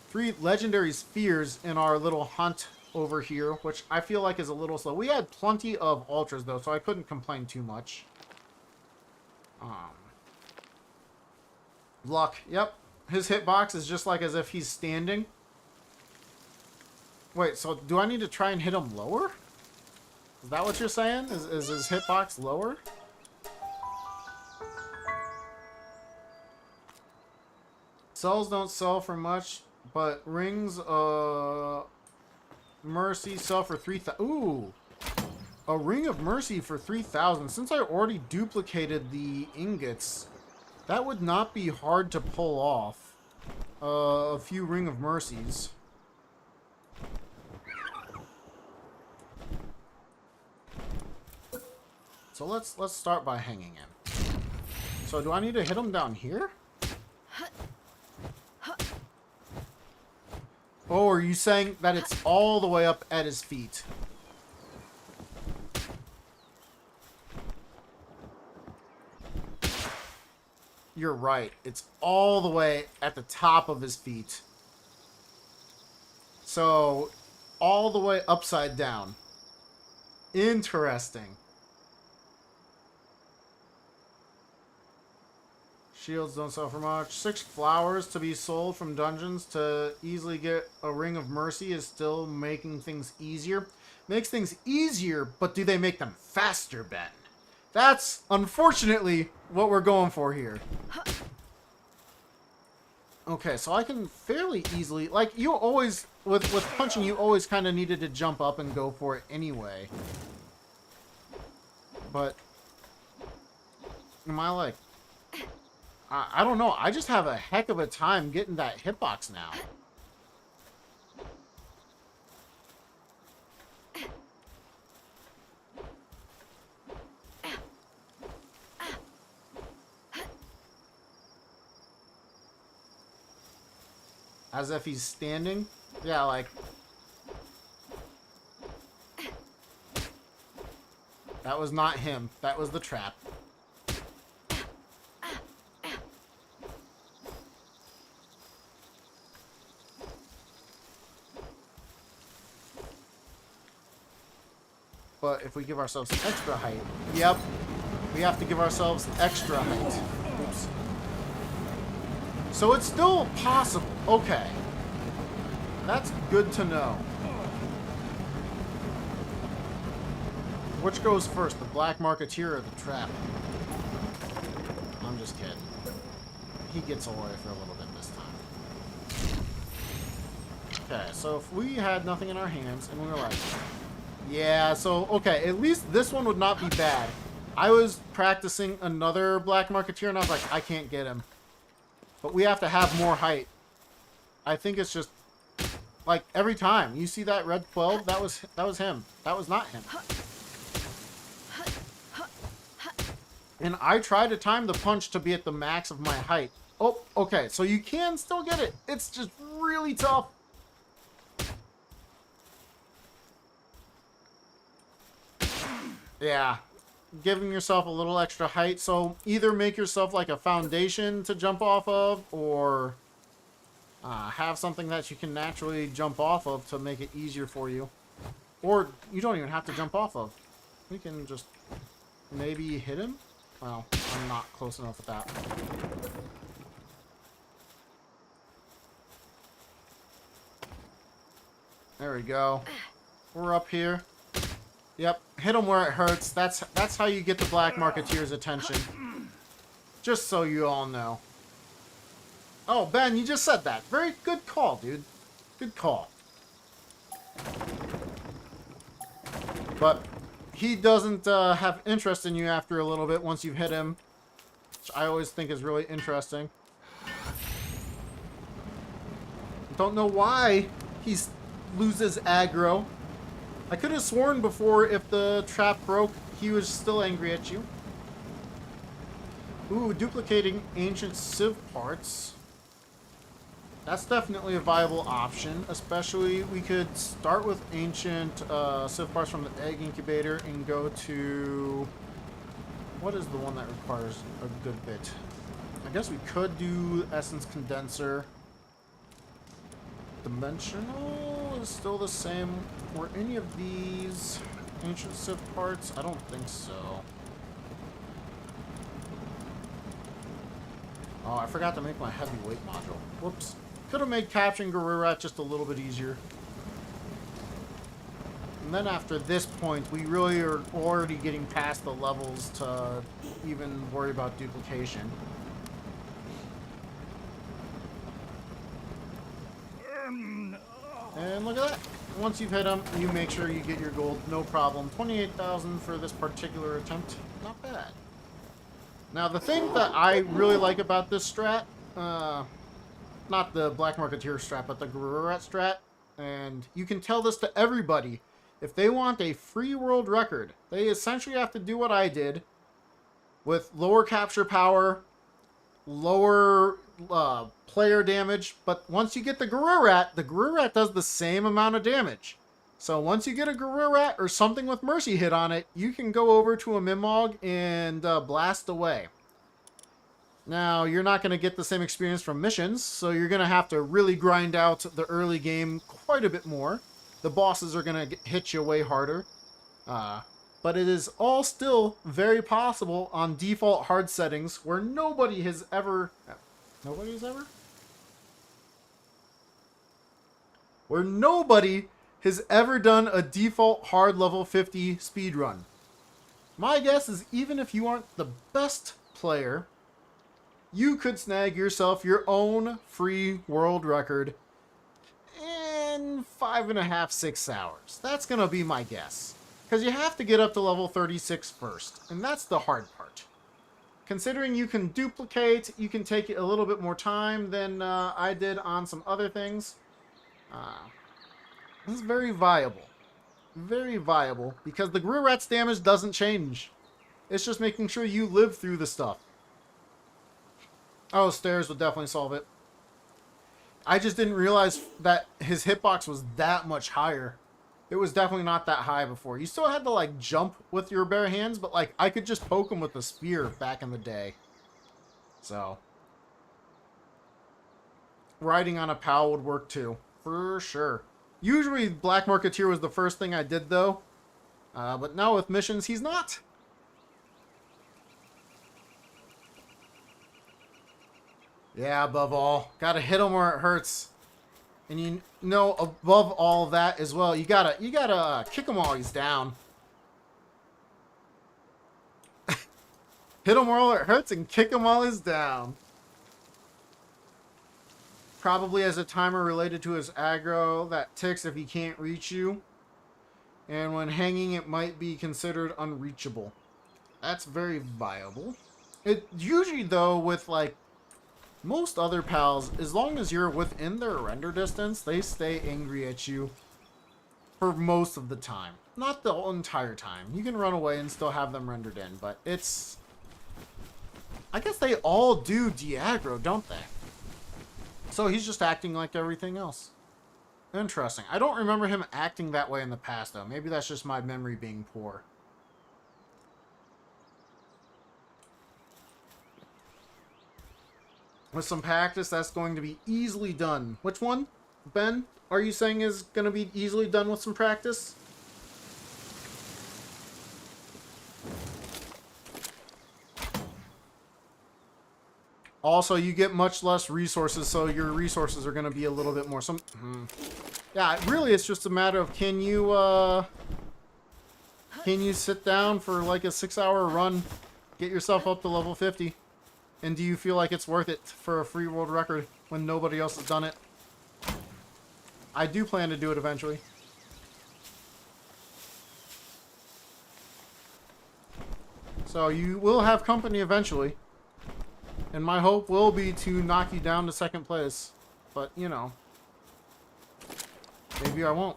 3 legendary spheres in our little hunt over here, which I feel like is a little slow. We had plenty of ultras though, so I couldn't complain too much. Luck. Yep. His hitbox is just like as if he's standing. Wait, so do I need to try and hit him lower? Is that what you're saying? Is his hitbox lower? Cells don't sell for much, but rings mercy sell for 3,000. Ooh! A ring of mercy for 3,000. Since I already duplicated the ingots, that would not be hard to pull off. A few ring of mercies. So let's start by hanging him. So do I need to hit him down here? Oh, are you saying that it's all the way up at his feet? You're right. It's all the way at the top of his feet. So, all the way upside down. Interesting. Shields don't sell for much. 6 flowers to be sold from dungeons to easily get a Ring of Mercy is still making things easier. Makes things easier, but do they make them faster, Ben? That's, unfortunately, what we're going for here. Okay, so I can fairly easily... Like, you always... With punching, you always kind of needed to jump up and go for it anyway. But... Am I like... I don't know. I just have a heck of a time getting that hitbox now. As if he's standing. Yeah, like... That was not him. That was the trap. But if we give ourselves extra height... Yep. We have to give ourselves extra height. Oops. So it's still possible. Okay. That's good to know. Which goes first, the Black Marketeer or the Trap? I'm just kidding. He gets away for a little bit this time. Okay, so if we had nothing in our hands and we were like... Yeah, so, okay, at least this one would not be bad. I was practicing another Black Marketeer and I was like, I can't get him. But we have to have more height. I think it's just... Like, every time. You see that red 12? That was him. That was not him. And I try to time the punch to be at the max of my height. Oh, okay. So you can still get it. It's just really tough. Yeah. Giving yourself a little extra height. So either make yourself like a foundation to jump off of, or have something that you can naturally jump off of to make it easier for you. Or you don't even have to jump off of. We can just maybe hit him. Well, I'm not close enough with that. There we go. We're up here. Yep, hit him where it hurts. That's how you get the Black Marketeer's attention. Just so you all know. Oh, Ben, you just said that. Very good call, dude. Good call. But he doesn't have interest in you after a little bit once you've hit him, which I always think is really interesting. Don't know why he loses aggro. I could have sworn before if the trap broke, he was still angry at you. Ooh, duplicating ancient sieve parts. That's definitely a viable option, especially we could start with ancient sieve parts from the egg incubator and go to... What is the one that requires a good bit? I guess we could do essence condenser. Dimensional is still the same. Were any of these ancient sieve parts? I don't think so. Oh, I forgot to make my heavyweight module. Whoops. Could have made capturing Garurat just a little bit easier. And then after this point, we really are already getting past the levels to even worry about duplication. And look at that. Once you've hit them, you make sure you get your gold. No problem. 28,000 for this particular attempt. Not bad. Now, the thing that I really like about this strat, not the Black Marketeer strat, but the Garurat strat, and you can tell this to everybody. If they want a free world record, they essentially have to do what I did with lower capture power, lower player damage, but once you get the Garurat does the same amount of damage. So once you get a Garurat or something with Mercy hit on it, you can go over to a Mimog and blast away. Now, you're not going to get the same experience from missions, so you're going to have to really grind out the early game quite a bit more. The bosses are going to hit you way harder. But it is all still very possible on default hard settings where nobody has ever... Where nobody has ever done a default hard level 50 speedrun. My guess is even if you aren't the best player, you could snag yourself your own free world record in 5.5, 6 hours. That's going to be my guess. Because you have to get up to level 36 first, and that's the hard part. Considering you can duplicate, you can take a little bit more time than I did on some other things. This is very viable. Very viable, because the Garurat's damage doesn't change. It's just making sure you live through the stuff. Oh, stairs would definitely solve it. I just didn't realize that his hitbox was that much higher. It was definitely not that high before. You still had to, like, jump with your bare hands, but, like, I could just poke him with a spear back in the day. So, riding on a pal would work too, for sure. Usually, Black Marketeer was the first thing I did, though. But now with missions, he's not. Yeah, above all. Gotta hit him where it hurts. And you know, above all that as well, you gotta kick him while he's down. Hit him while it hurts and kick him while he's down. Probably has a timer related to his aggro that ticks if he can't reach you. And when hanging, it might be considered unreachable. That's very viable. It usually, though, with like most other pals, as long as you're within their render distance, they stay angry at you for most of the time. Not the entire time. You can run away and still have them rendered in, but it's... I guess they all do de-aggro, don't they? So he's just acting like everything else. Interesting. I don't remember him acting that way in the past, though. Maybe that's just my memory being poor. With some practice, that's going to be easily done. Which one, Ben, are you saying is going to be easily done with some practice? Also, you get much less resources, so your resources are going to be a little bit more. Yeah, really, it's just a matter of can you sit down for like a 6-hour run, get yourself up to level 50, and do you feel like it's worth it for a free world record when nobody else has done it? I do plan to do it eventually. So you will have company eventually. And my hope will be to knock you down to second place. But, you know. Maybe I won't.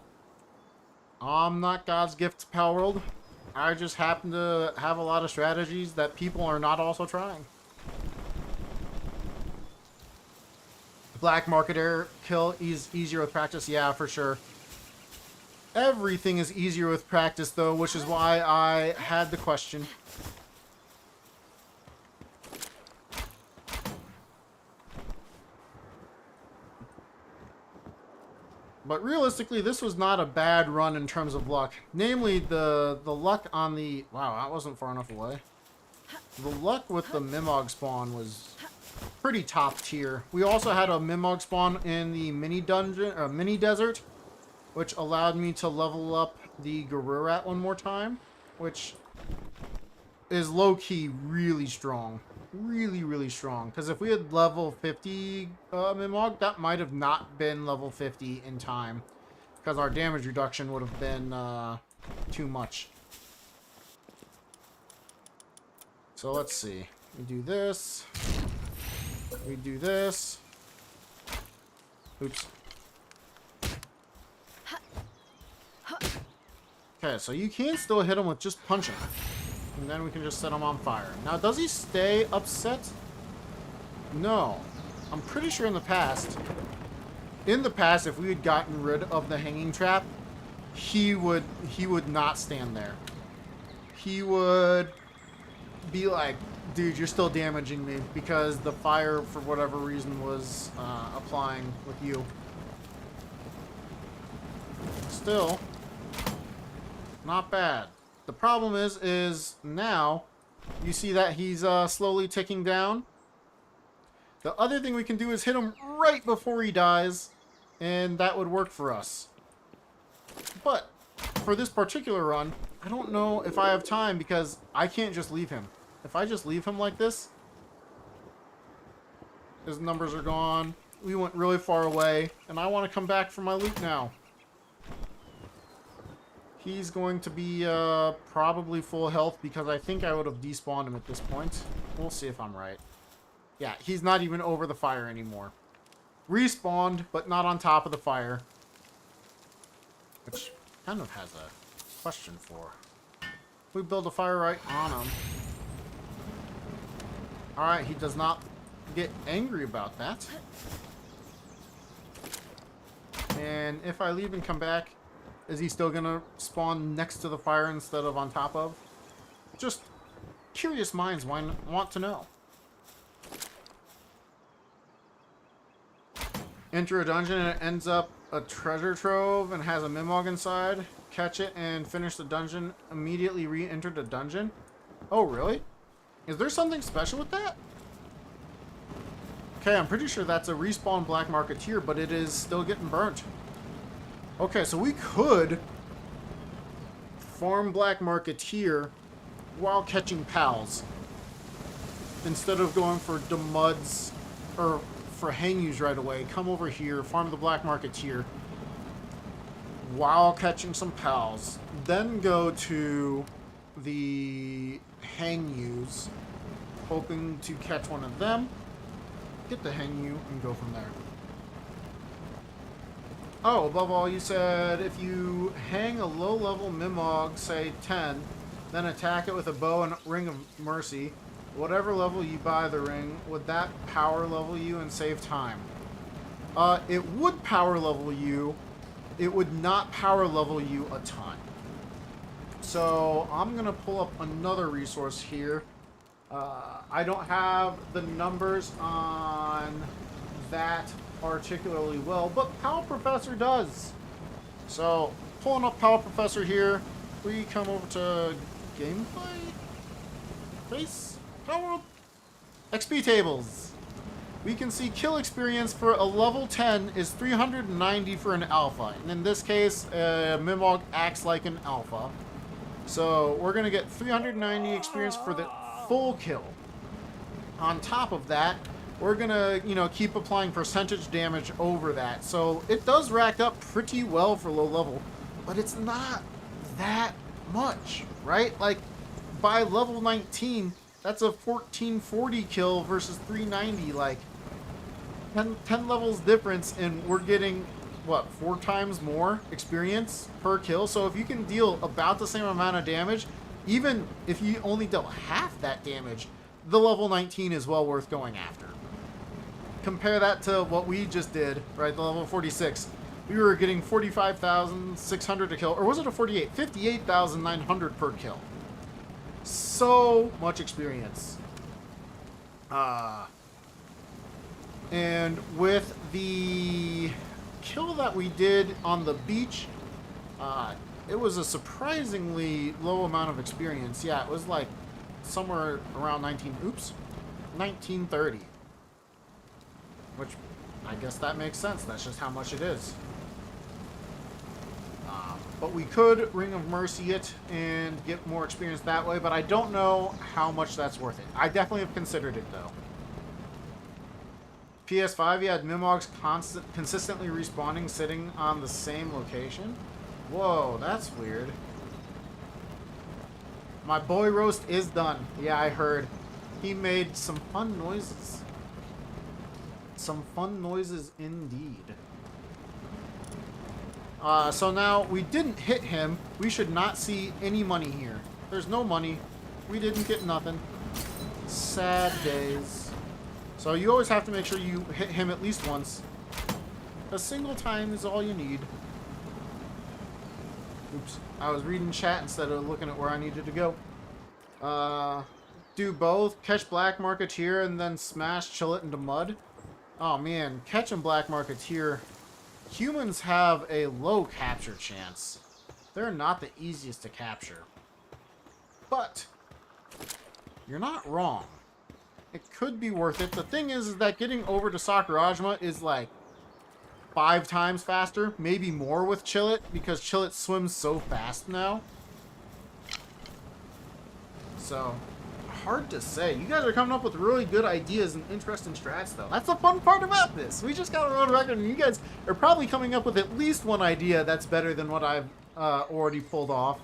I'm not God's gift to Pal World. I just happen to have a lot of strategies that people are not also trying. Black Marketeer kill is easier with practice. Yeah, for sure. Everything is easier with practice, though, which is why I had the question. But realistically, this was not a bad run in terms of luck. Namely, the luck on the... Wow, that wasn't far enough away. The luck with the Mimog spawn was pretty top tier. We also had a Mimog spawn in the mini dungeon, or mini desert, which allowed me to level up the Garurat one more time, which is low-key really strong. Really, really strong. Because if we had level 50 Mimog, that might have not been level 50 in time. Because our damage reduction would have been too much. So let's see. We do this. We do this. Oops. Okay, so you can still hit him with just punching. And then we can just set him on fire. Now, does he stay upset? No. I'm pretty sure in the past, if we had gotten rid of the hanging trap, he would not stand there. He would be like, dude, you're still damaging me because the fire, for whatever reason, was applying with you. Still, not bad. The problem is now you see that he's slowly ticking down. The other thing we can do is hit him right before he dies, and that would work for us. But for this particular run, I don't know if I have time because I can't just leave him. If I just leave him like this, his numbers are gone. We went really far away, and I want to come back for my loot now. He's going to be probably full health because I think I would have despawned him at this point. We'll see if I'm right. Yeah, he's not even over the fire anymore. Respawned, but not on top of the fire. Which kind of has a question for. We build a fire right on him. Alright, he does not get angry about that. And if I leave and come back, is he still gonna spawn next to the fire instead of on top of? Just curious minds want to know. Enter a dungeon and it ends up a treasure trove and has a Mimog inside. Catch it and finish the dungeon. Immediately re-enter the dungeon. Oh, really? Is there something special with that? Okay, I'm pretty sure that's a respawn Black Marketeer, but it is still getting burnt. Okay, so we could farm Black Marketeer while catching pals. Instead of going for Demuds or for Hangyus right away, come over here, farm the Black Marketeer while catching some pals. Then go to the Hangyus, hoping to catch one of them, get the Hangyu, and go from there. Oh, above all, you said if you hang a low-level Mimog, say 10, then attack it with a bow and Ring of Mercy, whatever level you buy the ring, would that power level you and save time? It would power level you. It would not power level you a ton. So I'm going to pull up another resource here. I don't have the numbers on that particularly well, but Pal Professor does. So pulling up Pal Professor here, we come over to gameplay, face, power, XP tables. We can see kill experience for a level 10 is 390 for an alpha, and in this case, Mimog acts like an alpha. So we're gonna get 390 experience for the full kill. On top of that, we're gonna, keep applying percentage damage over that. So it does rack up pretty well for low level, but it's not that much, right? Like by level 19, that's a 1440 kill versus 390, like 10 levels difference, and we're getting, what, 4 times more experience per kill. So if you can deal about the same amount of damage, even if you only dealt half that damage, the level 19 is well worth going after. Compare that to what we just did, right? The level 46. We were getting 45,600 to kill, or was it a 48? 58,900 per kill. So much experience. And with the kill that we did on the beach, it was a surprisingly low amount of experience. Yeah, it was like somewhere around 1930. Which, I guess that makes sense. That's just how much it is. But we could Ring of Mercy it and get more experience that way, but I don't know how much that's worth it. I definitely have considered it, though. PS5, you had Mimogs consistently respawning, sitting on the same location. Whoa, that's weird. My boy roast is done. Yeah, I heard. He made some fun noises. Some fun noises indeed. So now we didn't hit him. We should not see any money here. There's no money. We didn't get nothing. Sad days. So you always have to make sure you hit him at least once. A single time is all you need. Oops. I was reading chat instead of looking at where I needed to go. Do both. Catch Black Marketeer and then smash Chill It into mud. Oh man, catching Black Marketeer. Humans have a low capture chance. They're not the easiest to capture. But you're not wrong. It could be worth it. The thing is that getting over to Sakurajima is like 5 times faster, maybe more with Chill It, because Chill It swims so fast now. So, hard to say. You guys are coming up with really good ideas and interesting strats, though. That's the fun part about this. We just got a road record, and you guys are probably coming up with at least one idea that's better than what I've already pulled off.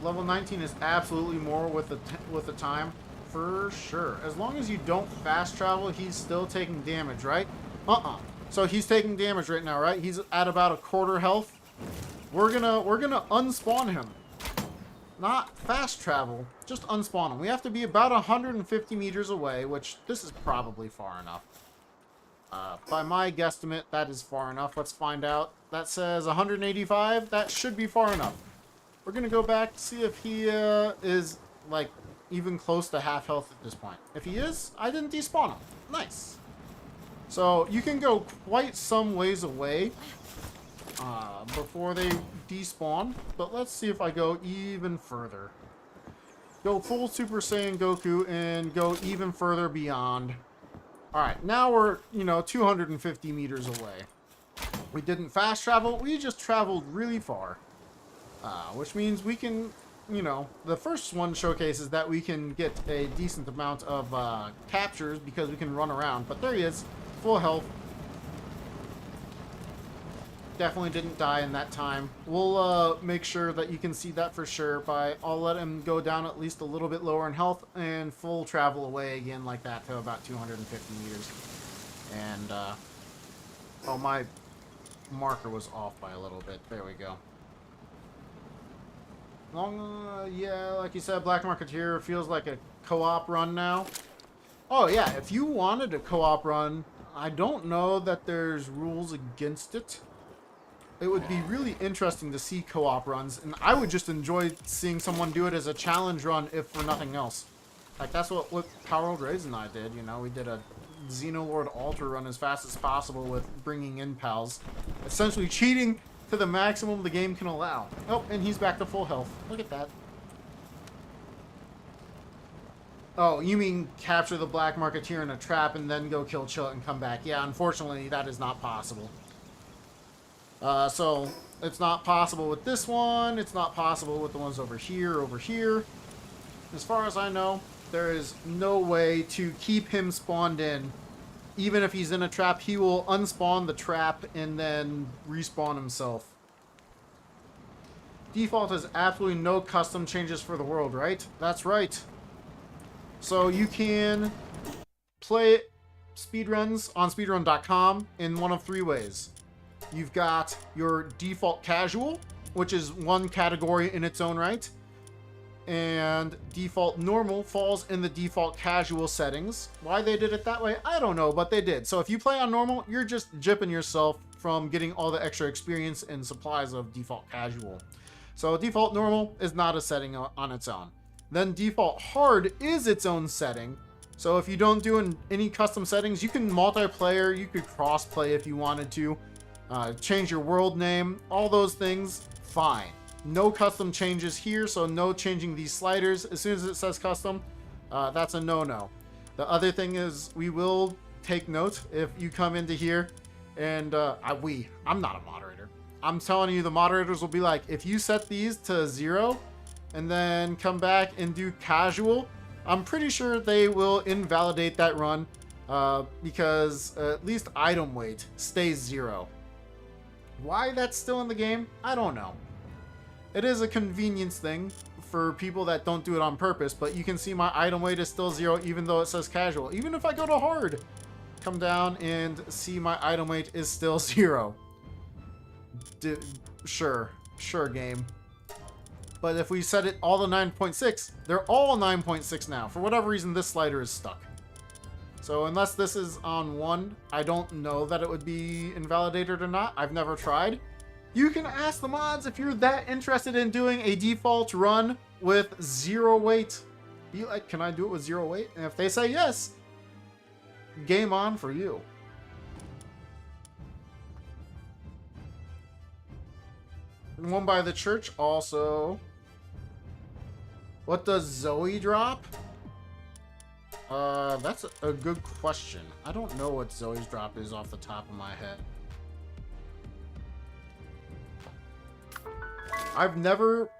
Level 19 is absolutely more with the time, for sure. As long as you don't fast travel, he's still taking damage, right? So he's taking damage right now, right? He's at about a quarter health. We're gonna unspawn him. Not fast travel, just unspawn him. We have to be about 150 meters away, which this is probably far enough. By my guesstimate, that is far enough. Let's find out. That says 185. That should be far enough. We're going to go back to see if he is, like, even close to half health at this point. If he is, I didn't despawn him. Nice. So you can go quite some ways away before they despawn. But let's see if I go even further. Go full Super Saiyan Goku and go even further beyond. Alright, now we're, 250 meters away. We didn't fast travel, we just traveled really far. Which means we can, the first one showcases that we can get a decent amount of captures because we can run around. But there he is, full health. Definitely didn't die in that time. We'll make sure that you can see that for sure I'll let him go down at least a little bit lower in health and full travel away again like that to about 250 meters. And, oh, my marker was off by a little bit. There we go. Yeah, like you said, Black Marketeer feels like a co-op run now. Oh, yeah, if you wanted a co-op run, I don't know that there's rules against it. It would be really interesting to see co-op runs, and I would just enjoy seeing someone do it as a challenge run, if for nothing else. Like, that's what Power Old Rays and I did, we did a Xenolord Altar run as fast as possible with bringing in pals. Essentially cheating to the maximum the game can allow. Oh, and he's back to full health. Look at that. Oh, you mean capture the Black Marketeer in a trap and then go kill Chillet and come back. Yeah, unfortunately, that is not possible. So, it's not possible with this one. It's not possible with the ones over here, As far as I know, there is no way to keep him spawned in. Even if he's in a trap, he will unspawn the trap and then respawn himself. Default has absolutely no custom changes for the world, right? That's right. So you can play speedruns on speedrun.com in one of three ways. You've got your default casual, which is one category in its own right. And default normal falls in the default casual settings. Why they did it that way, I don't know, but they did. So if you play on normal, you're just gypping yourself from getting all the extra experience and supplies of default casual. So default normal is not a setting on its own. Then default hard is its own setting. So if you don't do any custom settings, you can multiplayer, you could cross-play if you wanted to. Change your world name, all those things, fine. No custom changes here, so no changing these sliders. As soon as it says custom, that's a no-no. The other thing is we will take note if you come into here and I'm not a moderator. I'm telling you, the moderators will be like, if you set these to 0 and then come back and do casual, I'm pretty sure they will invalidate that run because at least item weight stays 0. Why that's still in the game, I don't know. It is a convenience thing for people that don't do it on purpose, but you can see my item weight is still 0 even though it says casual. Even if I go to hard, come down and see my item weight is still 0. Sure game. But if we set it all to 9.6, they're all 9.6 now. For whatever reason, this slider is stuck. So unless this is on 1, I don't know that it would be invalidated or not. I've never tried. You can ask the mods if you're that interested in doing a default run with 0 weight. Be like, can I do it with 0 weight? And if they say yes, game on for you. And one by the church also. What does Zoe drop? That's a good question. I don't know what Zoe's drop is off the top of my head. I've never,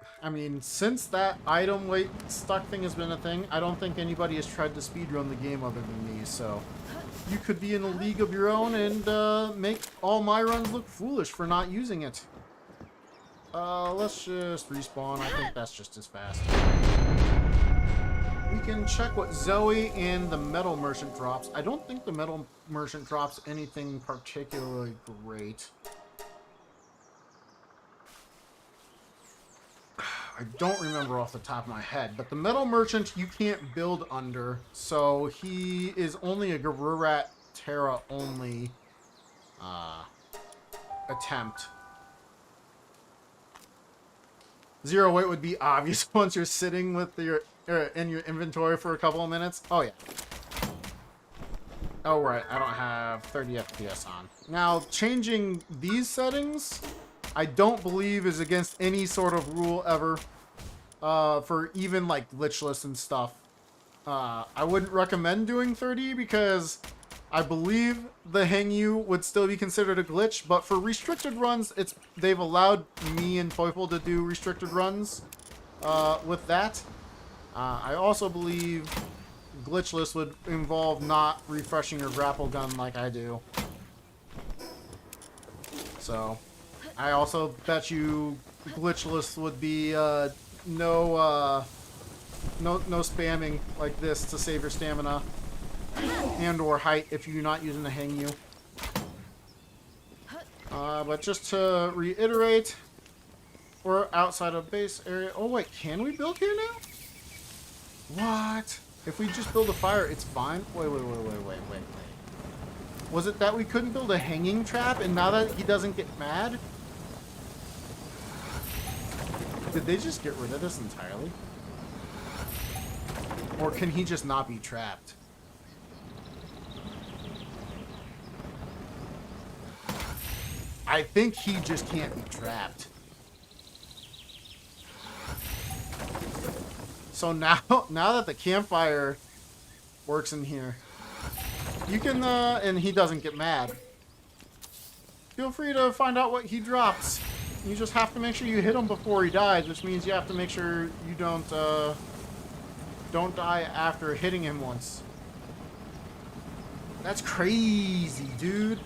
since that item weight stuck thing has been a thing, I don't think anybody has tried to speedrun the game other than me, so you could be in a league of your own and make all my runs look foolish for not using it. Let's just respawn. I think that's just as fast. We can check what Zoe and the Metal Merchant drops. I don't think the Metal Merchant drops anything particularly great. I don't remember off the top of my head, but the Metal Merchant you can't build under, so he is only a Garurat Terra only attempt. Zero weight would be obvious once you're sitting with your in your inventory for a couple of minutes. Oh yeah. Oh right, I don't have 30 FPS on. Now changing these settings, I don't believe is against any sort of rule ever. For even like glitchless and stuff. I wouldn't recommend doing 30 because I believe the Hangyu would still be considered a glitch, but for restricted runs, they've allowed me and Teufel to do restricted runs with that. I also believe glitchless would involve not refreshing your grapple gun like I do. So, I also bet you glitchless would be no spamming like this to save your stamina and or height if you're not using the Hangyu. But just to reiterate, we're outside of base area. Oh wait, can we build here now? What? If we just build a fire, it's fine? Wait. Was it that we couldn't build a hanging trap and now that he doesn't get mad? Did they just get rid of this entirely? Or can he just not be trapped? I think he just can't be trapped. So now that the campfire works in here, you can, and he doesn't get mad. Feel free to find out what he drops. You just have to make sure you hit him before he dies, which means you have to make sure you don't die after hitting him once. That's crazy, dude.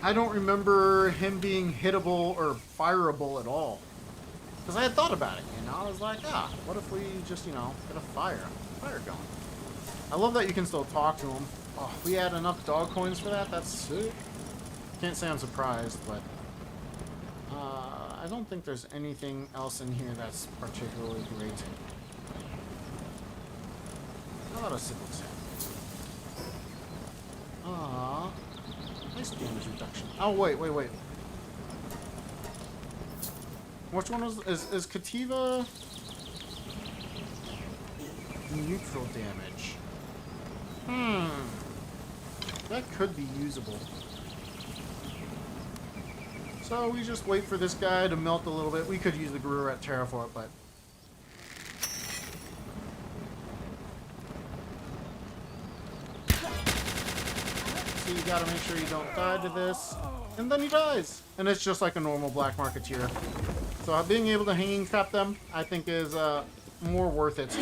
I don't remember him being hittable or fireable at all. Because I had thought about it, you know? I was like, what if we just, you know, get a fire going? I love that you can still talk to him. Oh, if we had enough dog coins for that, that's sick. Can't say I'm surprised, but I don't think there's anything else in here that's particularly great. How about a sickle set? Nice damage reduction. Oh, wait. Which one is Kativa neutral damage? That could be usable. So we just wait for this guy to melt a little bit. We could use the Grurat Terra for it, but... So you gotta make sure you don't die to this. And then he dies! And it's just like a normal Black Marketeer. So being able to hanging trap them, I think is more worth it.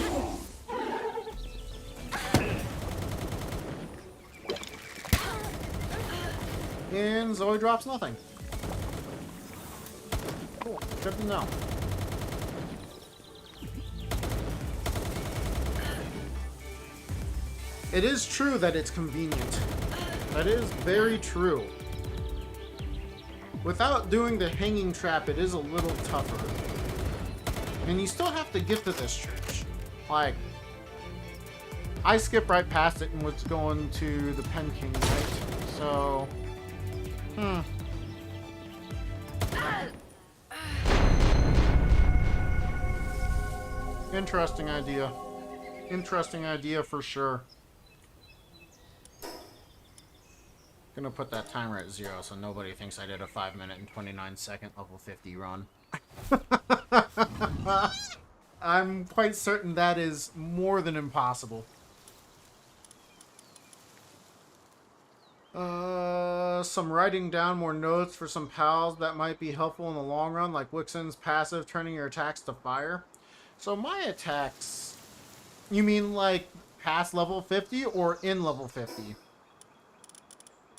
And Zoe drops nothing. Cool. Good to know. It is true that it's convenient. That is very true. Without doing the hanging trap, it is a little tougher. And you still have to get to this church. Like, I skipped right past it and was going to the Pen King, right? So, Interesting idea. Interesting idea for sure. Gonna put that timer at 0 so nobody thinks I did a 5-minute and 29-second level 50 run. I'm quite certain that is more than impossible. Some writing down more notes for some pals that might be helpful in the long run, like Wixen's passive, turning your attacks to fire. So my attacks, you mean like past level 50 or in level 50?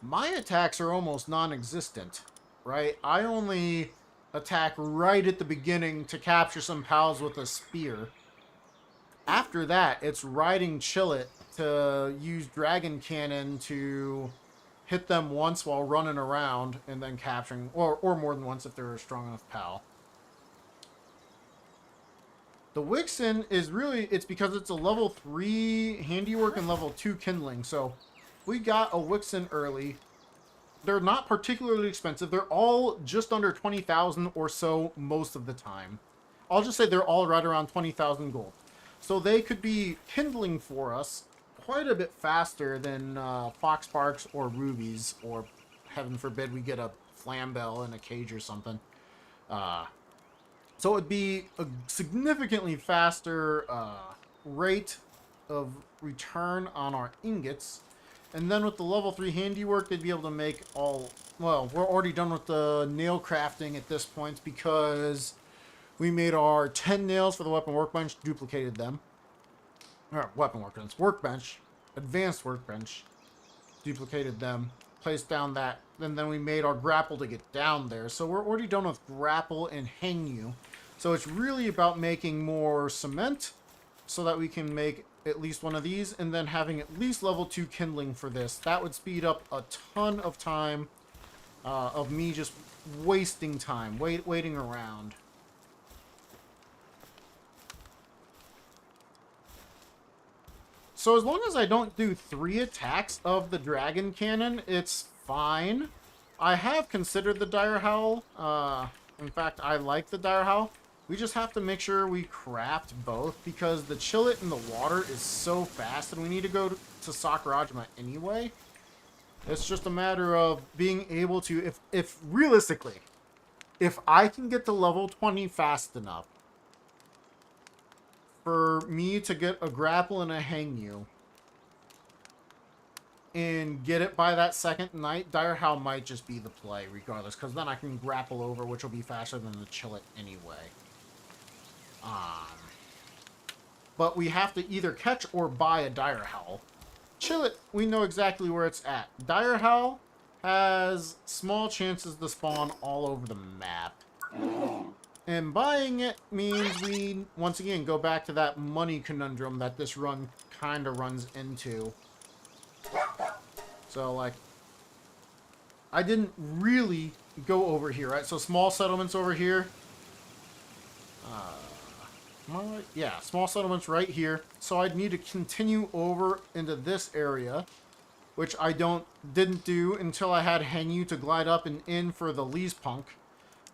My attacks are almost non-existent, right? I only attack right at the beginning to capture some pals with a spear. After that, it's riding Chillet to use Dragon Cannon to hit them once while running around and then capturing, or more than once if they're a strong enough pal. The Wixen is really, it's because it's a level 3 handiwork and level 2 kindling, so we got a Wixen early. They're not particularly expensive. They're all just under 20,000 or so most of the time. I'll just say they're all right around 20,000 gold. So they could be kindling for us quite a bit faster than Fox Sparks or Rubies, or heaven forbid we get a Flambell in a cage or something. So it would be a significantly faster rate of return on our ingots. And then with the level 3 handiwork, they'd be able to make all... Well, we're already done with the nail crafting at this point because we made our 10 nails for the weapon workbench, duplicated them. Or weapon workbench, advanced workbench, duplicated them, placed down that, and then we made our grapple to get down there. So we're already done with grapple and Hangyu. So it's really about making more cement so that we can make at least one of these, and then having at least level 2 kindling for this. That would speed up a ton of time of me just wasting time, waiting around. So as long as I don't do 3 attacks of the dragon cannon, it's fine. I have considered the Dire Howl. In fact, I like the Dire Howl. We just have to make sure we craft both, because the Chillet in the water is so fast, and we need to go to Sakurajima anyway. It's just a matter of being able to, if realistically, if I can get to level 20 fast enough for me to get a grapple and a Hangyu, and get it by that second night, Dire Howl might just be the play regardless, because then I can grapple over, which will be faster than the Chillet anyway. But we have to either catch or buy a Dire Howl. Chillet, we know exactly where it's at. Dire Howl has small chances to spawn all over the map. And buying it means we, once again, go back to that money conundrum that this run kind of runs into. So, like, I didn't really go over here, right? So small settlements over here. Yeah, small settlements right here. So I'd need to continue over into this area, which I didn't do until I had Hangyu to glide up and in for the Lee's Punk.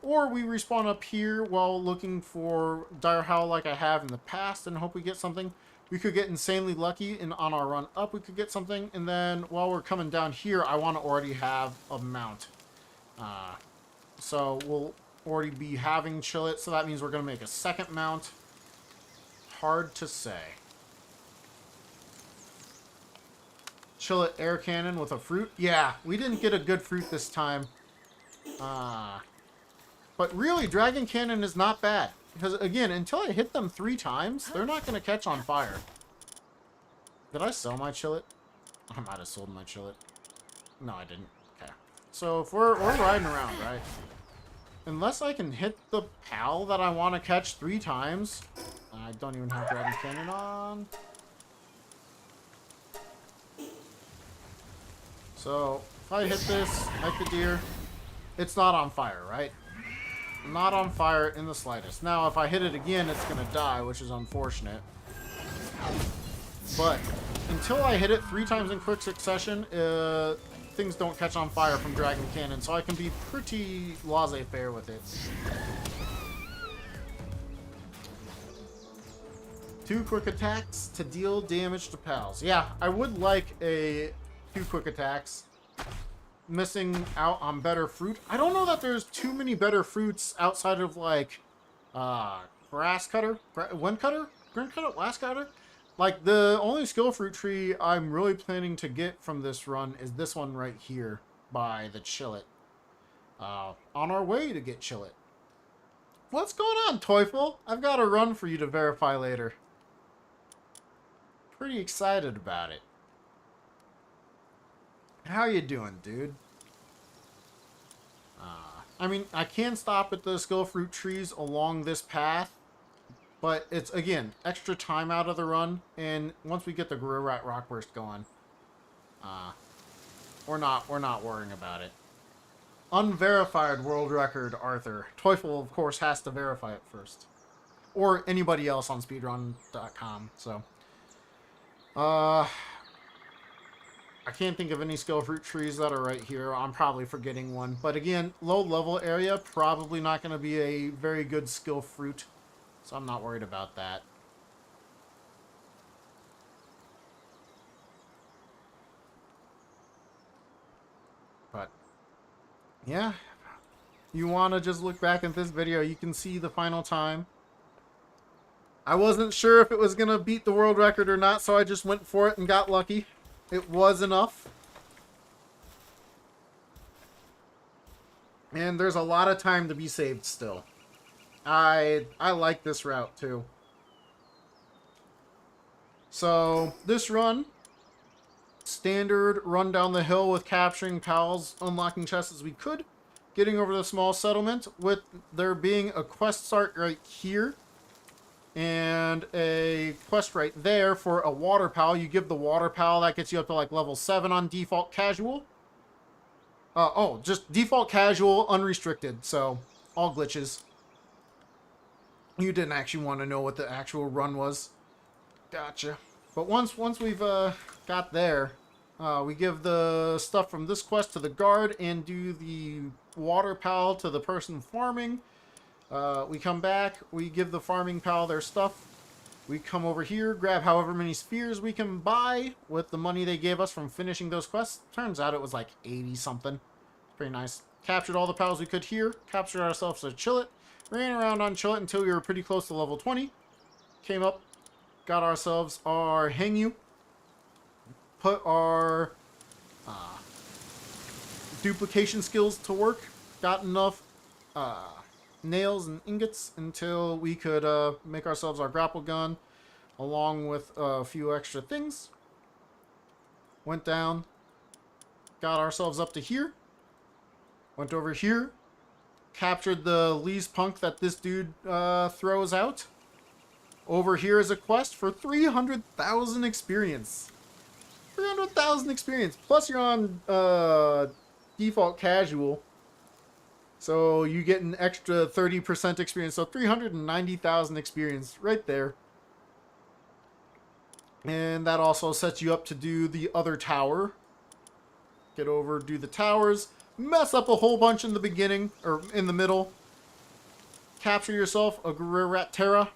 Or we respawn up here while looking for Dire Howl like I have in the past and hope we get something. We could get insanely lucky, and on our run up we could get something. And then while we're coming down here, I want to already have a mount. So we'll already be having Chillet, so that means we're going to make a second mount. Hard to say. Chillet air cannon with a fruit. Yeah, we didn't get a good fruit this time. But really, Dragon Cannon is not bad. Because, again, until I hit them 3 times, they're not going to catch on fire. Did I sell my Chillet? I might have sold my Chillet. No, I didn't. Okay. So, if we're riding around, right? Unless I can hit the pal that I want to catch 3 times, I don't even have Dragon Cannon on. So, if I hit this, Marketeer, it's not on fire, right? Not on fire in the slightest. Now, if I hit it again, it's going to die, which is unfortunate. But until I hit it 3 times in quick succession, things don't catch on fire from Dragon Cannon, so I can be pretty laissez-faire with it. 2 quick attacks to deal damage to pals. Yeah, I would like a 2 quick attacks. Missing out on better fruit. I don't know that there's too many better fruits outside of, like, grass cutter, wind cutter, ground cutter, last cutter. Like, the only skill fruit tree I'm really planning to get from this run is this one right here by the Chillet. On our way to get Chillet. What's going on, Teufel? I've got a run for you to verify later. Pretty excited about it. How you doing, dude? I mean, I can stop at the skill fruit trees along this path, but it's, again, extra time out of the run, and once we get the Grow Rat Rockburst going, we're not worrying about it. Unverified world record, Arthur. Teufel, of course, has to verify it first. Or anybody else on speedrun.com, so. I can't think of any skill fruit trees that are right here. I'm probably forgetting one. But again, low level area, probably not going to be a very good skill fruit. So I'm not worried about that. But yeah, you want to just look back at this video, you can see the final time. I wasn't sure if it was going to beat the world record or not, so I just went for it and got lucky. It was enough. And there's a lot of time to be saved still. I like this route too. So this run, standard run down the hill with capturing pals, unlocking chests as we could, getting over the small settlement with there being a quest start right here and a quest right there for a water pal. You give the water pal, that gets you up to like level 7 on default casual. Just default casual, unrestricted, so all glitches. You didn't actually want to know what the actual run was. Gotcha. But once we've got there, we give the stuff from this quest to the guard and do the water pal to the person farming. We come back, we give the farming pal their stuff. We come over here, grab however many spheres we can buy with the money they gave us from finishing those quests. Turns out it was like 80 something. Pretty nice. Captured all the pals we could here. Captured ourselves a Chillet. Ran around on Chillet until we were pretty close to level 20. Came up, got ourselves our Hangyu. Put our duplication skills to work. Got enough nails and ingots until we could make ourselves our grapple gun along with a few extra things. Went down, got ourselves up to here. Went over here, captured the Lee's punk that this dude throws out. Over here is a quest for 300,000 experience. 300,000 experience. Plus you're on default casual. So you get an extra 30% experience. So 390,000 experience right there. And that also sets you up to do the other tower. Get over, do the towers. Mess up a whole bunch in the beginning, or in the middle. Capture yourself a Grapple.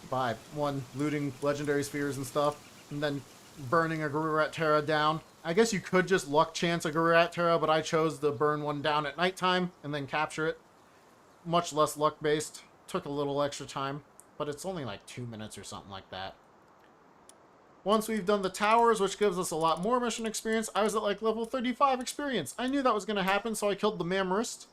By one, looting legendary spheres and stuff, and then burning a Grapple down. I guess you could just luck chance a Grapple, but I chose to burn one down at nighttime and then capture it. Much less luck based. Took a little extra time, but it's only like 2 minutes or something like that. Once we've done the towers, which gives us a lot more mission experience, I was at like level 35 experience. I knew that was going to happen, so I killed the Mammarist.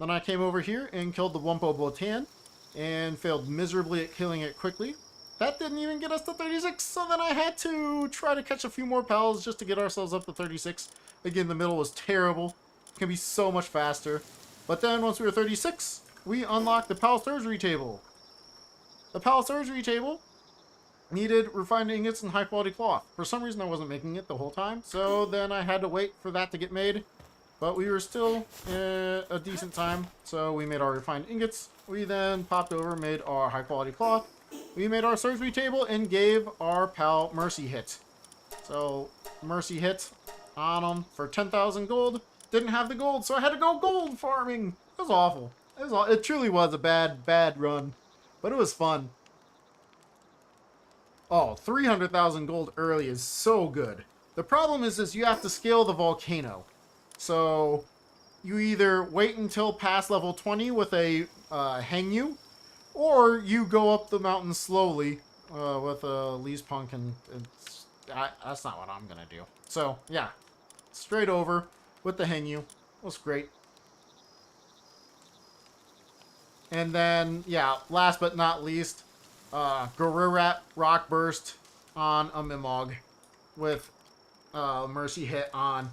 Then I came over here and killed the Wumpo Botan, and failed miserably at killing it quickly. That didn't even get us to 36, so then I had to try to catch a few more pals just to get ourselves up to 36. Again, the middle was terrible. It can be so much faster. But then once we were 36, we unlocked the Pal Surgery Table. The Pal Surgery Table needed refined ingots and high quality cloth. For some reason I wasn't making it the whole time, so then I had to wait for that to get made. But we were still a decent time, so we made our refined ingots. We then popped over, made our high quality cloth. We made our surgery table and gave our pal Mercy Hit. So Mercy Hit on him for 10,000 gold. Didn't have the gold, so I had to go gold farming. It was awful. It truly was a bad run, but it was fun. Oh, 300,000 gold early is so good. The problem is you have to scale the volcano. So you either wait until past level 20 with a Hangyu, or you go up the mountain slowly with a Lee's Punk, and that's not what I'm going to do. So, yeah, straight over with the Hangyu. Was great. And then, yeah, last but not least, Garurat Rock Burst on a Mimog with Mercy Hit on.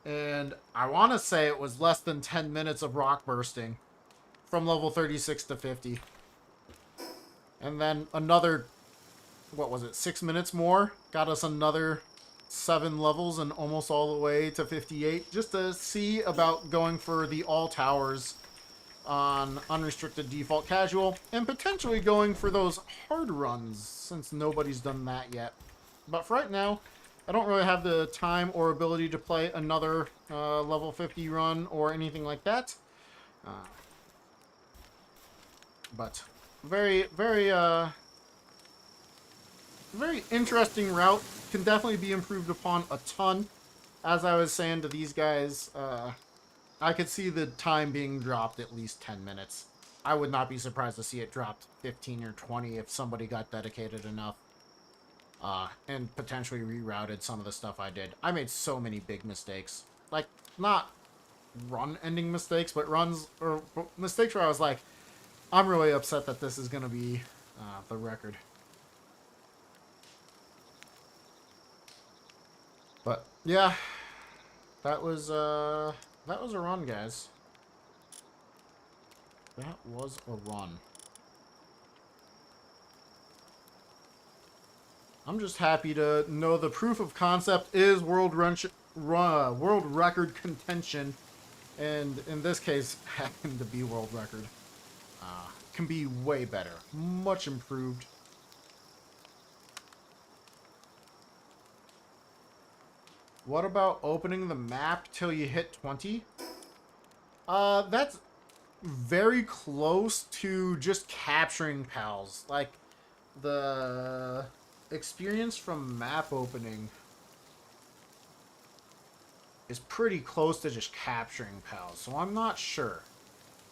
And I want to say it was less than 10 minutes of rock bursting from level 36 to 50. And then another, what was it, 6 minutes more? Got us another 7 levels and almost all the way to 58. Just to see about going for the all towers on unrestricted default casual. And potentially going for those hard runs, since nobody's done that yet. But for right now, I don't really have the time or ability to play another level 50 run or anything like that. But very, very, very interesting route. Can definitely be improved upon a ton. As I was saying to these guys, I could see the time being dropped at least 10 minutes. I would not be surprised to see it dropped 15 or 20 if somebody got dedicated enough. And potentially rerouted some of the stuff I did. I made so many big mistakes. Like, not run-ending mistakes, but runs, or mistakes where I was like, I'm really upset that this is going to be the record. But, yeah, that was a run, guys. That was a run. I'm just happy to know the proof of concept is world record contention, and in this case, happened to be world record. Can be way better, much improved. What about opening the map till you hit 20? That's very close to just capturing pals. Like, the experience from map opening is pretty close to just capturing pals, so I'm not sure.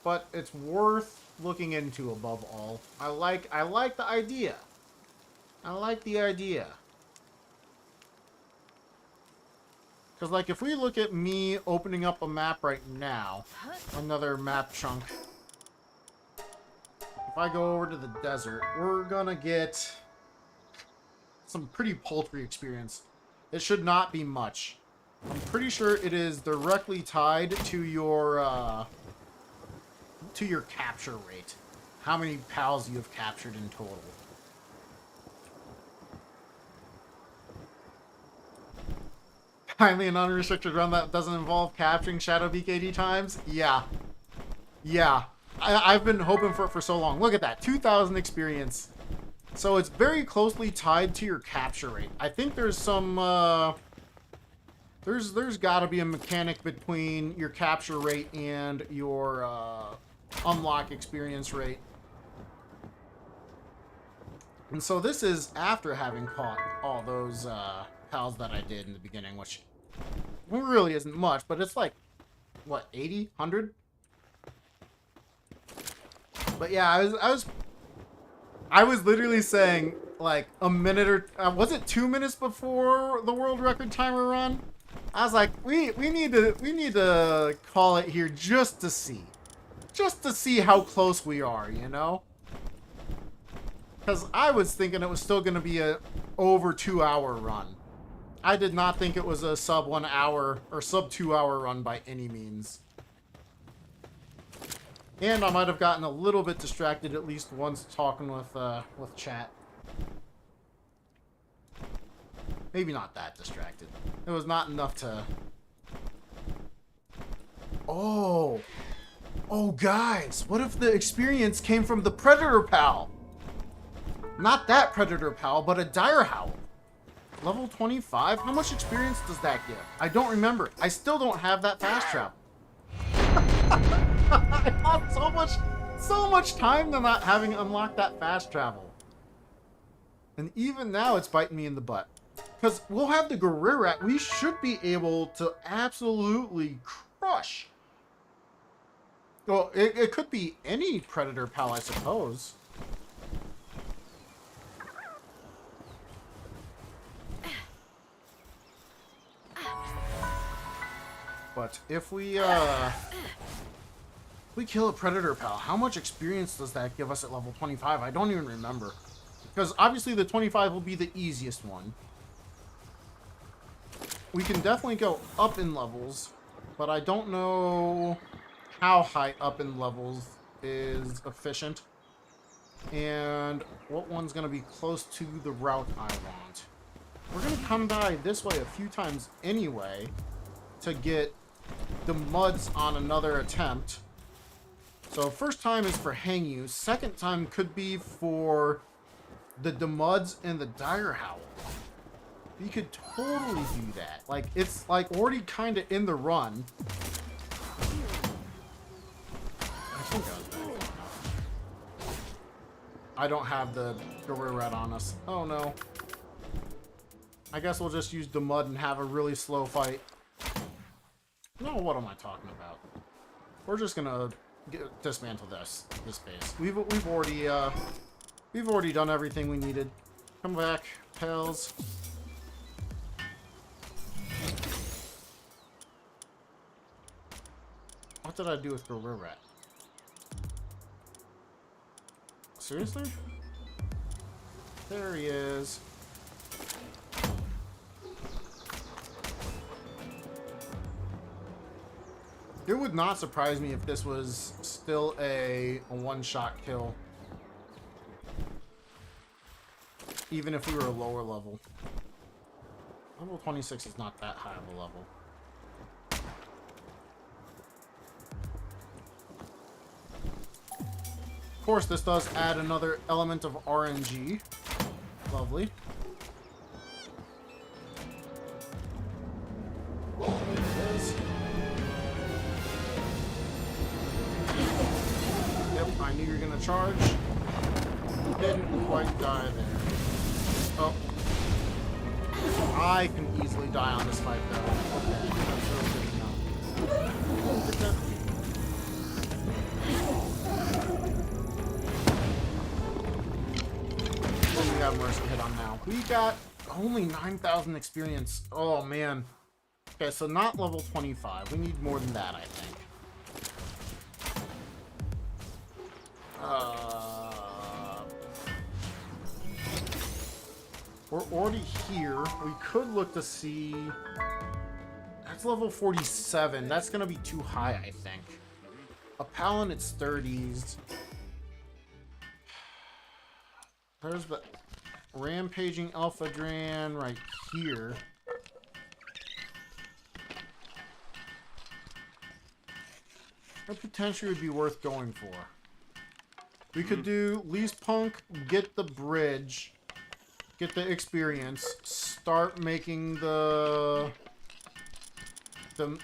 But it's worth looking into above all. I like the idea. I like the idea. Because, like, if we look at me opening up a map right now, another map chunk, if I go over to the desert, we're gonna get some pretty paltry experience. It should not be much. I'm pretty sure it is directly tied to your capture rate. How many pals you have captured in total. Finally, an unrestricted run that doesn't involve capturing Shadowbeak 80 times? Yeah. Yeah. I've been hoping for it for so long. Look at that. 2,000 experience. So it's very closely tied to your capture rate. I think there's some, there's got to be a mechanic between your capture rate and your unlock experience rate. And so this is after having caught all those pals that I did in the beginning, which really isn't much, but it's like, what, 80, 100? But yeah, I was literally saying, like, a minute or... was it 2 minutes before the world record timer run? I was like, we need to call it here just to see. Just to see how close we are, you know? Because I was thinking it was still going to be a over 2 hour run. I did not think it was a sub 1 hour or sub 2 hour run by any means. And I might have gotten a little bit distracted at least once talking with chat. Maybe not that distracted. It was not enough to... Oh! Oh, guys! What if the experience came from the Predator Pal? Not that Predator Pal, but a Dire Howl. Level 25? How much experience does that give? I don't remember. I still don't have that fast travel. I had so much time to not having unlocked that fast travel. And even now it's biting me in the butt. Because we'll have the Gorilla. We should be able to absolutely crush. Well, it could be any Predator Pal, I suppose. But if we kill a Predator Pal, how much experience does that give us at level 25? I don't even remember. Because obviously the 25 will be the easiest one. We can definitely go up in levels, but I don't know how high up in levels is efficient. And what one's going to be close to the route I want. We're going to come by this way a few times anyway to get the muds on another attempt. So first time is for Hangyu. Second time could be for the Demuds and the Dire Howl. You could totally do that. Like, it's like already kind of in the run. I think I was back enough. I don't have the Gorilla Rat on us. Oh no. I guess we'll just use the mud and have a really slow fight. No, what am I talking about? We're just gonna dismantle this base. We've already done everything we needed. Come back, pals. What did I do with Gorilla Rat? Seriously? There he is. It would not surprise me if this was still a one-shot kill. Even if we were a lower level. Level 26 is not that high of a level. Of course, this does add another element of RNG. Lovely. There it is. Yep, I knew you were gonna charge. Didn't quite die there. Oh. I can easily die on this fight, though. Okay, that's really good to know. What do we have Mercy hit on now? We got only 9,000 experience. Oh, man. Okay, so not level 25. We need more than that, I think. We're already here. We could look to see... That's level 47. That's going to be too high, I think. A pal in its 30s. There's the Rampaging Alpha Dran right here. That potentially would be worth going for. We could do Least Punk, get the bridge, get the experience, start making the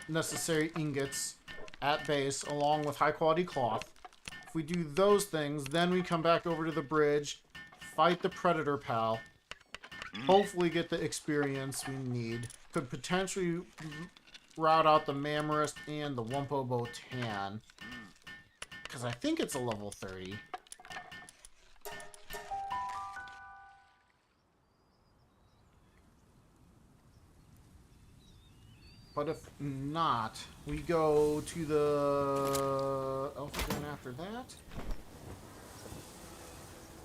necessary ingots at base along with high quality cloth. If we do those things, then we come back over to the bridge, fight the Predator pal, hopefully get the experience we need. Could potentially route out the Mammarist and the Wumpo Botan. Because I think it's a level 30. But if not, we go to the Alpha Dran after that.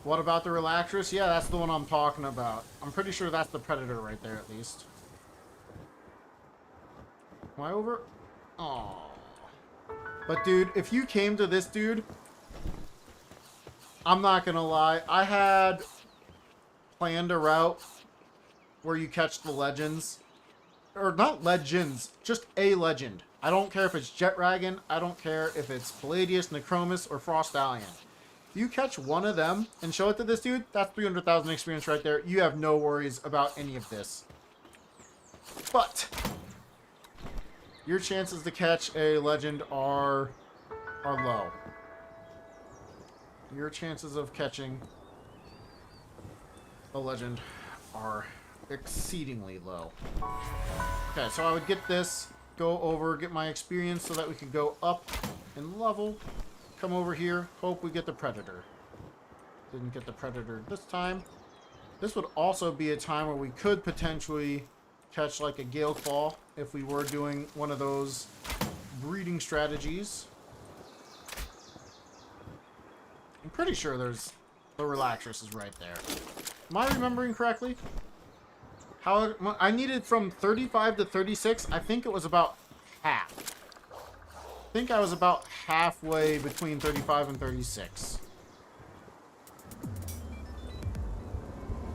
What about the Relaxtress? Yeah, that's the one I'm talking about. I'm pretty sure that's the Predator right there, at least. Am I over? Oh. But dude, if you came to this dude, I'm not gonna lie, I had planned a route where you catch the legends. Or not legends, just a legend. I don't care if it's Jetragon, I don't care if it's Palladius, Necromus, or Frostallion. If you catch one of them and show it to this dude, that's 300,000 experience right there. You have no worries about any of this. But your chances to catch a legend are low. Your chances of catching a legend are exceedingly low. Okay, so I would get this, go over, get my experience so that we can go up in level, come over here, hope we get the Predator. Didn't get the Predator this time. This would also be a time where we could potentially catch like a Gale Claw if we were doing one of those breeding strategies. I'm pretty sure there's the Relaxtress is right there. Am I remembering correctly? How I needed from 35 to 36, I think it was about half. I think I was about halfway between 35 and 36.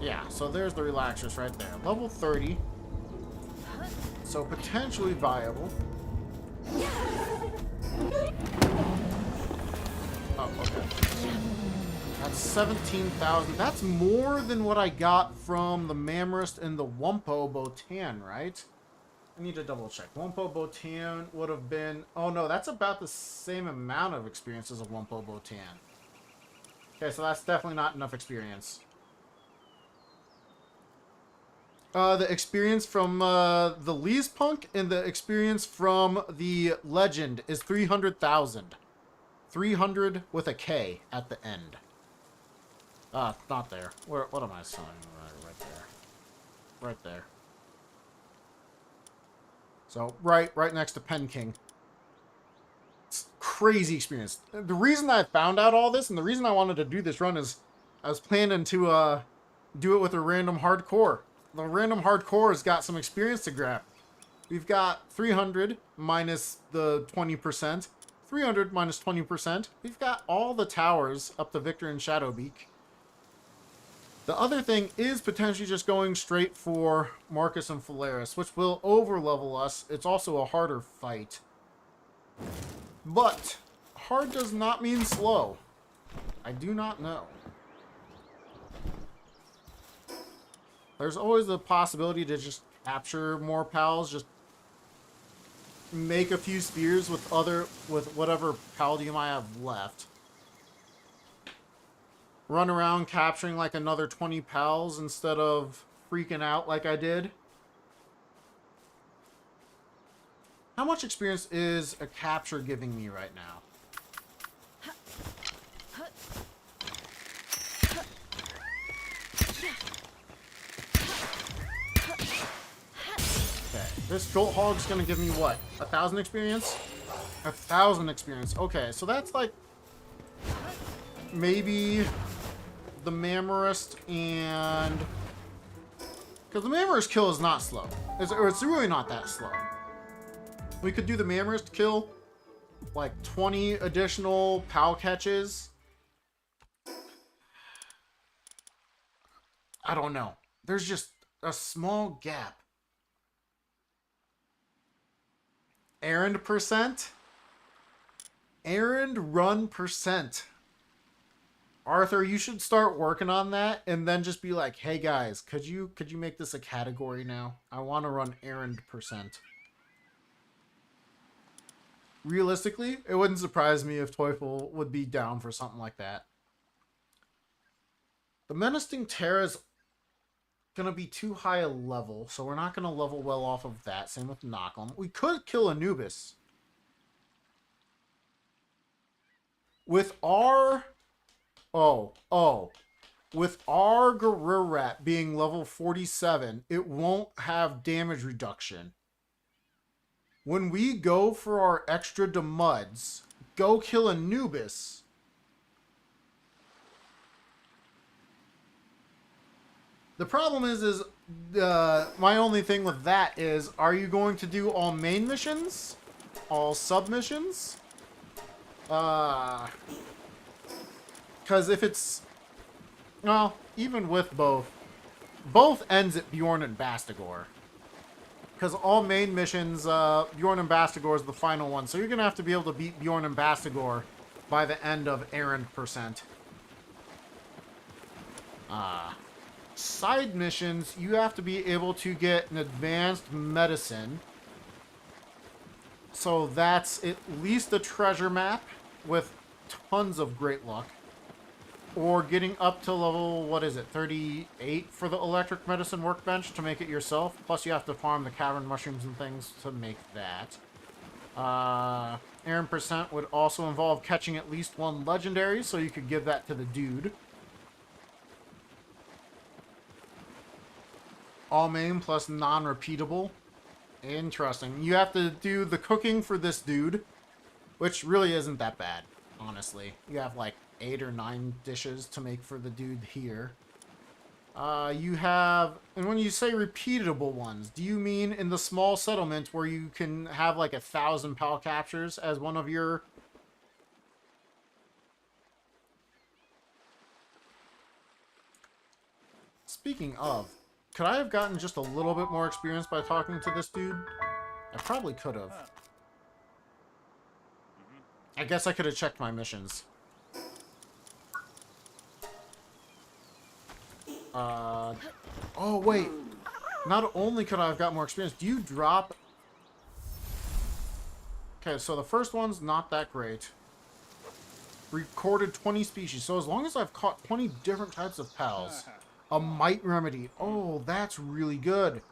Yeah, so there's the Relaxtress right there. Level 30. So potentially viable. Oh, okay. That's 17,000. That's more than what I got from the Mammoth and the Wumpo Botan, right? I need to double check. Wumpo Botan would have been... Oh no, that's about the same amount of experience as a Wumpo Botan. Okay, so that's definitely not enough experience. The experience from the Lee's Punk and the experience from the Legend is 300,000. 300 with a K at the end. Not there. Where? What am I selling? Right there. Right there. So, right next to Pen King. It's crazy experience. The reason I found out all this, and the reason I wanted to do this run is I was planning to do it with a random hardcore. The random hardcore has got some experience to grab. We've got 300 minus the 20%. 300 minus 20%. We've got all the towers up to Victor and Shadowbeak. The other thing is potentially just going straight for Marcus and Phalaris, which will overlevel us. It's also a harder fight. But hard does not mean slow. I do not know. There's always the possibility to just capture more pals, just make a few spears with whatever Paldium I have left. Run around capturing like another 20 pals instead of freaking out like I did. How much experience is a capture giving me right now? Okay, this Goat Hog's gonna give me what? 1,000 experience? 1,000 experience. Okay, so that's like maybe the Mamorist and... Because the Mamorist kill is not slow. It's really not that slow. We could do the Mamorist kill, like 20 additional PAL catches. I don't know. There's just a small gap. Errand percent? Errand run percent. Arthur, you should start working on that and then just be like, hey guys, could you make this a category now? I want to run errand percent. Realistically, it wouldn't surprise me if Teufel would be down for something like that. The Menacing Terra is going to be too high a level, so we're not going to level well off of that. Same with Knockem. We could kill Anubis. With our... With our Gorilla Rat being level 47, it won't have damage reduction. When we go for our extra Demuds, go kill Anubis. The problem is my only thing with that is, are you going to do all main missions? All submissions? Because if it's... Well, even with both ends at Bjorn and Bastigor. Because all main missions, Bjorn and Bastigor is the final one. So you're going to have to be able to beat Bjorn and Bastigor by the end of errand percent. Side missions, you have to be able to get an advanced medicine. So that's at least a treasure map with tons of great luck. Or getting up to level, what is it, 38 for the electric medicine workbench to make it yourself. Plus you have to farm the cavern mushrooms and things to make that. Errand percent would also involve catching at least one legendary, so you could give that to the dude. All main plus non-repeatable. Interesting. You have to do the cooking for this dude, which really isn't that bad, honestly. You have like 8 or 9 dishes to make for the dude here. You have, and when you say repeatable ones, do you mean in the small settlement where you can have like 1,000 PAL captures as one of your... Speaking of, could I have gotten just a little bit more experience by talking to this dude? I probably could have. I guess I could have checked my missions. Oh, wait. Not only could I have got more experience, do you drop... Okay, so the first one's not that great. Recorded 20 species. So as long as I've caught 20 different types of pals. A Might Remedy. Oh, that's really good.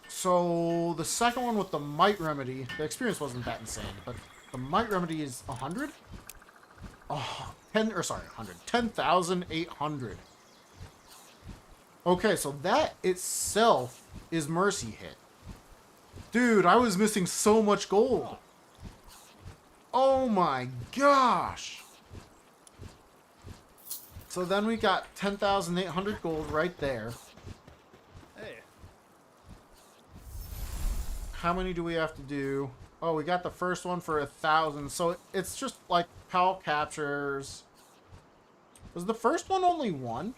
So the second one with the Might Remedy, the experience wasn't that insane, but the Might Remedy is 100? Oh, 100. 10,800. Okay, so that itself is Mercy Hit. Dude, I was missing so much gold. Oh my gosh. So then we got 10,800 gold right there.
Hey.
How many do we have to do? Oh, we got the first one for 1,000. So it's just like pal captures. Was the first one only one?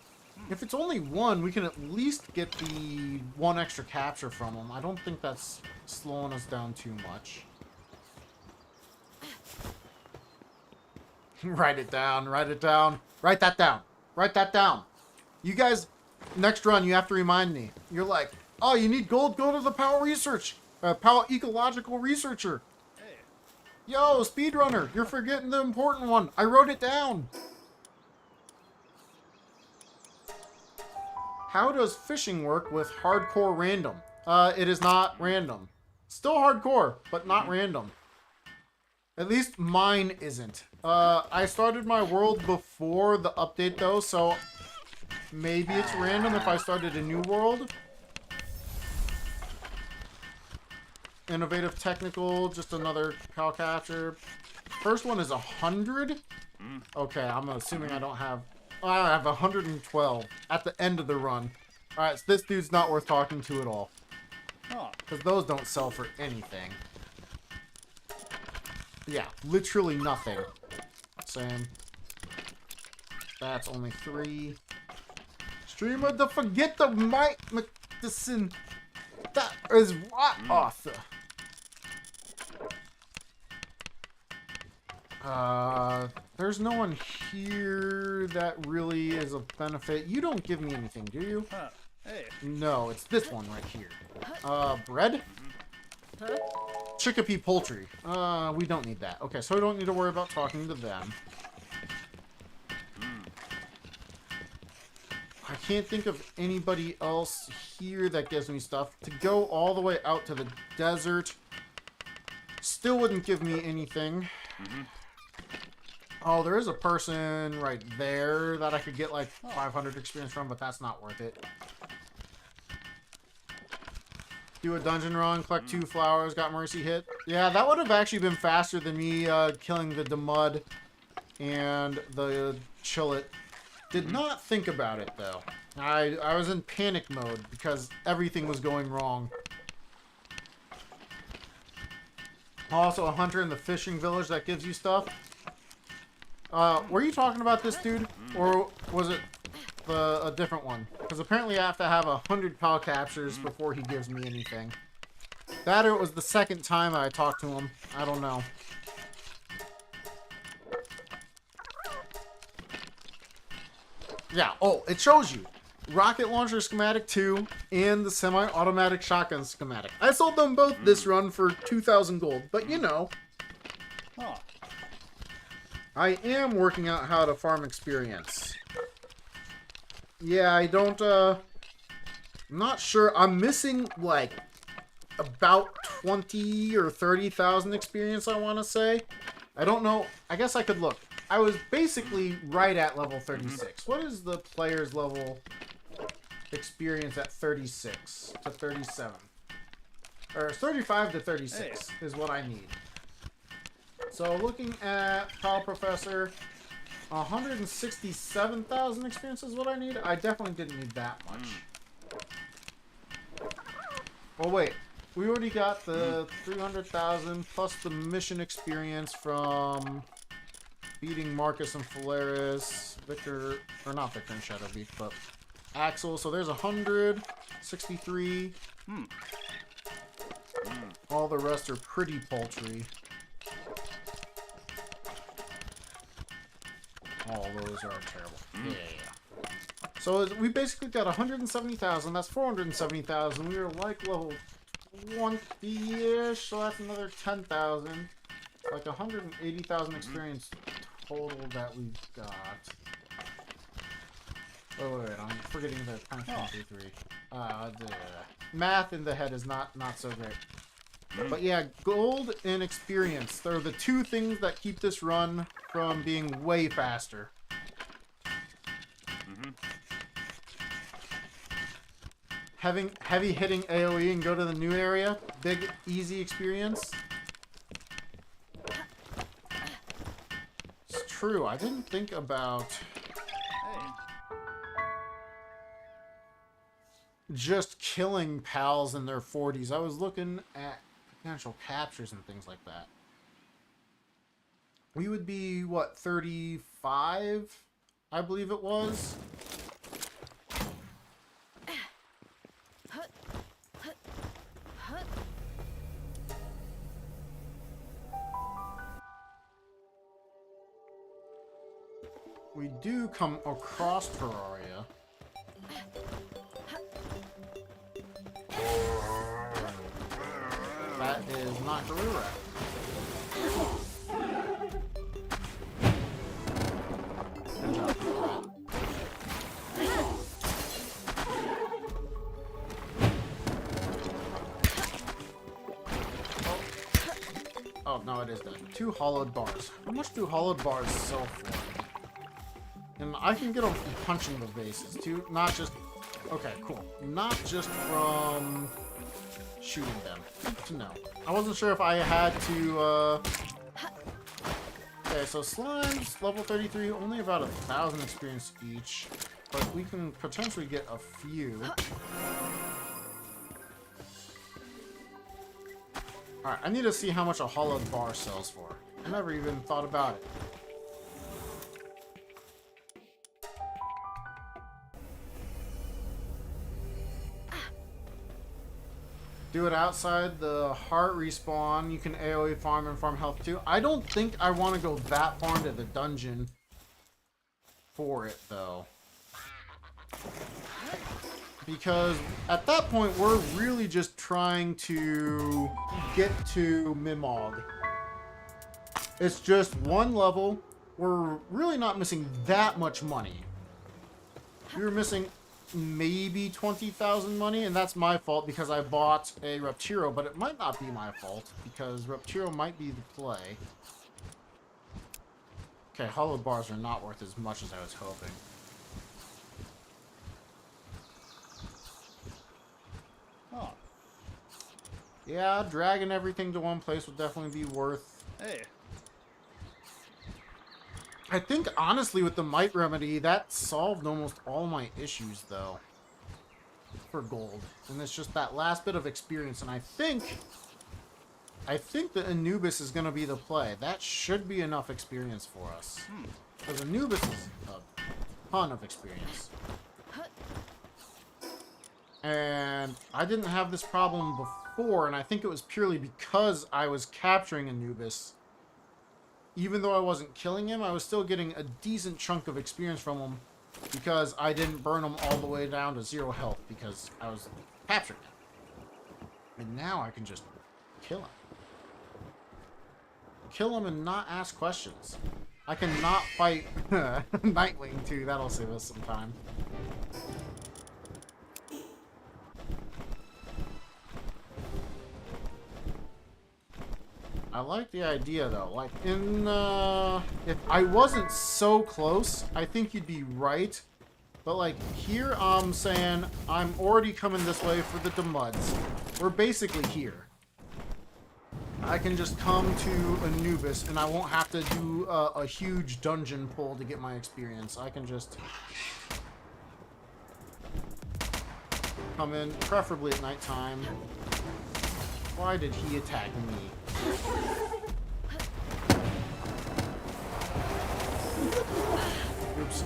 If it's only one, we can at least get the one extra capture from them. I don't think that's slowing us down too much. Write it down. Write it down. Write that down. Write that down. You guys, next run, you have to remind me. You're like, oh, you need gold? Go to the Pal Research. Pal Ecological Researcher.
Hey.
Yo, Speedrunner, you're forgetting the important one. I wrote it down. How does fishing work with hardcore random? It is not random. Still hardcore, but not random. At least mine isn't. I started my world before the update though, so maybe it's random if I started a new world. Innovative technical, just another cow capture. First one is 100. Okay, I'm assuming I don't have... I have 112 at the end of the run. Alright, so this dude's not worth talking to at all. Because those don't sell for anything. Yeah, literally nothing. Same. That's only 3. Streamer, to forget the mic medicine. That is what, Arthur. There's no one here that really is of benefit. You don't give me anything, do you?
Hey.
No, it's this one right here. Bread? Chicopee poultry. We don't need that. Okay, so we don't need to worry about talking to them. I can't think of anybody else here that gives me stuff. To go all the way out to the desert still wouldn't give me anything. Oh, there is a person right there that I could get like 500 experience from, but that's not worth it. Do a dungeon run, collect 2 flowers, got Mercy Hit. Yeah, that would have actually been faster than me killing the Demud and the Chillet. Did not think about it, though. I was in panic mode because everything was going wrong. Also, a hunter in the fishing village that gives you stuff. Were you talking about this dude? Or was it a different one? Because apparently I have to have 100 pal captures before he gives me anything. That or it was the second time I talked to him. I don't know. Yeah, oh, it shows you. Rocket launcher schematic 2 and the semi-automatic shotgun schematic. I sold them both this run for 2,000 gold, but you know. I am working out how to farm experience. Yeah, I don't, I'm not sure. I'm missing, like, about 20 or 30,000 experience, I want to say. I don't know. I guess I could look. I was basically right at level 36. What is the player's level experience at 36 to 37? Or 35 to 36 is what I need. So looking at Pal Professor, 167,000 experience is what I need. I definitely didn't need that much. Well, wait. We already got the 300,000 plus the mission experience from beating Marcus and Phalaris, Victor, or not Victor and Shadowbeak, but Axel. So there's 163. All the rest are pretty paltry. All those are terrible. Yeah. So we basically got 170,000. That's 470,000. We were like level 20-ish, so that's another 10,000. Like 180,000 experience total that we've got. Oh wait, I'm forgetting the punishment 3. The math in the head is not so great. But yeah, gold and experience. They're the two things that keep this run from being way faster. Having heavy hitting AoE and go to the new area, big easy experience. It's true. I didn't think about just killing pals in their 40s. I was looking at potential captures and things like that. We would be, what, 35? I believe it was. We do come across Terraria. That is not Garura. Good job, Rat. Oh, no, it is dead. 2 hollowed bars. How much do hollowed bars sell for? And I can get them from punching the bases, too. Not just... Okay, cool. Not just from shooting them. Good to know. I wasn't sure if I had to, Okay, so slimes, level 33, only about 1,000 experience each. But we can potentially get a few. Alright, I need to see how much a hollowed bar sells for. I never even thought about it. Do it outside the heart respawn. You can AoE farm and farm health too. I don't think I want to go that far into the dungeon for it though. Because at that point we're really just trying to get to Mimog. It's just one level. We're really not missing that much money. We were missing maybe 20,000 money, and that's my fault because I bought a Reptiro, but it might not be my fault because Reptiro might be the play. Okay, hollowed bars are not worth as much as I was hoping.
Oh.
Yeah, dragging everything to one place would definitely be worth.
Hey.
I think, honestly, with the Might Remedy, that solved almost all my issues, though. For gold. And it's just that last bit of experience, and I think the Anubis is going to be the play. That should be enough experience for us. Because Anubis is a ton of experience. And I didn't have this problem before, and I think it was purely because I was capturing Anubis. Even though I wasn't killing him, I was still getting a decent chunk of experience from him because I didn't burn him all the way down to 0 health because I was capturing him. And now I can just kill him. Kill him and not ask questions. I cannot fight Nightwing too. That'll save us some time. I like the idea though. Like in if I wasn't so close, I think you'd be right. But like here I'm saying I'm already coming this way for the Demuds. We're basically here. I can just come to Anubis and I won't have to do a huge dungeon pull to get my experience. I can just come in, preferably at nighttime. Why did he attack me? Oops.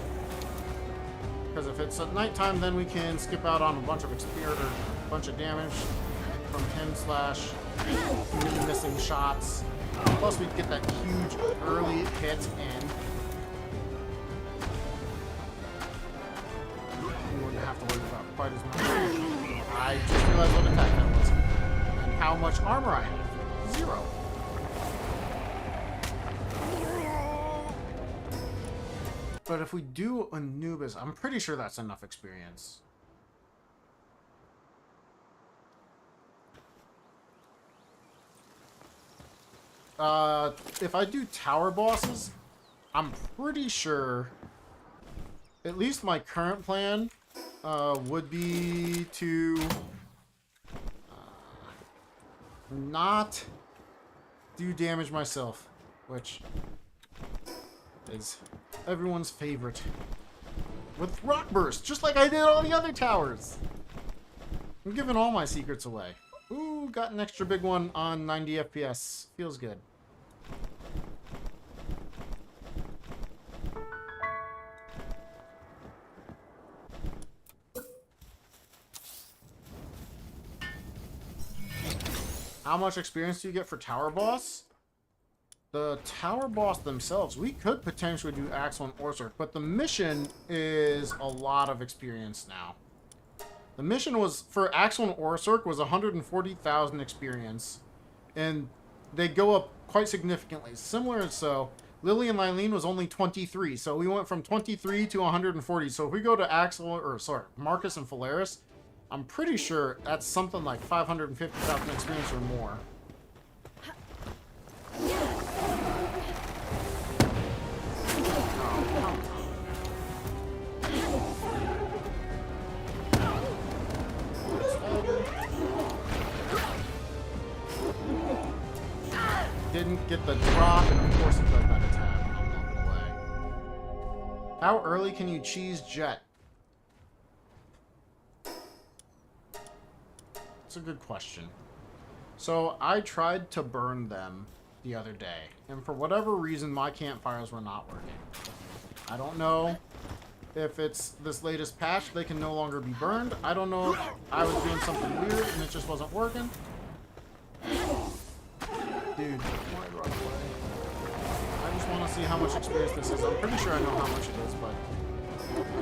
Because if it's at nighttime, then we can skip out on a bunch of experience or a bunch of damage from him slash really missing shots. Plus, we'd get that huge early hit in. have to worry about quite as much. I just realized what attack that was. And how much armor I have. 0. But if we do Anubis, I'm pretty sure that's enough experience. If I do tower bosses, I'm pretty sure, at least my current plan, would be to not do damage myself, which is everyone's favorite. With Rock Burst, just like I did all the other towers. I'm giving all my secrets away. Ooh, got an extra big one on 90 FPS. Feels good. How much experience do you get for Tower Boss? The Tower Boss themselves, we could potentially do Axel and Orsurk, but the mission is a lot of experience now. The mission was, for Axel and Orsurk, was 140,000 experience, and they go up quite significantly. Similar, so Lily and Lylene was only 23, so we went from 23 to 140. So if we go to Axel, or sorry, Marcus and Phalaris, I'm pretty sure that's something like 550,000 experience or more. Didn't get the drop, and of course it does that attack. I'm walking away. How early can you cheese jet? It's a good question. So I tried to burn them the other day, and for whatever reason my campfires were not working. I don't know if it's this latest patch they can no longer be burned. I don't know if I was doing something weird and it just wasn't working. Dude, why run away? I just want to see how much experience this is. I'm pretty sure I know how much it is, but...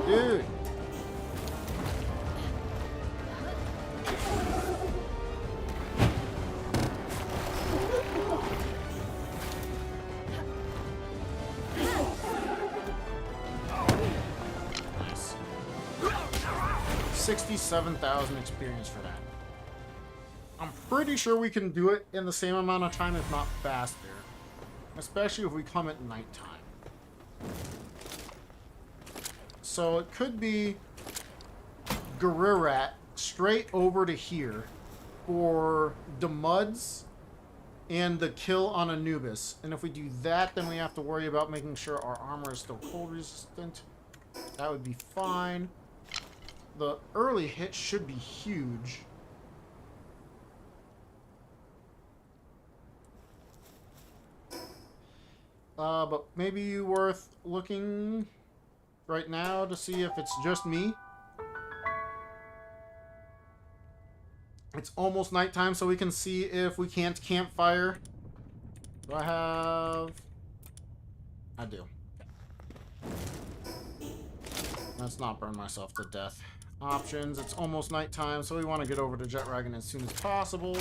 Dude! Nice. 67,000 experience for that. I'm pretty sure we can do it in the same amount of time, if not faster. Especially if we come at nighttime. So it could be Garirat straight over to here for the Muds and the kill on Anubis. And if we do that, then we have to worry about making sure our armor is still cold resistant. That would be fine. The early hit should be huge. But maybe worth looking right now to see if it's just me. It's almost nighttime, so we can see if we can't campfire. Do I have... I do. Let's not burn myself to death. Options, it's almost nighttime, so we want to get over to Jet Dragon as soon as possible.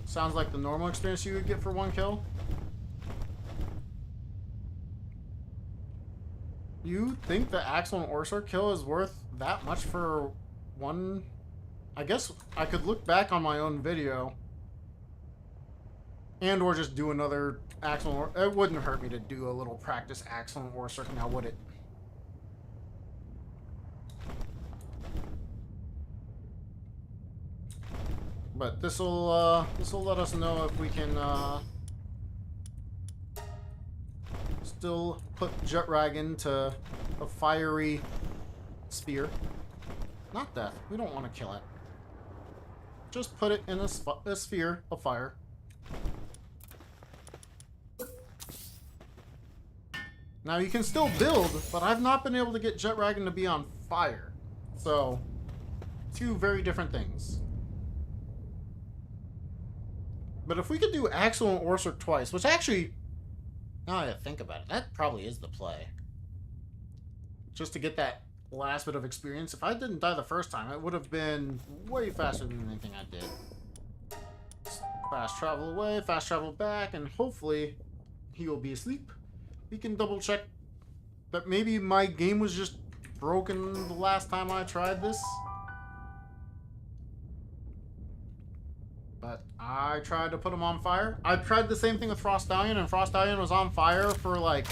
Sounds like the normal experience you would get for one kill. You think the Axel and Orsurk kill is worth that much for one? I guess I could look back on my own video and or just do another Axel. It wouldn't hurt me to do a little practice Axel and Orsurk now, would it? But this'll let us know if we can still put Jetragon to a fiery spear. Not death. We don't want to kill it. Just put it in a sphere of fire. Now you can still build, but I've not been able to get Jetragon to be on fire. So, two very different things. But if we could do Axel and Orser twice, which actually, now that I think about it, that probably is the play. Just to get that last bit of experience. If I didn't die the first time, it would have been way faster than anything I did. Fast travel away, fast travel back, and hopefully he will be asleep. We can double check that maybe my game was just broken the last time I tried this. But I tried to put him on fire. I tried the same thing with Frost Stallion, and Frost Stallion was on fire for like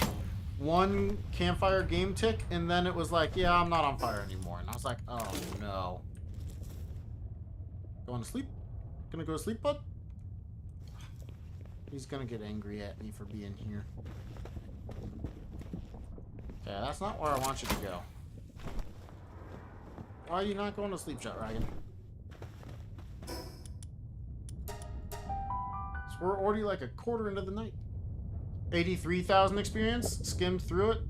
one campfire game tick, and then it was like, yeah, I'm not on fire anymore. And I was like, oh no. Going to sleep? Gonna go to sleep, bud? He's gonna get angry at me for being here. Yeah, that's not where I want you to go. Why are you not going to sleep, Jet Dragon? So we're already like a quarter into the night. 83,000 experience, skimmed through it.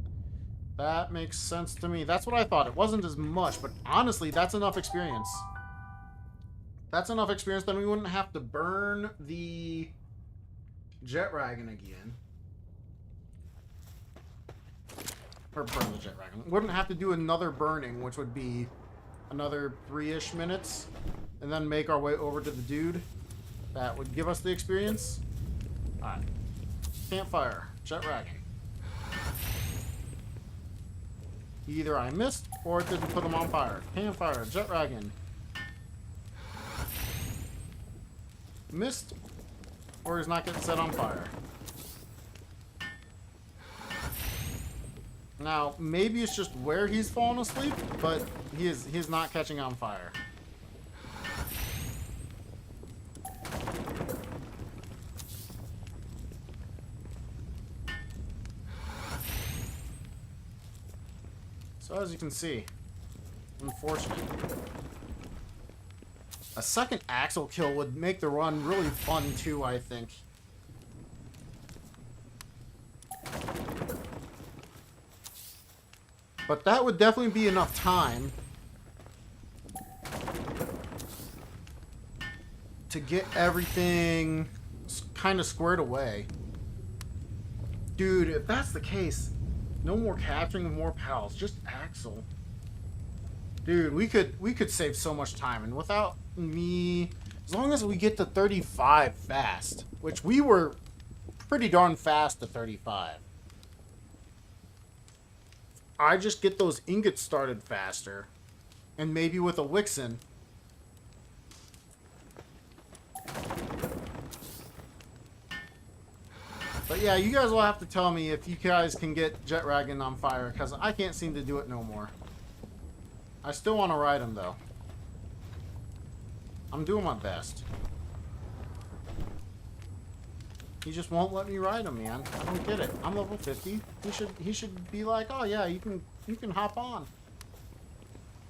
That makes sense to me. That's what I thought. It wasn't as much, but honestly, that's enough experience. That's enough experience, then we wouldn't have to burn the Jet Dragon again. Or burn the Jet Dragon. Wouldn't have to do another burning, which would be another 3-ish minutes, and then make our way over to the dude. That would give us the experience. Alright. Campfire. Jet Dragon. Either I missed, or it didn't put him on fire. Campfire. Jet Dragon. Missed, or he's not getting set on fire. Now, maybe it's just where he's falling asleep, but he's not catching on fire. So as you can see, unfortunate. A second Axel kill would make the run really fun too, I think. But that would definitely be enough time to get everything kind of squared away. Dude, if that's the case, no more capturing more pals, just Axel. Dude, we could save so much time, and without me, as long as we get to 35 fast, which we were pretty darn fast to 35. I just get those ingots started faster, and maybe with a Wixen. But yeah, you guys will have to tell me if you guys can get Jet Dragon on fire, because I can't seem to do it no more. I still want to ride him, though. I'm doing my best. He just won't let me ride him, man. I don't get it. I'm level 50. He should be like, oh yeah, you can hop on.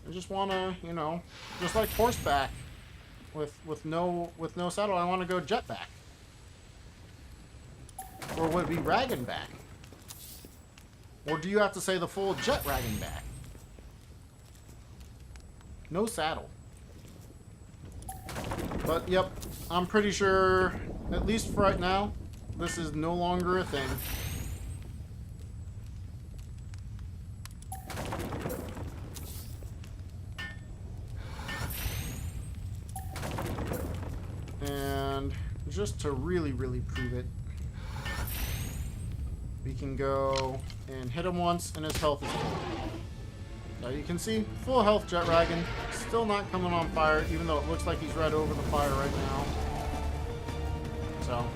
I just want to, you know, just like horseback with no saddle. I want to go jetback. Or would it be Dragon back? Or do you have to say the full Jet Dragon back? No saddle. But yep, I'm pretty sure, at least for right now, this is no longer a thing. And just to really prove it, we can go and hit him once and his health is full. So you can see, full health Jet Dragon, still not coming on fire, even though it looks like he's right over the fire right now. So,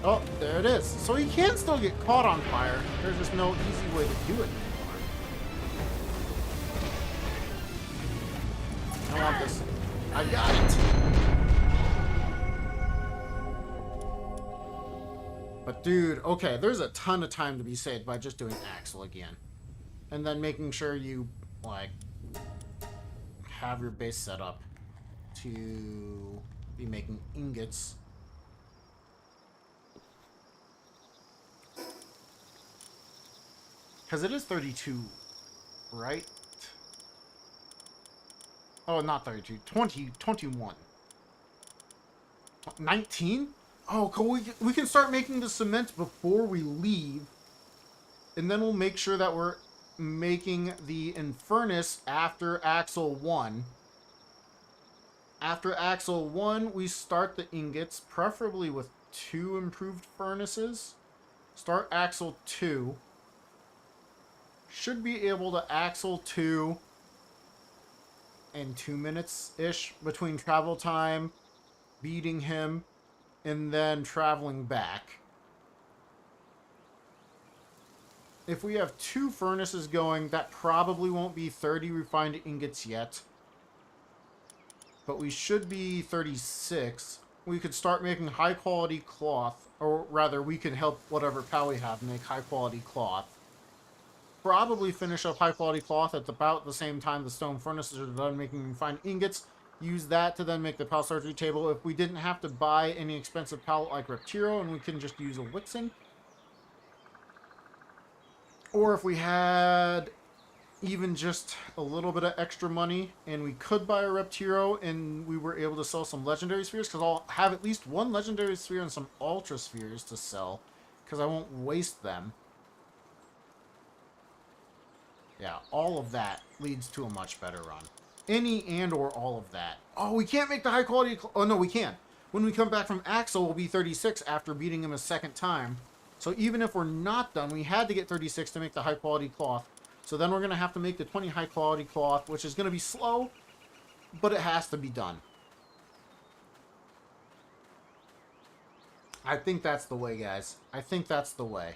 oh, there it is. So he can still get caught on fire. There's just no easy way to do it anymore. I want this. I got it. But dude, okay, there's a ton of time to be saved by just doing Axel again. And then making sure you, like, have your base set up to be making ingots. Because it is 32, right? Oh, not 32. 21. 19? Oh, cool. We can start making the cement before we leave. And then we'll make sure that we're making the Infernus after Axle 1. After Axle 1, we start the ingots, preferably with 2 improved furnaces. Start Axle 2. Should be able to Axle 2 in 2 minutes-ish between travel time, beating him, and then traveling back. If we have 2 furnaces going, that probably won't be 30 refined ingots yet. But we should be 36. We could start making high quality cloth, or rather we could help whatever POW we have make high quality cloth. Probably finish up high quality cloth at about the same time the stone furnaces are done making refined ingots. Use that to then make the POW surgery table. If we didn't have to buy any expensive pallet like Reptiro and we can just use a Wixing. Or if we had even just a little bit of extra money and we could buy a Reptiro and we were able to sell some legendary spheres, because I'll have at least 1 legendary sphere and some ultra spheres to sell because I won't waste them. Yeah, all of that leads to a much better run. Any and or all of that. Oh, we can't make the high quality... Oh, no, we can. When we come back from Axel, we'll be 36 after beating him a second time. So even if we're not done, we had to get 36 to make the high quality cloth. So then we're going to have to make the 20 high quality cloth, which is going to be slow, but it has to be done. I think that's the way, guys. I think that's the way.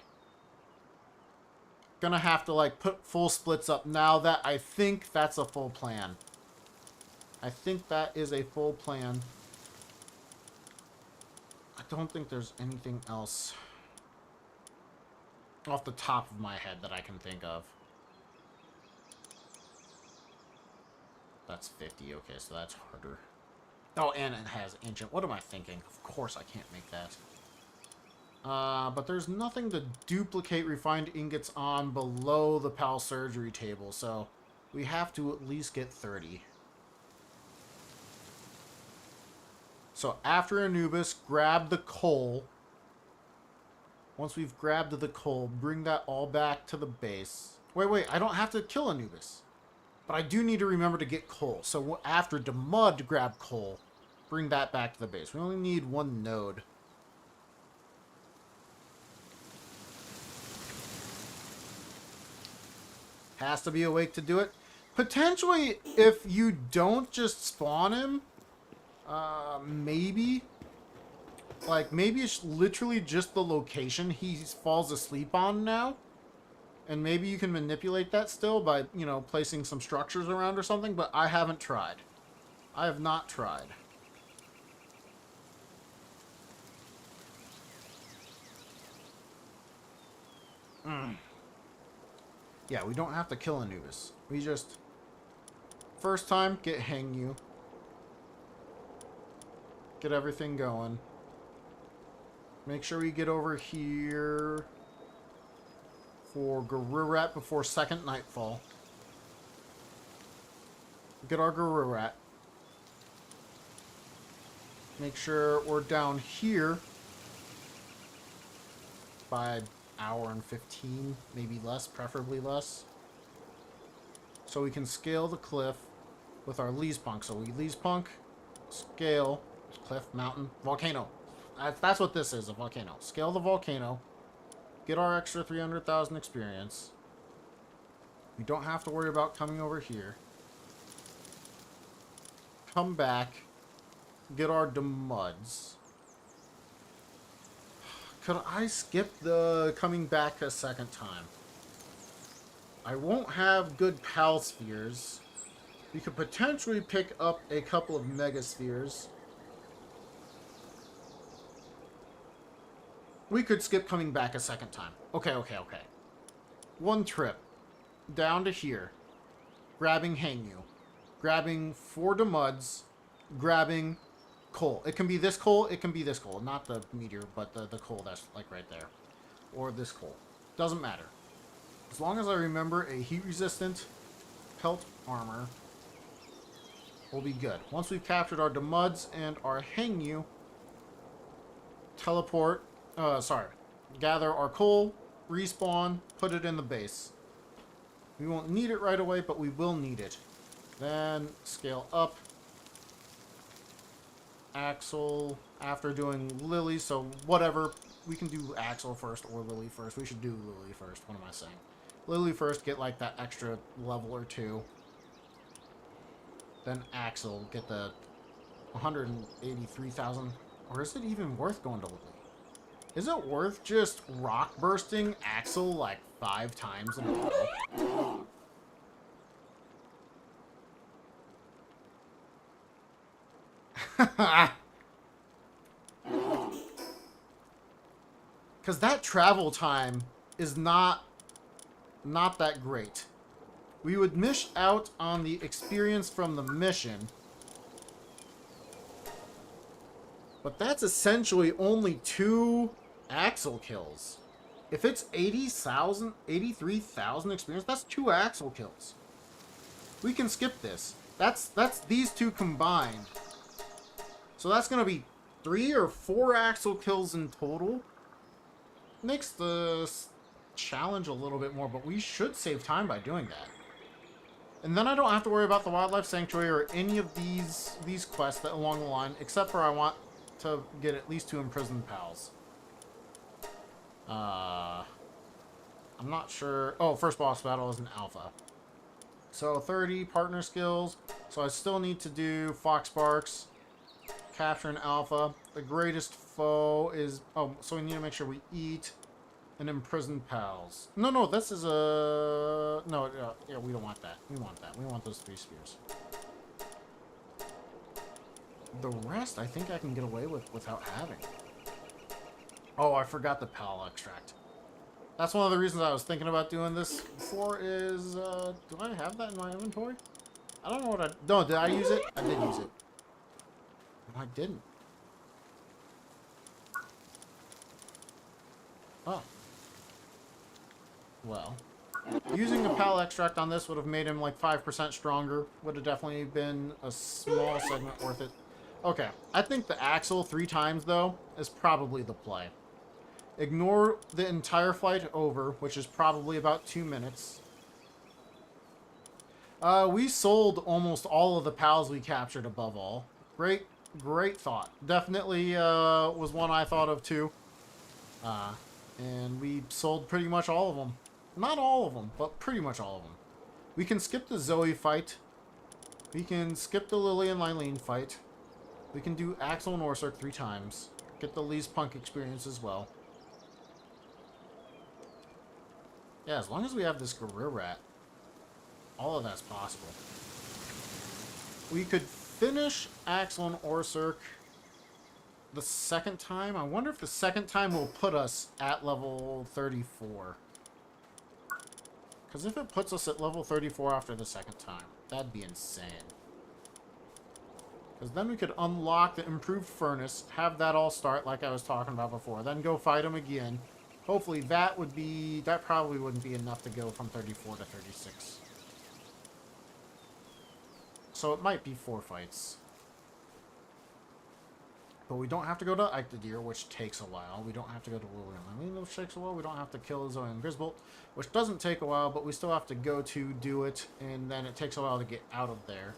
Gonna have to, like, put full splits up now. That I think that's a full plan. I think that is a full plan. I don't think there's anything else off the top of my head that I can think of. That's 50. Okay, so that's harder. Oh, and it has ancient. What am I thinking? Of course I can't make that. But there's nothing to duplicate refined ingots on below the PAL surgery table, so we have to at least get 30. So after Anubis, grab the coal. Once we've grabbed the coal, bring that all back to the base. Wait, I don't have to kill Anubis. But I do need to remember to get coal. So after Demud, grab coal. Bring that back to the base. We only need 1 node. Has to be awake to do it. Potentially, if you don't just spawn him, maybe. Like, maybe it's literally just the location he falls asleep on now. And maybe you can manipulate that still by, you know, placing some structures around or something, but I haven't tried. I have not tried. Yeah, we don't have to kill Anubis. We just... First time, get Hangyu. Get everything going. Make sure we get over here for Garurat before second nightfall. Get our Garurat. Make sure we're down here by hour and 15, maybe less, preferably less. So we can scale the cliff with our Lees Punk. So we Lees Punk, scale, cliff, mountain, volcano. That's what this is, a volcano. Scale the volcano, get our extra 300,000 experience. We don't have to worry about coming over here. Come back, get our Demuds. Could I skip the coming back a second time? I won't have good PAL spheres. We could potentially pick up a couple of Mega Spheres. We could skip coming back a second time. Okay. 1 trip. Down to here. Grabbing Hangyu. Grabbing 4 Demuds. Grabbing coal. It can be this coal, it can be this coal. Not the meteor, but the coal that's like right there. Or this coal. Doesn't matter. As long as I remember a heat-resistant pelt armor, we'll be good. Once we've captured our Demuds and our Hangyu, teleport, gather our coal, respawn, put it in the base. We won't need it right away, but we will need it. Then scale up. Axle after doing Lily, so whatever. We can do Axle first or Lily first. We should do Lily first. What am I saying? Lily first, get like that extra level or two. Then Axle, get the 183,000. Or is it even worth going to Lily? Is it worth just rock bursting Axle like 5 times in a row? Because that travel time is not that great. We would miss out on the experience from the mission. But that's essentially only 2 Axle kills. If it's 80,000, 83,000 experience, that's 2 Axle kills. We can skip this. That's these 2 combined. So that's going to be 3 or 4 Axle kills in total. Makes the challenge a little bit more, but we should save time by doing that. And then I don't have to worry about the Wildlife Sanctuary or any of these quests that along the line, except for I want to get at least 2 imprisoned pals. I'm not sure. Oh, first boss battle is an alpha. So 30 partner skills. So I still need to do Fox Barks. Capture an alpha. The greatest foe is... Oh, so we need to make sure we eat and imprison pals. No, this is a... No, yeah, we don't want that. We want that. We want those 3 spears. The rest, I think I can get away with without having. Oh, I forgot the pal extract. That's one of the reasons I was thinking about doing this before is... do I have that in my inventory? I don't know what I... No, did I use it? I did use it. I didn't. Oh. Well. Using the pal extract on this would have made him like 5% stronger. Would have definitely been a small segment worth it. Okay. I think the Axle 3 times, though, is probably the play. Ignore the entire flight over, which is probably about 2 minutes. We sold almost all of the pals we captured above all. Great thought. Definitely was one I thought of too. And we sold pretty much all of them. Not all of them, but pretty much all of them. We can skip the Zoe fight. We can skip the Lily and Lylene fight. We can do Axel and Orsurk 3 times. Get the Lee's Punk experience as well. Yeah, as long as we have this Gorilla Rat, all of that's possible. We could finish Axel and Orsurk the second time. I wonder if the second time will put us at level 34. Because if it puts us at level 34 after the second time, that'd be insane. Because then we could unlock the improved furnace, have that all start like I was talking about before, then go fight him again. Hopefully that probably wouldn't be enough to go from 34 to 36. So it might be 4 fights. But we don't have to go to Eichdeer, which takes a while. We don't have to go to Lily, which takes a while. We don't have to kill Zoe and Grisbolt, which doesn't take a while, but we still have to go to do it, and then it takes a while to get out of there.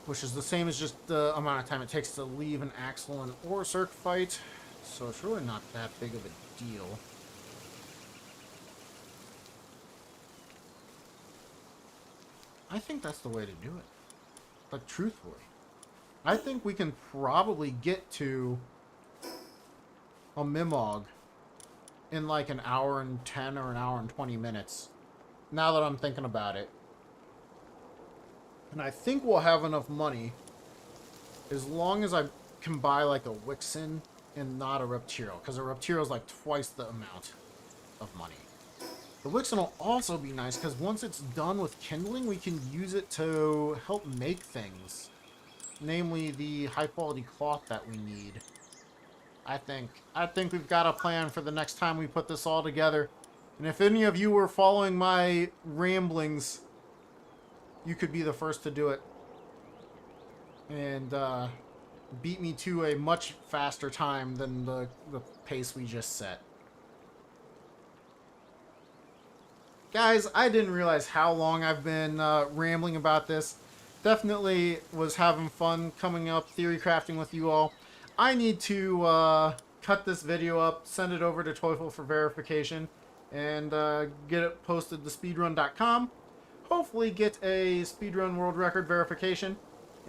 Which is the same as just the amount of time it takes to leave an Axel and Orsurk fight. So it's really not that big of a deal. I think that's the way to do it. But truthfully, I think we can probably get to a Mimog in like an hour and 10 or an hour and 20 minutes. Now that I'm thinking about it. And I think we'll have enough money as long as I can buy like a Wixen and not a Reptiro. Because a Reptiro is like twice the amount of money. The Wixen will also be nice because once it's done with kindling, we can use it to help make things. Namely, the high-quality cloth that we need. I think we've got a plan for the next time we put this all together. And if any of you were following my ramblings, you could be the first to do it. And beat me to a much faster time than the pace we just set. Guys, I didn't realize how long I've been rambling about this. Definitely was having fun coming up theory crafting with you all. I need to cut this video up, send it over to TOEFL for verification, and get it posted to speedrun.com. Hopefully get a speedrun world record verification.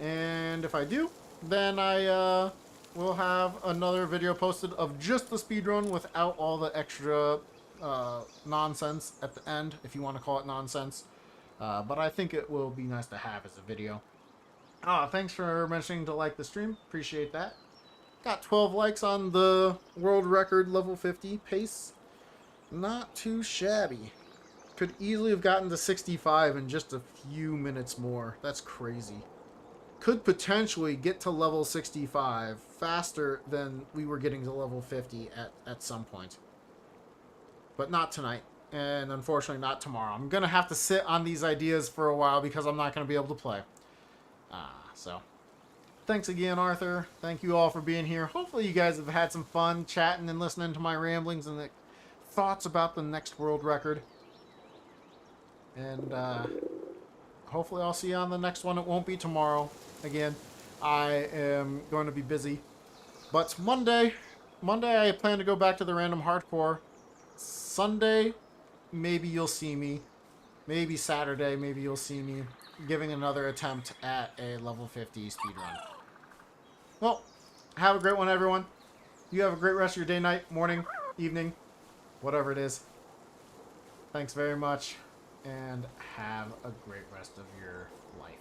And if I do, then I will have another video posted of just the speedrun without all the extra nonsense at the end, if you want to call it nonsense. But I think it will be nice to have as a video. Thanks for mentioning to like the stream. Appreciate that. Got 12 likes on the world record level 50 pace. Not too shabby. Could easily have gotten to 65 in just a few minutes more. That's crazy. Could potentially get to level 65 faster than we were getting to level 50 at some point. But not tonight. And unfortunately not tomorrow. I'm going to have to sit on these ideas for a while because I'm not going to be able to play. So, thanks again, Arthur. Thank you all for being here. Hopefully you guys have had some fun chatting and listening to my ramblings and the thoughts about the next world record. And hopefully I'll see you on the next one. It won't be tomorrow. Again, I am going to be busy. But Monday I plan to go back to the random hardcore. Sunday, maybe you'll see me. Maybe Saturday, maybe you'll see me giving another attempt at a level 50 speedrun. Well, have a great one, everyone. You have a great rest of your day, night, morning, evening, whatever it is. Thanks very much, and have a great rest of your life.